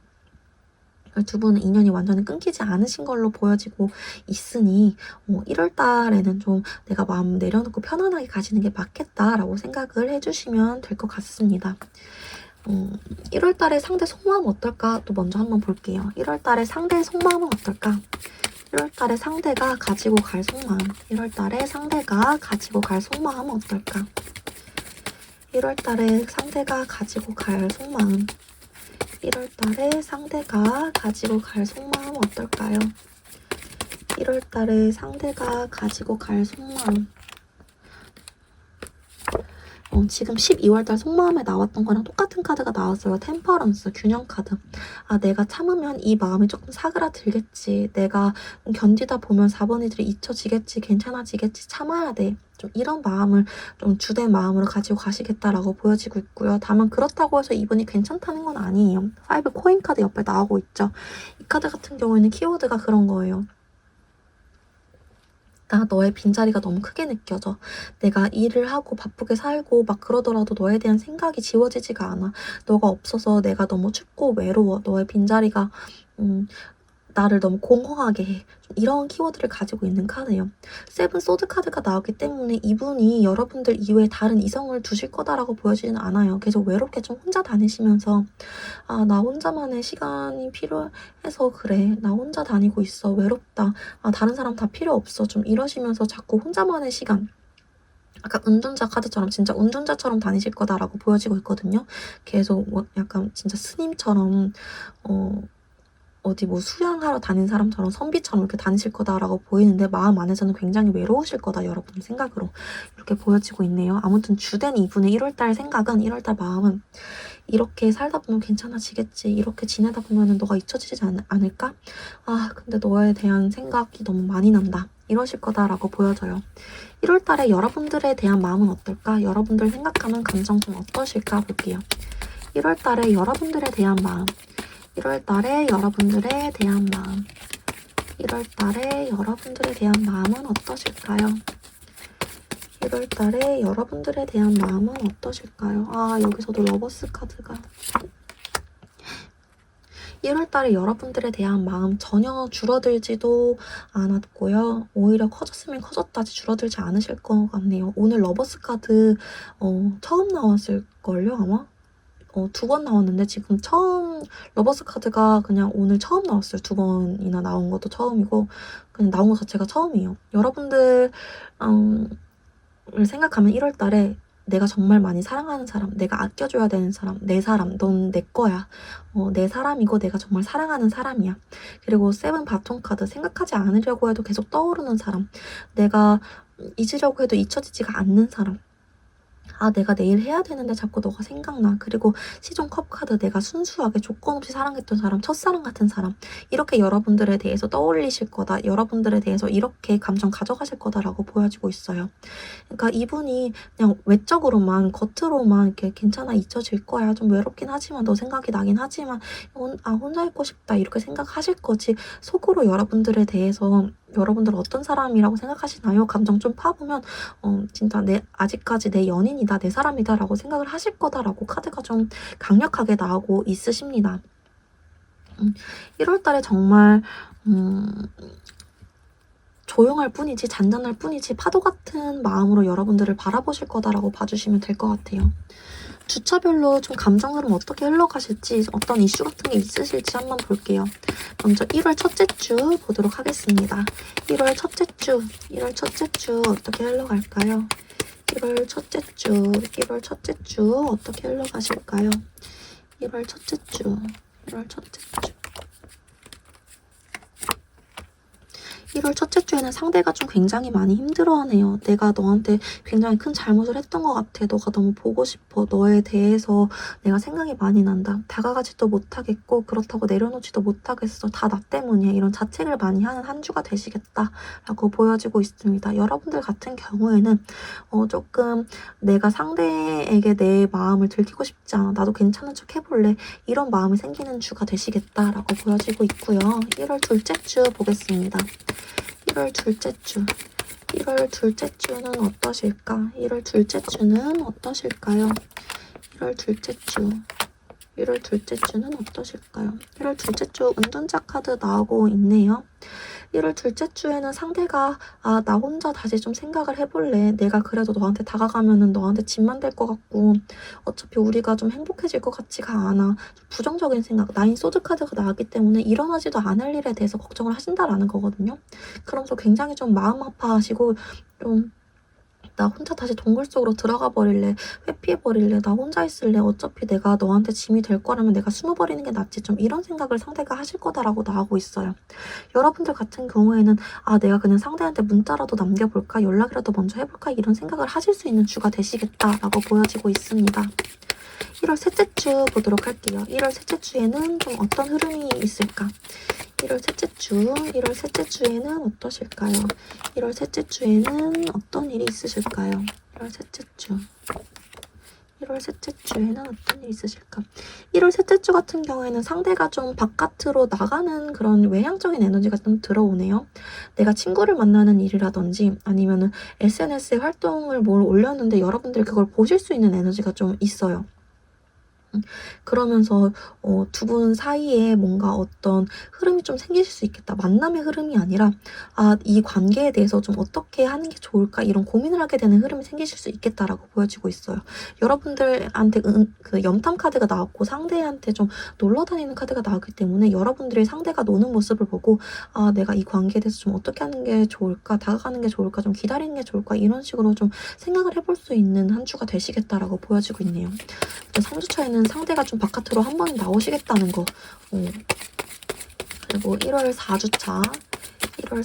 두 분은 인연이 완전히 끊기지 않으신 걸로 보여지고 있으니 1월 달에는 좀 내가 마음 내려놓고 편안하게 가시는 게 맞겠다라고 생각을 해주시면 될 것 같습니다. 1월 달에 상대 속마음 어떨까? 또 먼저 한번 볼게요. 1월 달에 상대의 속마음은 어떨까? 1월 달에 상대가 가지고 갈 속마음. 1월 달에 상대가 가지고 갈 속마음은 어떨까? 1월 달에 상대가 가지고 갈 속마음. 1월 달에 상대가 가지고 갈 속마음 어떨까요? 1월 달에 상대가 가지고 갈 속마음. 지금 12월 달 속마음에 나왔던 거랑 똑같은 카드가 나왔어요. 템퍼런스, 균형 카드. 내가 참으면 이 마음이 조금 사그라들겠지. 내가 견디다 보면 4번이들이 잊혀지겠지. 괜찮아지겠지. 참아야 돼. 좀 이런 마음을 좀 주된 마음으로 가지고 가시겠다라고 보여지고 있고요. 다만 그렇다고 해서 이분이 괜찮다는 건 아니에요. 5 코인 카드 옆에 나오고 있죠. 이 카드 같은 경우에는 키워드가 그런 거예요. 나 너의 빈자리가 너무 크게 느껴져. 내가 일을 하고 바쁘게 살고 막 그러더라도 너에 대한 생각이 지워지지가 않아. 너가 없어서 내가 너무 춥고 외로워. 너의 빈자리가 나를 너무 공허하게 해. 좀 이런 키워드를 가지고 있는 카드예요. 세븐 소드 카드가 나왔기 때문에 이분이 여러분들 이외에 다른 이성을 두실 거다라고 보여지진 않아요. 계속 외롭게 좀 혼자 다니시면서 나 혼자만의 시간이 필요해서 그래. 나 혼자 다니고 있어. 외롭다. 다른 사람 다 필요 없어. 좀 이러시면서 자꾸 혼자만의 시간. 아까 운전자 카드처럼 진짜 운전자처럼 다니실 거다라고 보여지고 있거든요. 계속 약간 진짜 스님처럼 어디 수양하러 다닌 사람처럼 선비처럼 이렇게 다니실 거다라고 보이는데 마음 안에서는 굉장히 외로우실 거다, 여러분 생각으로 이렇게 보여지고 있네요. 아무튼 주된 이분의 1월달 생각은, 1월달 마음은 이렇게 살다 보면 괜찮아지겠지. 이렇게 지내다 보면 너가 잊혀지지 않을까? 근데 너에 대한 생각이 너무 많이 난다. 이러실 거다라고 보여져요. 1월 달에 여러분들에 대한 마음은 어떨까? 여러분들 생각하는 감정 좀 어떠실까 볼게요. 1월 달에 여러분들에 대한 마음. 1월 달에 여러분들에 대한 마음. 1월 달에 여러분들에 대한 마음은 어떠실까요? 1월 달에 여러분들에 대한 마음은 어떠실까요? 아, 여기서도 러버스 카드가. 1월 달에 여러분들에 대한 마음 전혀 줄어들지도 않았고요. 오히려 커졌으면 커졌다지 줄어들지 않으실 것 같네요. 오늘 러버스 카드 처음 나왔을걸요, 아마? 2번 나왔는데 지금 처음 러버스 카드가 그냥 오늘 처음 나왔어요. 2번이나 나온 것도 처음이고 그냥 나온 것 자체가 처음이에요. 여러분들 생각하면 1월 달에 내가 정말 많이 사랑하는 사람, 내가 아껴줘야 되는 사람, 내 사람, 넌 내 거야. 내 사람이고 내가 정말 사랑하는 사람이야. 그리고 세븐 바톤 카드, 생각하지 않으려고 해도 계속 떠오르는 사람, 내가 잊으려고 해도 잊혀지지가 않는 사람. 아, 내가 내일 해야 되는데 자꾸 너가 생각나. 그리고 시종 컵 카드, 내가 순수하게 조건 없이 사랑했던 사람, 첫사랑 같은 사람. 이렇게 여러분들에 대해서 떠올리실 거다. 여러분들에 대해서 이렇게 감정 가져가실 거다라고 보여지고 있어요. 그러니까 이분이 그냥 외적으로만, 겉으로만 이렇게 괜찮아, 잊혀질 거야. 좀 외롭긴 하지만, 너 생각이 나긴 하지만, 혼자 있고 싶다. 이렇게 생각하실 거지. 속으로 여러분들에 대해서 여러분들 어떤 사람이라고 생각하시나요? 감정 좀 파보면 진짜 아직까지 내 연인이다, 내 사람이다 라고 생각을 하실 거다라고 카드가 좀 강력하게 나오고 있으십니다. 1월 달에 정말 조용할 뿐이지, 잔잔할 뿐이지 파도 같은 마음으로 여러분들을 바라보실 거다라고 봐주시면 될 것 같아요. 주차별로 좀 감정 흐름 어떻게 흘러가실지, 어떤 이슈 같은 게 있으실지 한번 볼게요. 먼저 1월 첫째 주 보도록 하겠습니다. 1월 첫째 주 어떻게 흘러갈까요? 1월 첫째 주 어떻게 흘러가실까요? 1월 첫째 주 1월 첫째 주에는 상대가 좀 굉장히 많이 힘들어하네요. 내가 너한테 굉장히 큰 잘못을 했던 것 같아. 너가 너무 보고 싶어. 너에 대해서 내가 생각이 많이 난다. 다가가지도 못하겠고 그렇다고 내려놓지도 못하겠어. 다 나 때문이야. 이런 자책을 많이 하는 한 주가 되시겠다라고 보여지고 있습니다. 여러분들 같은 경우에는 조금 내가 상대에게 내 마음을 들키고 싶지 않아. 나도 괜찮은 척 해볼래. 이런 마음이 생기는 주가 되시겠다라고 보여지고 있고요. 1월 둘째 주 보겠습니다. 1월 둘째 주는 어떠실까? 1월 둘째 주는 어떠실까요? 1월 둘째 주는 어떠실까요? 1월 둘째 주 운전자 카드 나오고 있네요. 1월 둘째 주에는 상대가 나 혼자 다시 좀 생각을 해볼래. 내가 그래도 너한테 다가가면은 너한테 짐만 될 것 같고 어차피 우리가 좀 행복해질 것 같지가 않아. 부정적인 생각, 나인 소드 카드가 나왔기 때문에 일어나지도 않을 일에 대해서 걱정을 하신다라는 거거든요. 그러면서 굉장히 좀 마음 아파하시고 좀 나 혼자 다시 동굴 속으로 들어가 버릴래. 회피해 버릴래. 나 혼자 있을래. 어차피 내가 너한테 짐이 될 거라면 내가 숨어버리는 게 낫지. 좀 이런 생각을 상대가 하실 거다라고 나오고 있어요. 여러분들 같은 경우에는 내가 그냥 상대한테 문자라도 남겨볼까? 연락이라도 먼저 해볼까? 이런 생각을 하실 수 있는 주가 되시겠다라고 보여지고 있습니다. 1월 셋째 주 보도록 할게요. 1월 셋째 주에는 좀 어떤 흐름이 있을까? 1월 셋째 주에는 어떠실까요? 1월 셋째 주에는 어떤 일이 있으실까요? 1월 셋째 주에는 어떤 일이 있으실까? 1월 셋째 주 같은 경우에는 상대가 좀 바깥으로 나가는 그런 외향적인 에너지가 좀 들어오네요. 내가 친구를 만나는 일이라든지 아니면은 SNS에 활동을 뭘 올렸는데 여러분들이 그걸 보실 수 있는 에너지가 좀 있어요. 그러면서 두 분 사이에 뭔가 어떤 흐름이 좀 생기실 수 있겠다. 만남의 흐름이 아니라 이 관계에 대해서 좀 어떻게 하는 게 좋을까 이런 고민을 하게 되는 흐름이 생기실 수 있겠다라고 보여지고 있어요. 여러분들한테 그 염탐 카드가 나왔고 상대한테 좀 놀러 다니는 카드가 나왔기 때문에 여러분들이 상대가 노는 모습을 보고 내가 이 관계에 대해서 좀 어떻게 하는 게 좋을까, 다가가는 게 좋을까, 좀 기다리는 게 좋을까 이런 식으로 좀 생각을 해볼 수 있는 한 주가 되시겠다라고 보여지고 있네요. 3주차에는 상대가 좀 바깥으로 한 번 나오시겠다는 거. 그리고 1월 4주차. 1월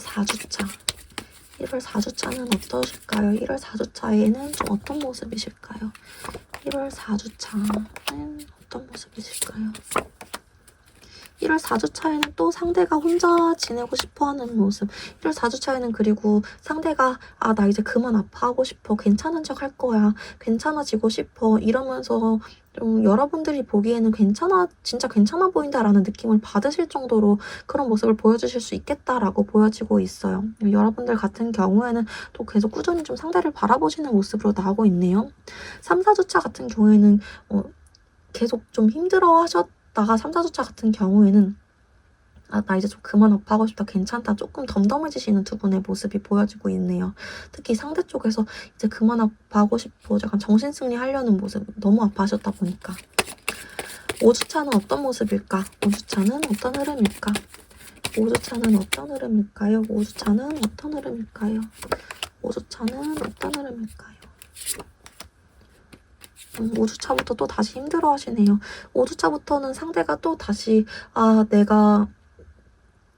4주차는 어떠실까요? 1월 4주차에는 좀 어떤 모습이실까요? 1월 4주차는 어떤 모습이실까요? 1월 4주차에는 또 상대가 혼자 지내고 싶어하는 모습. 1월 4주차에는 그리고 상대가 나 이제 그만 아파하고 싶어. 괜찮은 척 할 거야. 괜찮아지고 싶어. 이러면서 좀 여러분들이 보기에는 진짜 괜찮아 보인다라는 느낌을 받으실 정도로 그런 모습을 보여주실 수 있겠다라고 보여지고 있어요. 여러분들 같은 경우에는 또 계속 꾸준히 좀 상대를 바라보시는 모습으로 나오고 있네요. 3, 4주차 같은 경우에는 계속 좀 힘들어 하셨다가 3, 4주차 같은 경우에는 나 이제 좀 그만 아파하고 싶다, 괜찮다, 조금 덤덤해지시는 두 분의 모습이 보여지고 있네요. 특히 상대 쪽에서 이제 그만 아파하고 싶어, 약간 정신승리 하려는 모습, 너무 아파하셨다 보니까. 5주차는 어떤 모습일까? 5주차는 어떤 흐름일까? 5주차는 어떤 흐름일까요? 5주차는 어떤 흐름일까요? 5주차는 어떤 흐름일까요? 5주차부터 또 다시 힘들어 하시네요. 5주차부터는 상대가 또 다시 내가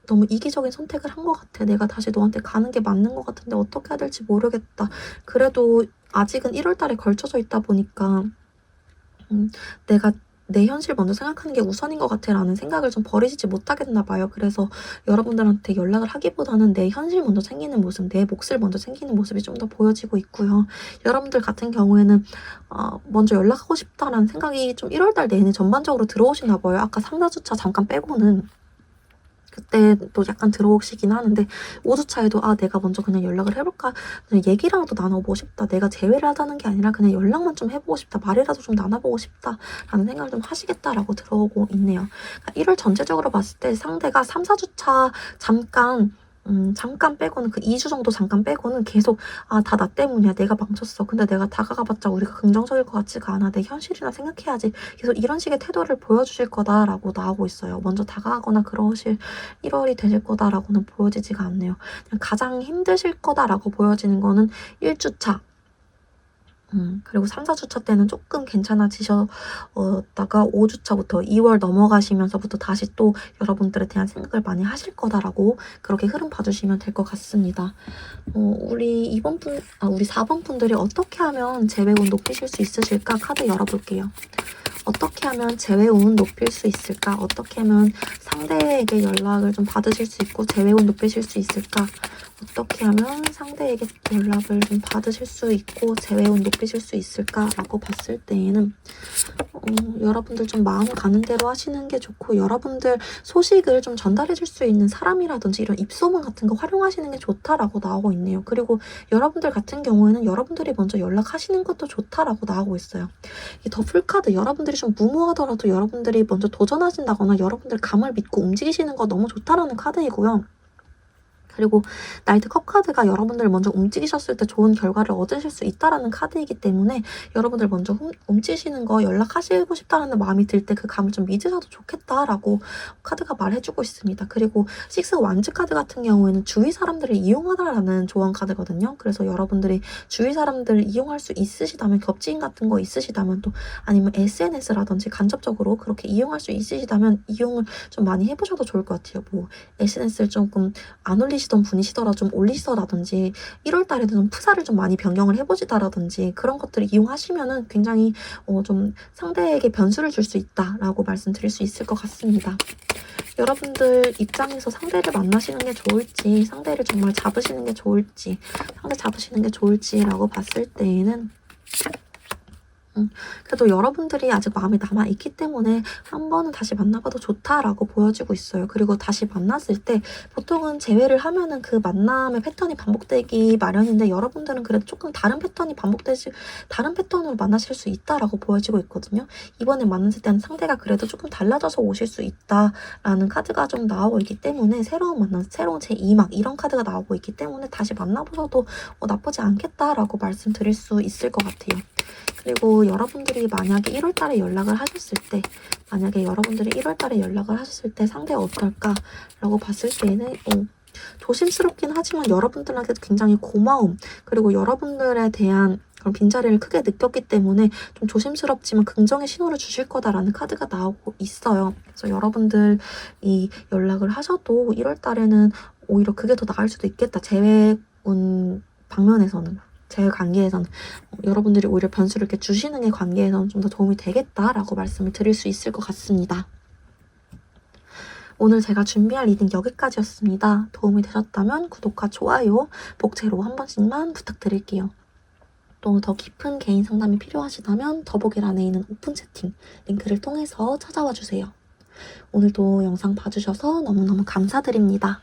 너무 이기적인 선택을 한 것 같아. 내가 다시 너한테 가는 게 맞는 것 같은데 어떻게 해야 될지 모르겠다. 그래도 아직은 1월달에 걸쳐져 있다 보니까 내가 내 현실 먼저 생각하는 게 우선인 것 같아 라는 생각을 좀 버리지 못하겠나 봐요. 그래서 여러분들한테 연락을 하기보다는 내 현실 먼저 챙기는 모습, 내 몫을 먼저 챙기는 모습이 좀 더 보여지고 있고요. 여러분들 같은 경우에는 먼저 연락하고 싶다라는 생각이 좀 1월달 내내 전반적으로 들어오시나 봐요. 아까 3, 4주차 잠깐 빼고는. 그때도 약간 들어오시긴 하는데 5주차에도 내가 먼저 그냥 연락을 해볼까, 그냥 얘기라도 나눠보고 싶다, 내가 제외를 하자는 게 아니라 그냥 연락만 좀 해보고 싶다, 말이라도 좀 나눠보고 싶다 라는 생각을 좀 하시겠다라고 들어오고 있네요. 그러니까 1월 전체적으로 봤을 때 상대가 3, 4주차 잠깐 빼고는, 그 2주 정도 잠깐 빼고는 계속 다 나 때문이야, 내가 망쳤어, 근데 내가 다가가봤자 우리가 긍정적일 것 같지가 않아, 내 현실이나 생각해야지, 계속 이런 식의 태도를 보여주실 거다라고 나오고 있어요. 먼저 다가가거나 그러실 1월이 되실 거다라고는 보여지지가 않네요. 그냥 가장 힘드실 거다라고 보여지는 거는 1주차, 그리고 3, 4주차 때는 조금 괜찮아지셨다가 5주차부터 2월 넘어가시면서부터 다시 또 여러분들에 대한 생각을 많이 하실 거다라고 그렇게 흐름 봐주시면 될 것 같습니다. 우리 4번 분들이 어떻게 하면 재회운 높이실 수 있으실까? 카드 열어볼게요. 어떻게 하면 재회운 높일 수 있을까? 어떻게 하면 상대에게 연락을 좀 받으실 수 있고 재회운 높이실 수 있을까? 어떻게 하면 상대에게 연락을 좀 받으실 수 있고 재회운 높이실 수 있을까라고 봤을 때에는 여러분들 좀 마음 가는 대로 하시는 게 좋고, 여러분들 소식을 좀 전달해 줄 수 있는 사람이라든지 이런 입소문 같은 거 활용하시는 게 좋다라고 나오고 있네요. 그리고 여러분들 같은 경우에는 여러분들이 먼저 연락하시는 것도 좋다라고 나오고 있어요. 이 더풀 카드, 여러분들이 좀 무모하더라도 여러분들이 먼저 도전하신다거나 여러분들 감을 믿고 움직이시는 거 너무 좋다라는 카드이고요. 그리고 나이트 컵 카드가 여러분들 먼저 움직이셨을 때 좋은 결과를 얻으실 수 있다라는 카드이기 때문에 여러분들 먼저 움직이시는 거, 연락하시고 싶다는 마음이 들 때 그 감을 좀 믿으셔도 좋겠다라고 카드가 말해주고 있습니다. 그리고 식스 완즈 카드 같은 경우에는 주위 사람들을 이용하다라는 조언 카드거든요. 그래서 여러분들이 주위 사람들을 이용할 수 있으시다면, 겹치인 같은 거 있으시다면, 또 아니면 SNS라든지 간접적으로 그렇게 이용할 수 있으시다면 이용을 좀 많이 해보셔도 좋을 것 같아요. 뭐 SNS를 조금 안 올리시던 분이시더라 좀 올리시더라든지, 1월달에는 좀 프사를 좀 많이 변경을 해보시다라든지 그런 것들을 이용하시면은 굉장히 좀 상대에게 변수를 줄 수 있다라고 말씀드릴 수 있을 것 같습니다. 여러분들 입장에서 상대를 만나시는 게 좋을지, 상대를 정말 잡으시는 게 좋을지, 상대 잡으시는 게 좋을지라고 봤을 때에는 그래도 여러분들이 아직 마음에 남아있기 때문에 한 번은 다시 만나봐도 좋다라고 보여지고 있어요. 그리고 다시 만났을 때 보통은 재회를 하면은 그 만남의 패턴이 반복되기 마련인데, 여러분들은 그래도 조금 다른 패턴으로 만나실 수 있다라고 보여지고 있거든요. 이번에 만났을 때는 상대가 그래도 조금 달라져서 오실 수 있다라는 카드가 좀 나오고 있기 때문에, 새로운 만남, 새로운 제2막 이런 카드가 나오고 있기 때문에 다시 만나보셔도 나쁘지 않겠다라고 말씀드릴 수 있을 것 같아요. 그리고 여러분들이 만약에 1월달에 연락을 하셨을 때, 상대가 어떨까라고 봤을 때는 조심스럽긴 하지만 여러분들한테도 굉장히 고마움, 그리고 여러분들에 대한 그런 빈자리를 크게 느꼈기 때문에 좀 조심스럽지만 긍정의 신호를 주실 거다라는 카드가 나오고 있어요. 그래서 여러분들이 연락을 하셔도 1월달에는 오히려 그게 더 나을 수도 있겠다. 재회운 방면에서는, 제 관계에서는 여러분들이 오히려 변수를 이렇게 주시는 게 관계에서는 좀 더 도움이 되겠다라고 말씀을 드릴 수 있을 것 같습니다. 오늘 제가 준비한 리딩 여기까지였습니다. 도움이 되셨다면 구독과 좋아요, 복제로 한 번씩만 부탁드릴게요. 또 더 깊은 개인 상담이 필요하시다면 더보기란에 있는 오픈 채팅 링크를 통해서 찾아와 주세요. 오늘도 영상 봐주셔서 너무너무 감사드립니다.